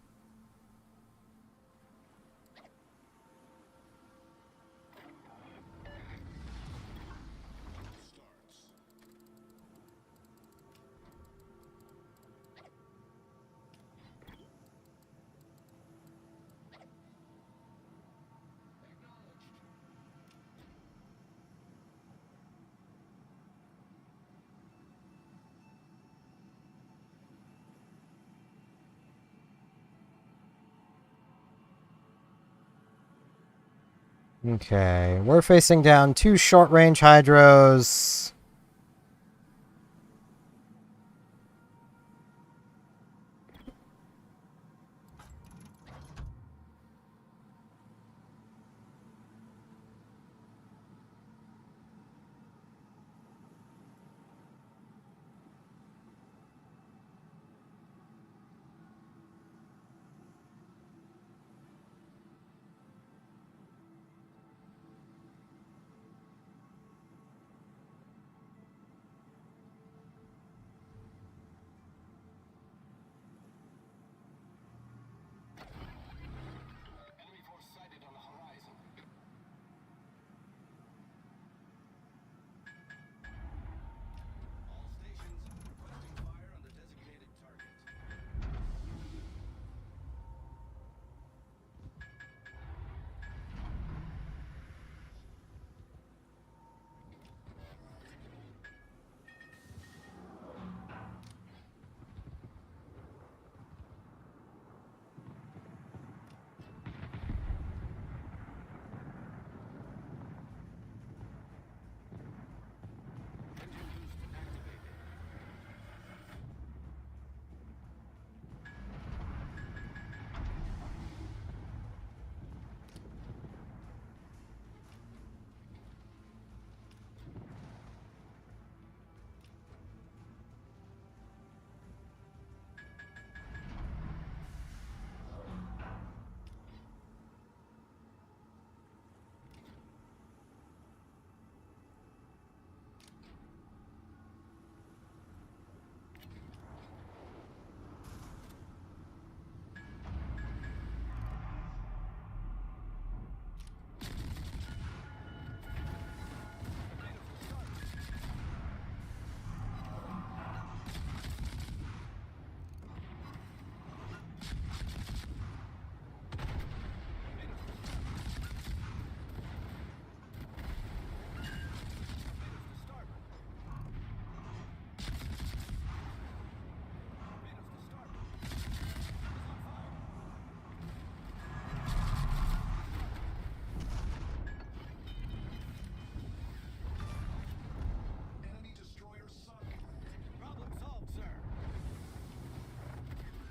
Okay, we're facing down 2 short-range hydros.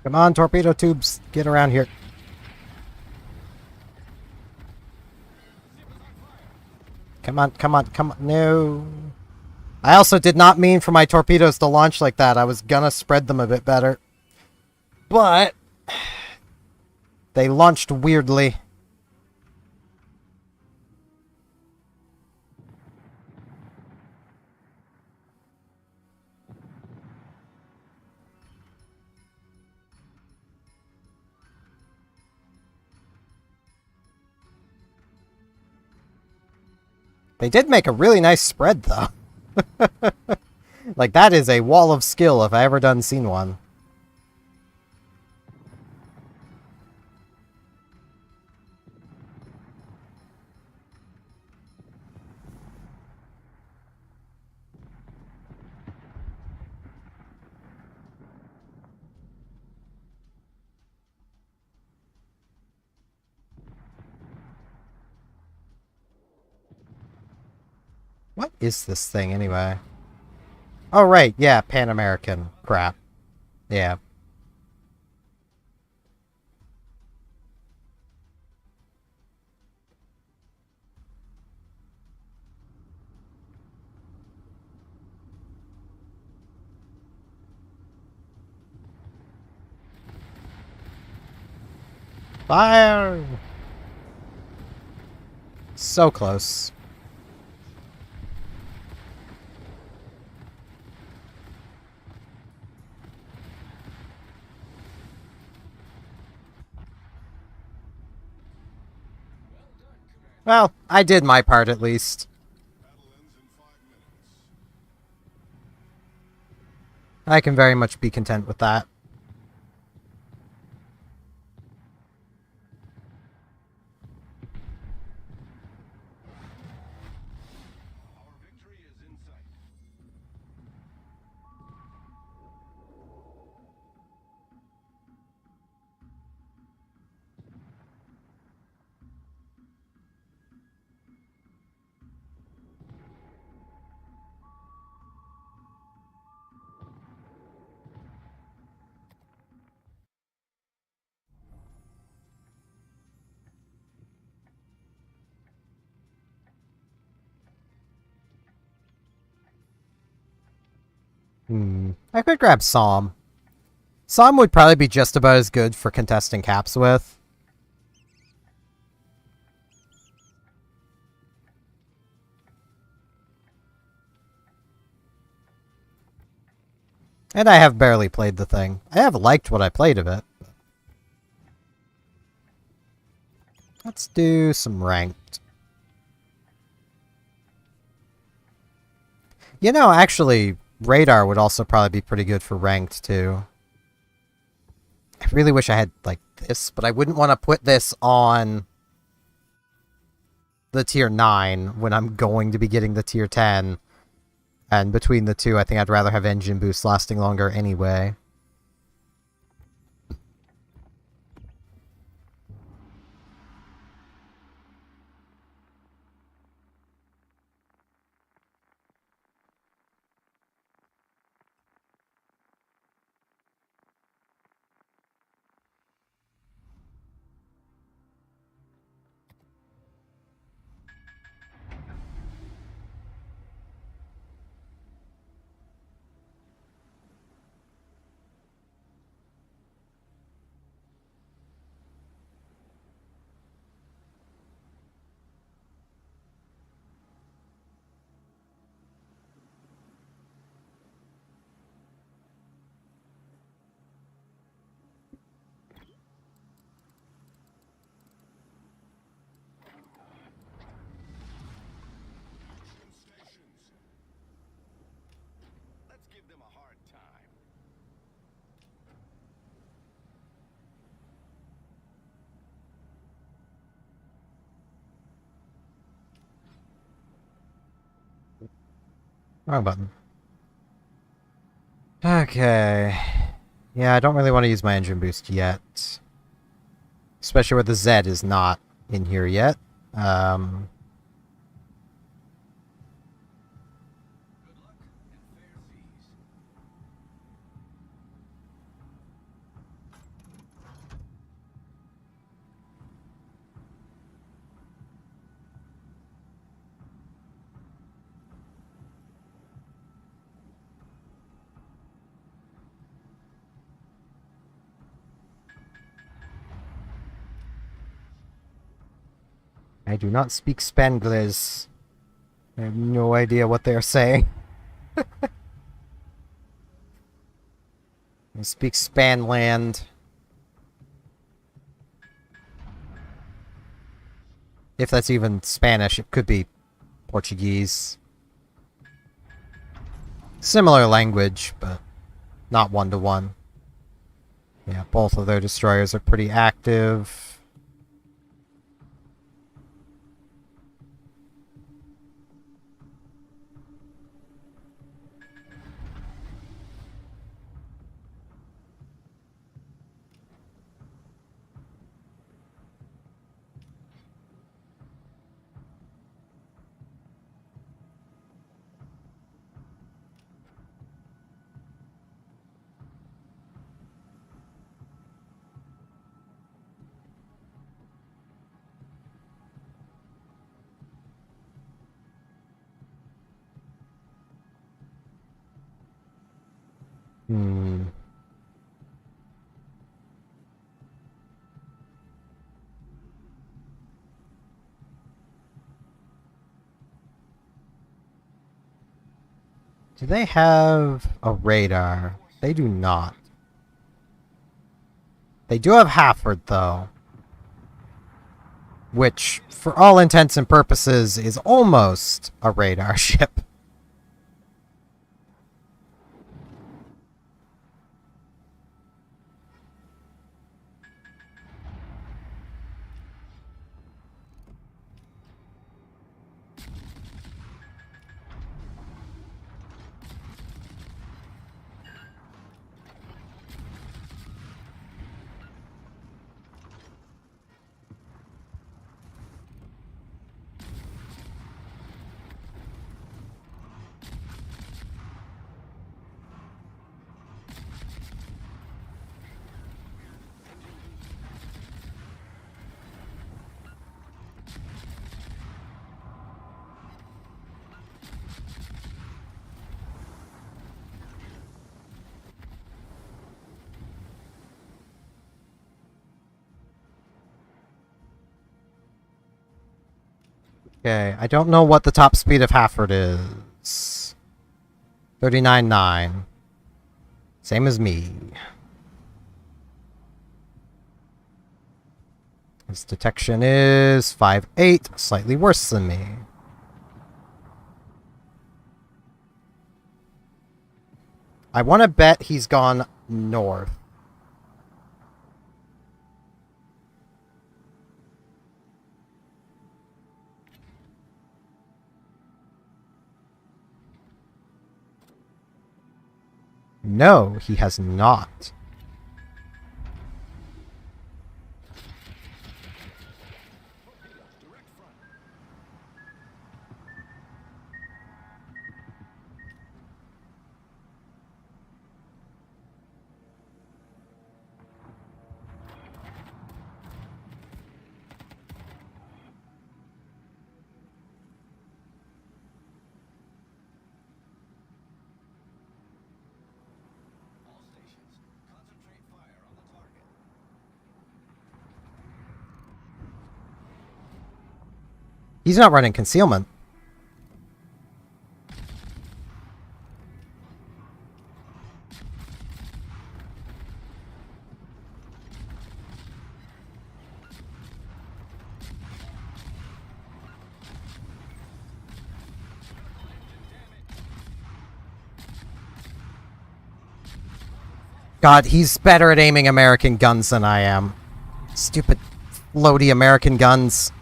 Come on, torpedo tubes. Get around here. Come on, come on, come on. No. I also did not mean for my torpedoes to launch like that. I was gonna spread them a bit better. But they launched weirdly. They did make a really nice spread, though. Like, that is a wall of skill if I ever done seen one. What is this thing, anyway? Oh, right, yeah, Pan American crap. Yeah. Fire! So close. Well, I did my part at least. Battle ends in 5 minutes. I can very much be content with that. Our victory is in sight. I could grab Psalm. Psalm would probably be just about as good for contesting caps with. And I have barely played the thing. I have liked what I played of it. Let's do some ranked. You know, actually, radar would also probably be pretty good for ranked, too. I really wish I had, like, this, but I wouldn't want to put this on the tier 9 when I'm going to be getting the tier 10. And between the two, I think I'd rather have engine boost lasting longer anyway. Action stations. Let's give them a hard time. Wrong button. Okay. Yeah, I don't really want to use my engine boost yet. Especially where the Z is not in here yet. Good luck and fair seas. do not speak Spanglish. I have no idea what they are saying. I speak Spanland. If that's even Spanish, it could be Portuguese. Similar language, but not one-to-one. Yeah, both of their destroyers are pretty active. Hmm. Do they have a radar? They do not. They do have Halford, though. Which, for all intents and purposes, is almost a radar ship. Okay, I don't know what the top speed of Halford is. 39.9. Same as me. His detection is 5.8, slightly worse than me. I want to bet he's gone north. No, he has not. All stations, concentrate fire on the target. He's not running concealment. God, he's better at aiming American guns than I am. Stupid, floaty American guns.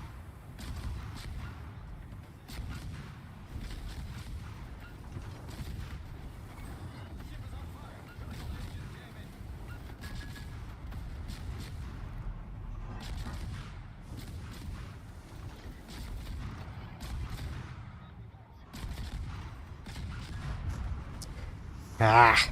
Ah.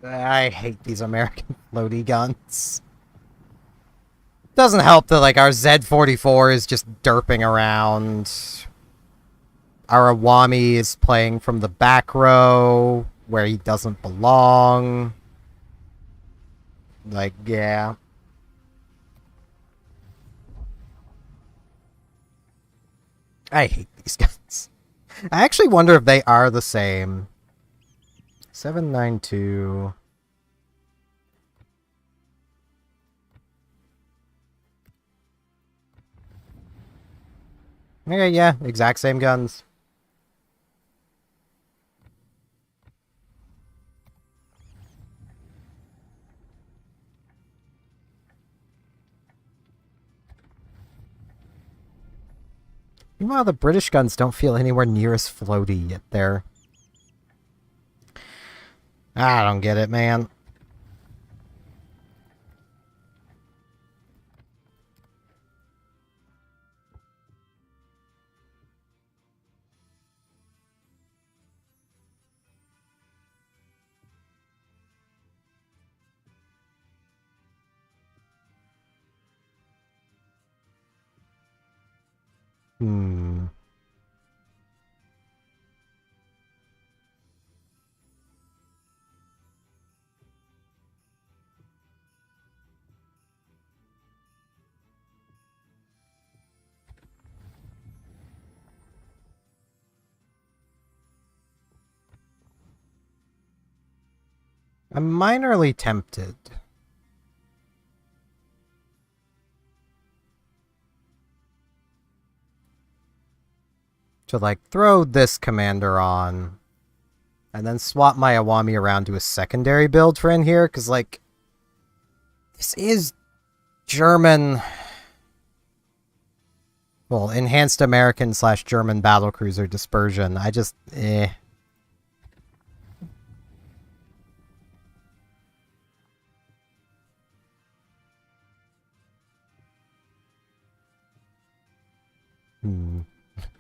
I hate these American floaty guns. Doesn't help that, like, our Z-44 is just derping around. Our Awami is playing from the back row, where he doesn't belong. Like, yeah. I hate these guns. I actually wonder if they are the same. 792. Okay, yeah, exact same guns. Meanwhile, the British guns don't feel anywhere near as floaty, yet they're... I don't get it, man. Hmm. I'm minorly tempted. To, like, throw this commander on. And then swap my Awami around to a secondary build for in here, because, like... This is German... Well, enhanced American / German battlecruiser dispersion. I just...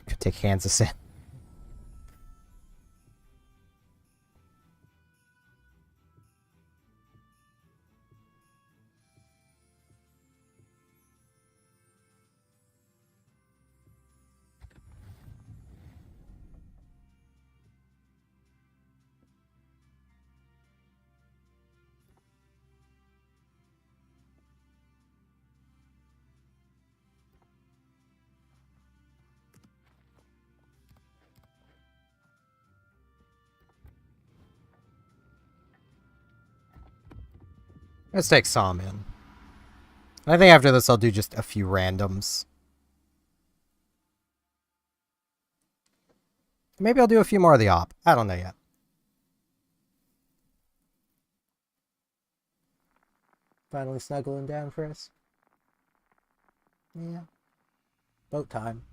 Could take Kansas in. Let's take Som in. I think after this I'll do just a few randoms. Maybe I'll do a few more of the op. I don't know yet. Finally snuggling down for us. Yeah. Boat time.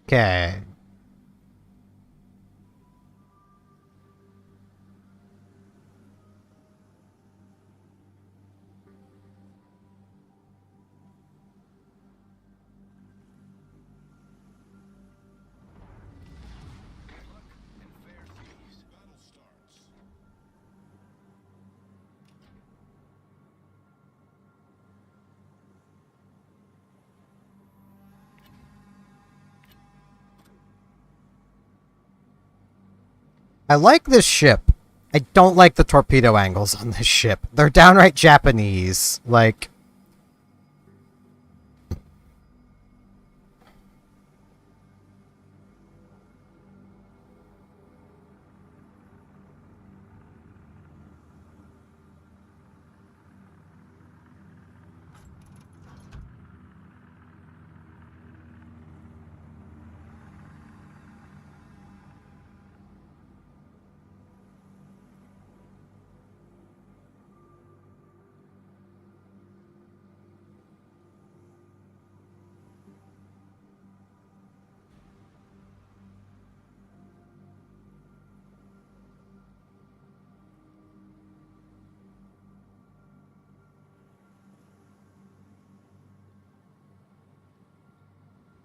Okay. Battle starts. I like this ship. I don't like the torpedo angles on this ship. They're downright Japanese. Like...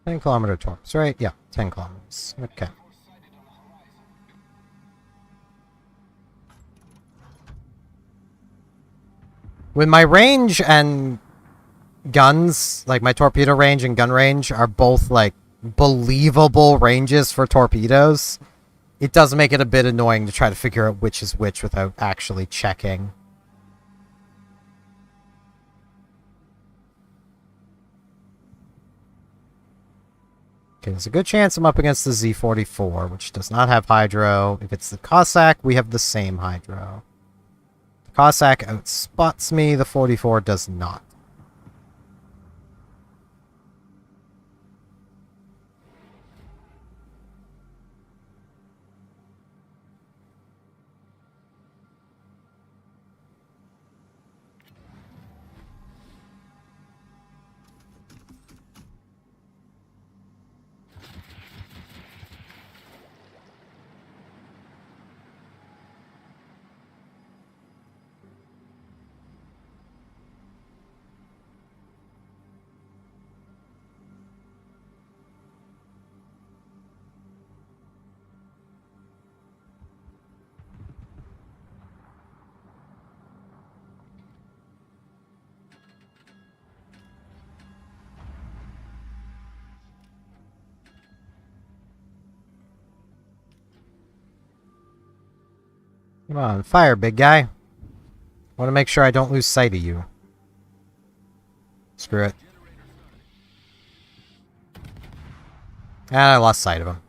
10-kilometer torps, right? Yeah, 10 kilometers. Okay. With my range and guns, like my torpedo range and gun range are both like believable ranges for torpedoes, it does make it a bit annoying to try to figure out which is which without actually checking. Okay, there's a good chance I'm up against the Z-44, which does not have hydro. If it's the Cossack, we have the same hydro. The Cossack outspots me, the 44 does not. Come on, fire, big guy. Want to make sure I don't lose sight of you. Screw it. And I lost sight of him.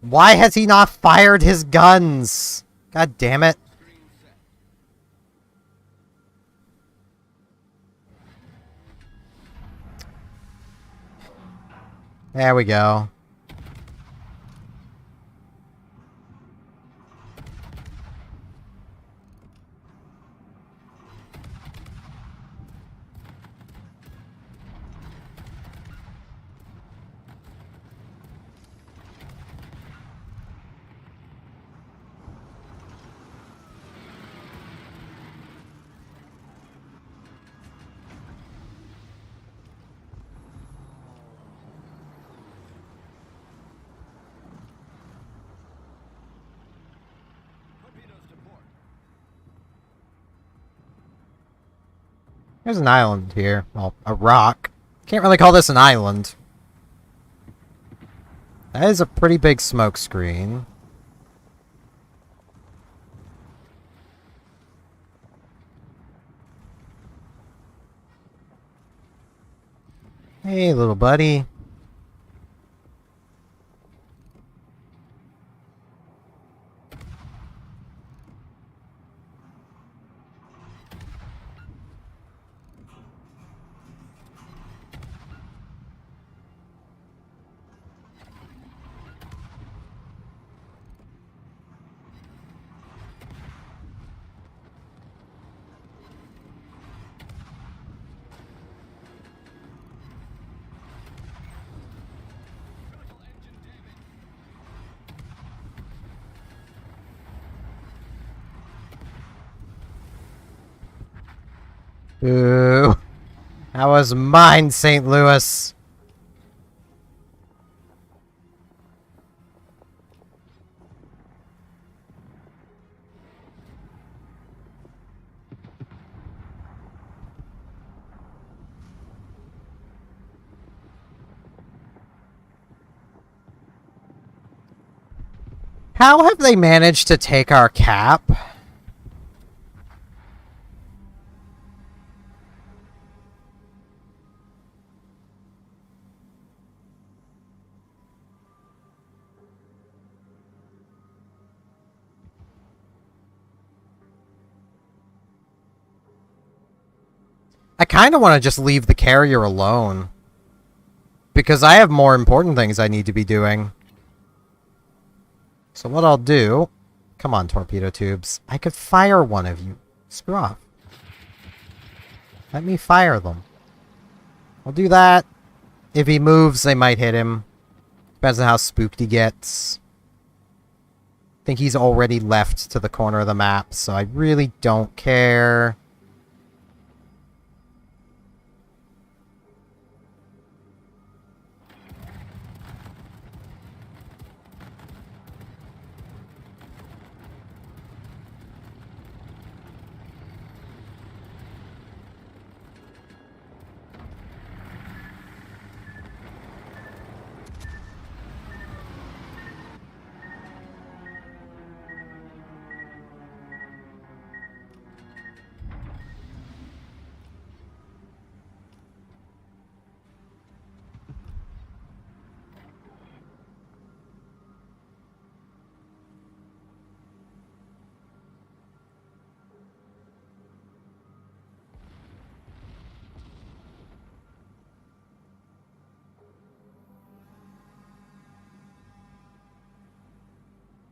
Why has he not fired his guns? God damn it. There we go. There's an island here. Well, a rock. Can't really call this an island. That is a pretty big smoke screen. Hey, little buddy. Ooh. That was mine, St. Louis. How have they managed to take our cap? I kind of want to just leave the carrier alone. Because I have more important things I need to be doing. So what I'll do... Come on, torpedo tubes. I could fire one of you. Screw off. Let me fire them. I'll do that. If he moves, they might hit him. Depends on how spooked he gets. I think he's already left to the corner of the map, so I really don't care.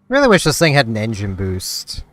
Really wish this thing had an engine boost.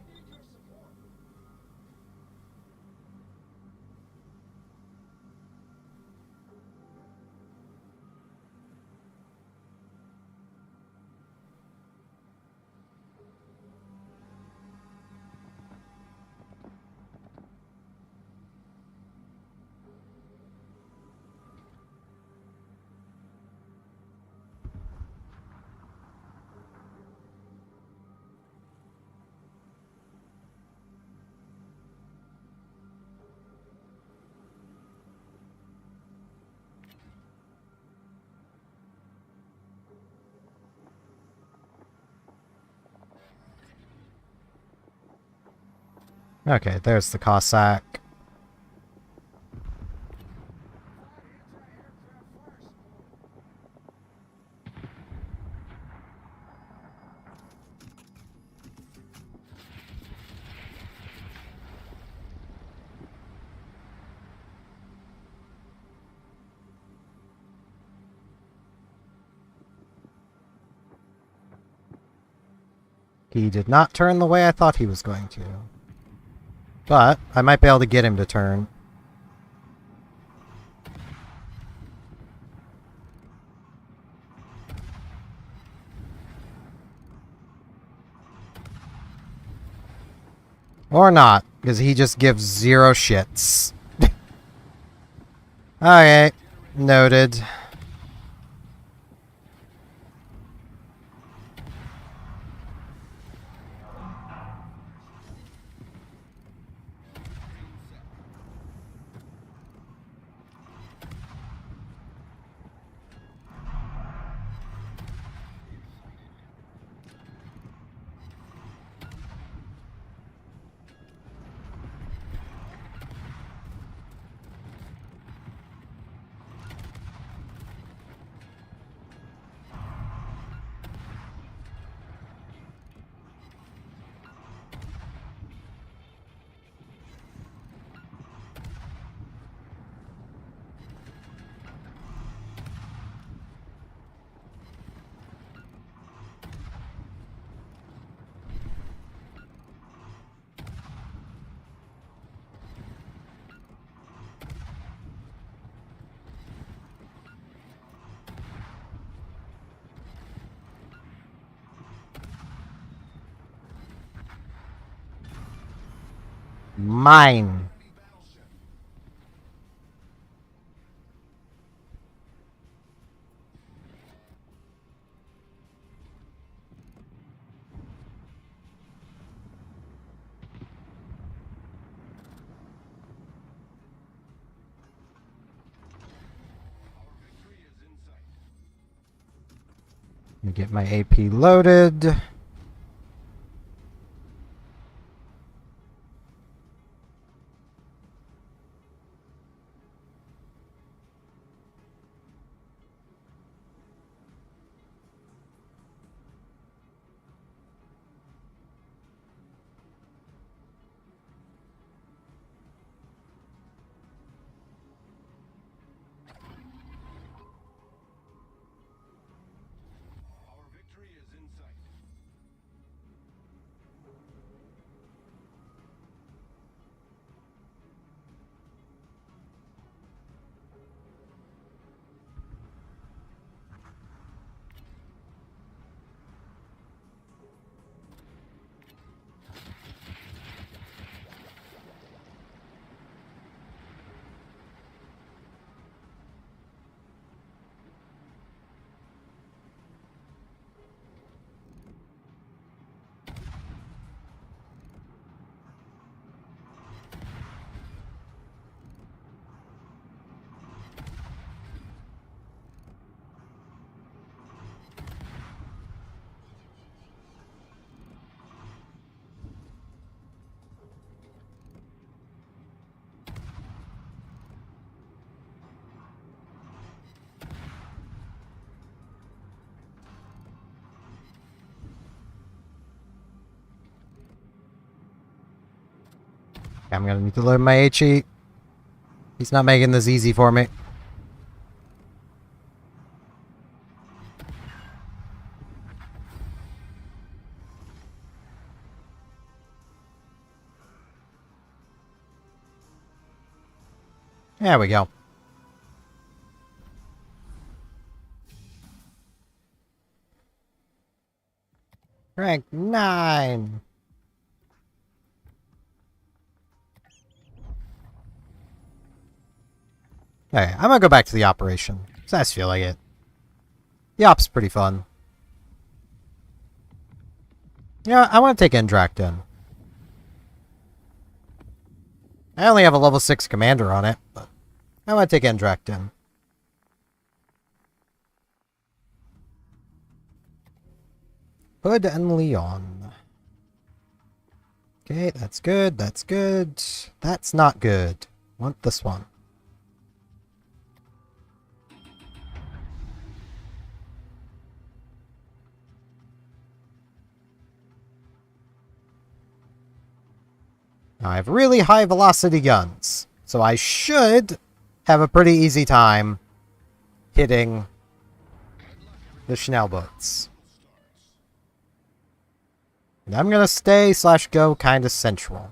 Okay, there's the Cossack. He did not turn the way I thought he was going to. But I might be able to get him to turn. Or not, because he just gives zero shits. Okay, noted. Mine. Let me get my AP loaded. Our victory is in sight. I'm gonna need to load my HE. He's not making this easy for me. There we go. Rank 9. Okay, I'm gonna go back to the operation. 'Cause I just feel like it. The op's pretty fun. Yeah, I want to take Indrak in. I only have a level 6 commander on it, but I want to take Indrak in. Hood and Leon. Okay, that's good, that's good. That's not good. Want this one. Now, I have really high velocity guns, so I should have a pretty easy time hitting the Schnellboats. And I'm gonna stay / go kinda central.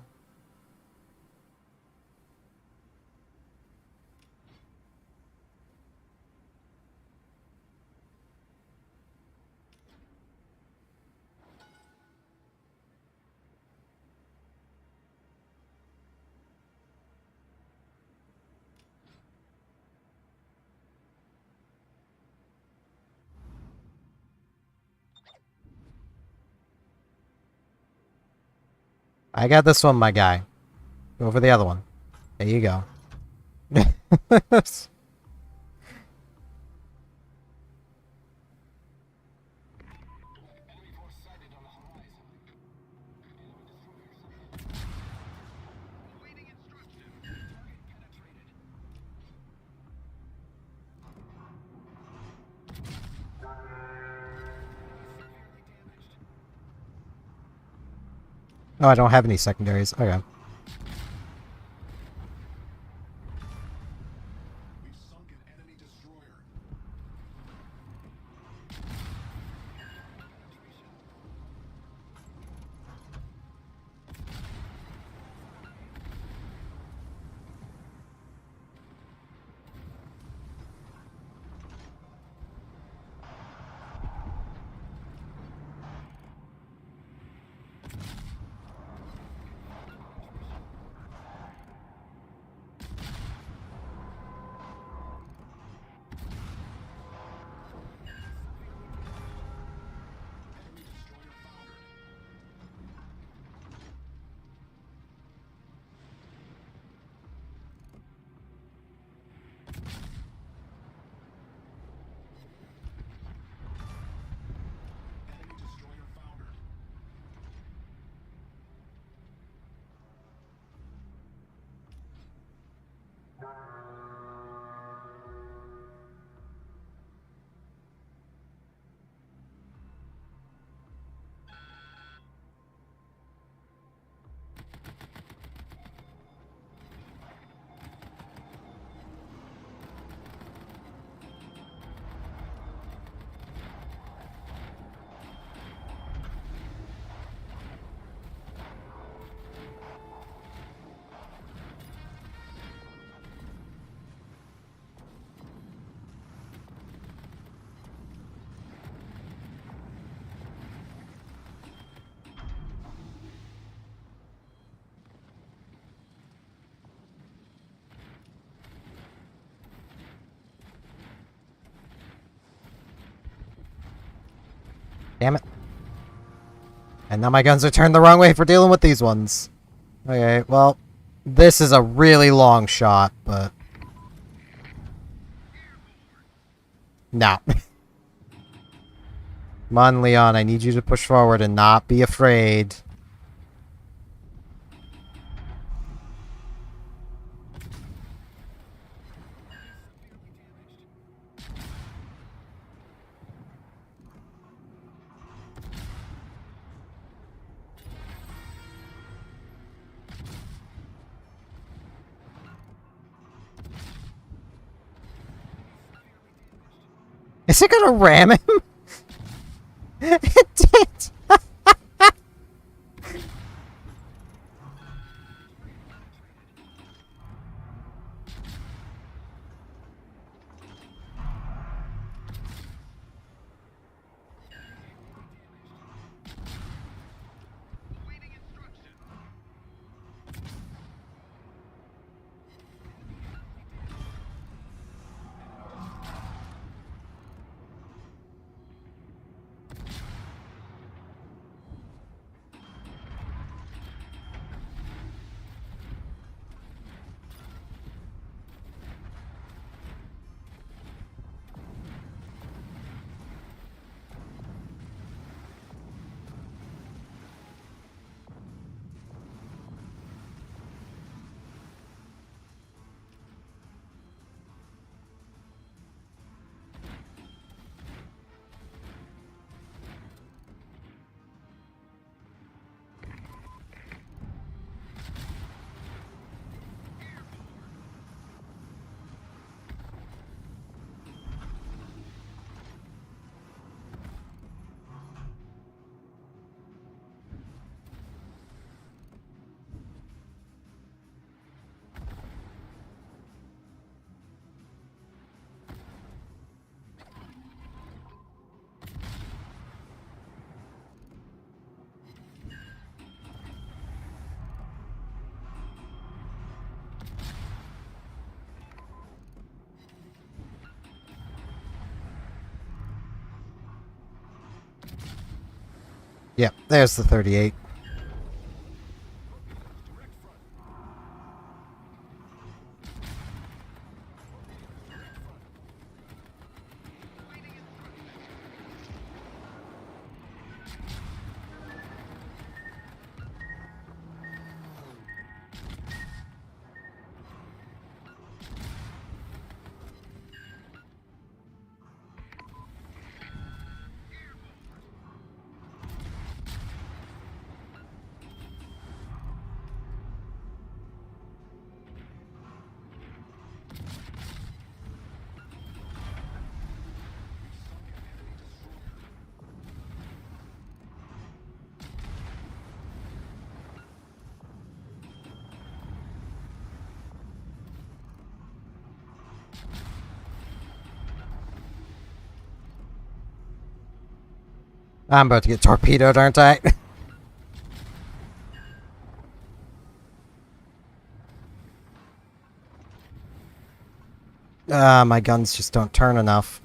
I got this one, my guy. Go for the other one. There you go. Oh, I don't have any secondaries. Okay. We've sunk an enemy destroyer. Enemy destroyer foundered. Enemy destroyer foundered. Damn it. And now my guns are turned the wrong way for dealing with these ones. Okay, well, this is a really long shot, but... No. Come on, Leon, I need you to push forward and not be afraid. Is it gonna ram him? It did! Yep, there's the 38. I'm about to get torpedoed, aren't I? My guns just don't turn enough.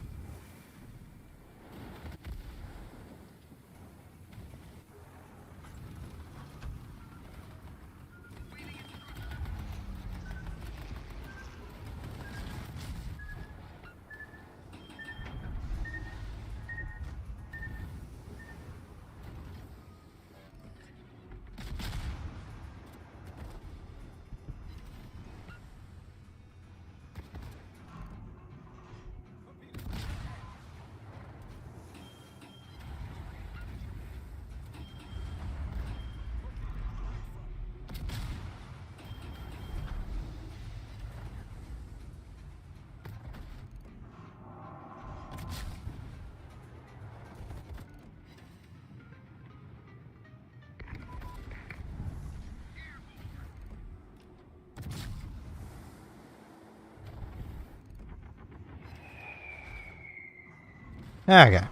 Okay. Did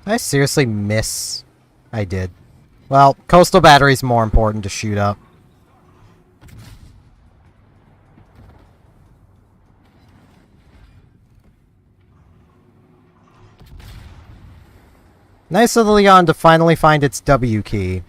I seriously miss? I did. Well, coastal battery's more important to shoot up. Nice of the Leon to finally find its W key.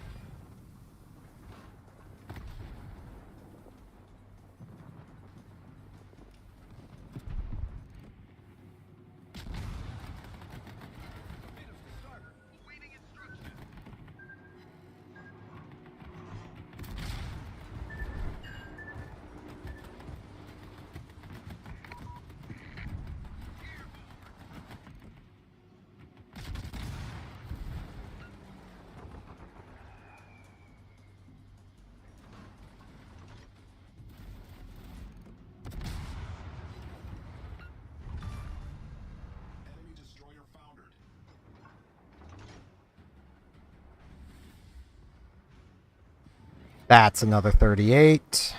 Enemy destroyer foundered. That's another 38.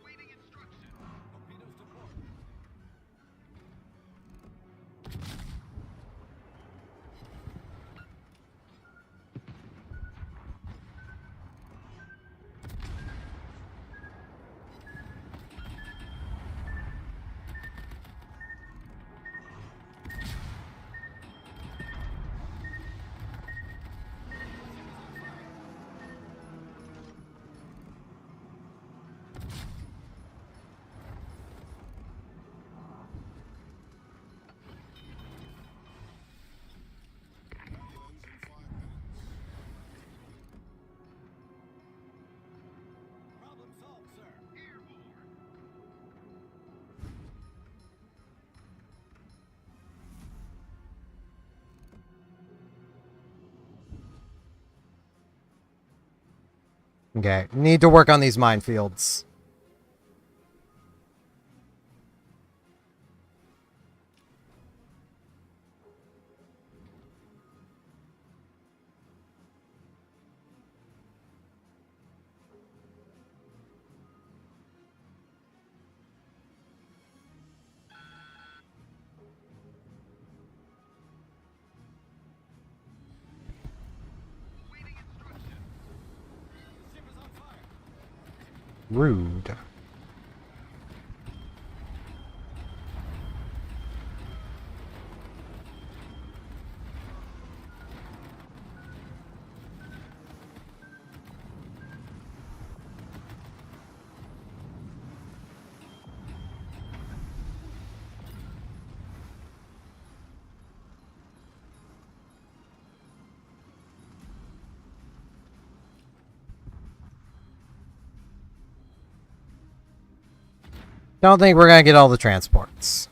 Torpedoes to port. Ends in 5 minutes. Problem solved, sir. Okay, need to work on these minefields. Rude. Don't think we're gonna get all the transports.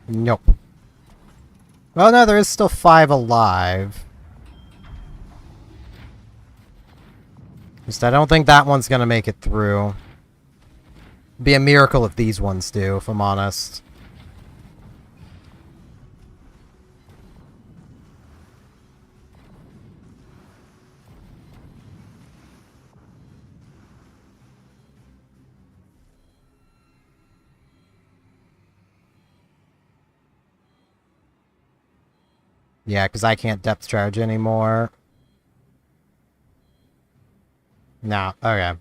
Nope. Well, no, there is still 5 alive. Just I don't think that one's gonna make it through. Be a miracle if these ones do, if I'm honest. Yeah, because I can't depth charge anymore. No, okay.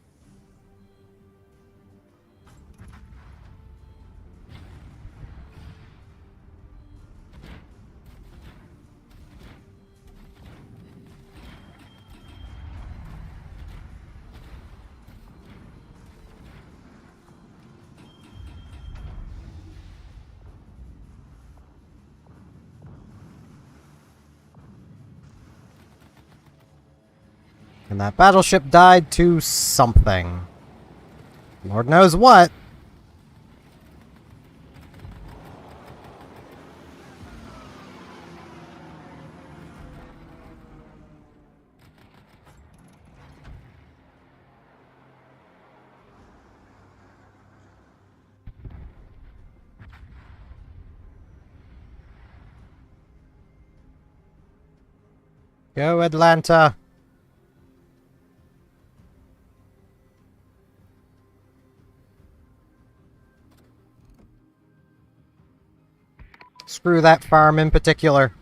And that battleship died to something. Lord knows what. Go, Atlanta. Screw that farm in particular.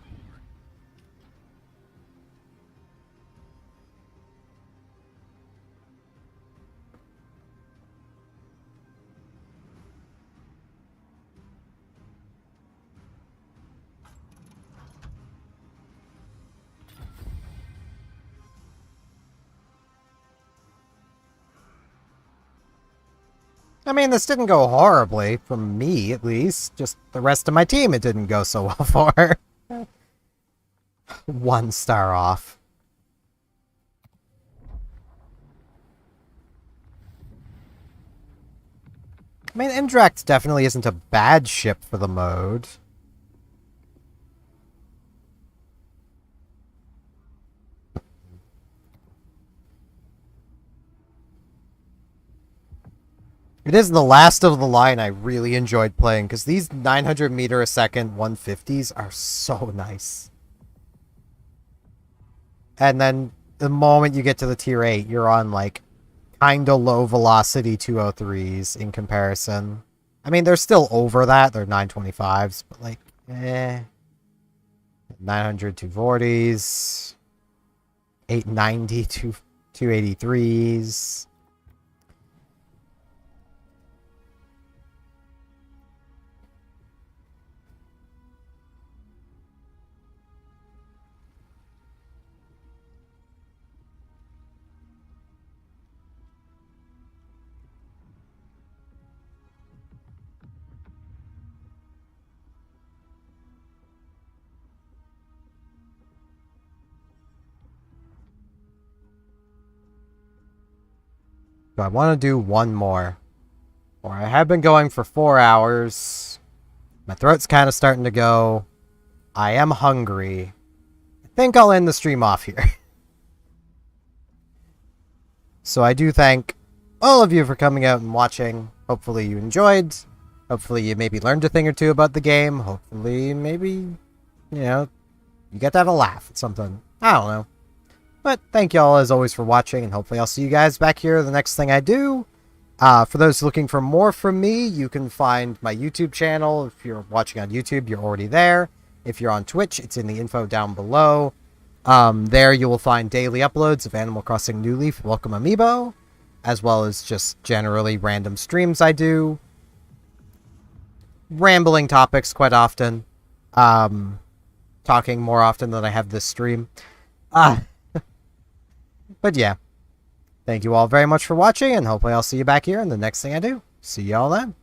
I mean, this didn't go horribly, for me at least. Just the rest of my team it didn't go so well for. 1 star off. I mean, Indract definitely isn't a bad ship for the mode. It is the last of the line I really enjoyed playing, because these 900 meter a second 150s are so nice. And then the moment you get to the tier 8, you're on like kinda low velocity 203s in comparison. I mean, they're still over that, they're 925s, but like, 900 240s, 890 283s. So I want to do one more. Or I have been going for 4 hours. My throat's kind of starting to go. I am hungry. I think I'll end the stream off here. So I do thank all of you for coming out and watching. Hopefully you enjoyed. Hopefully you maybe learned a thing or two about the game. Hopefully maybe, you know, you get to have a laugh at something. I don't know. But thank y'all as always for watching, and hopefully I'll see you guys back here the next thing I do. For those looking for more from me, you can find my YouTube channel. If you're watching on YouTube, you're already there. If you're on Twitch, it's in the info down below. There you will find daily uploads of Animal Crossing New Leaf Welcome Amiibo, as well as just generally random streams I do. Rambling topics quite often. Talking more often than I have this stream. But yeah. Thank you all very much for watching, and hopefully I'll see you back here in the next thing I do. See y'all then.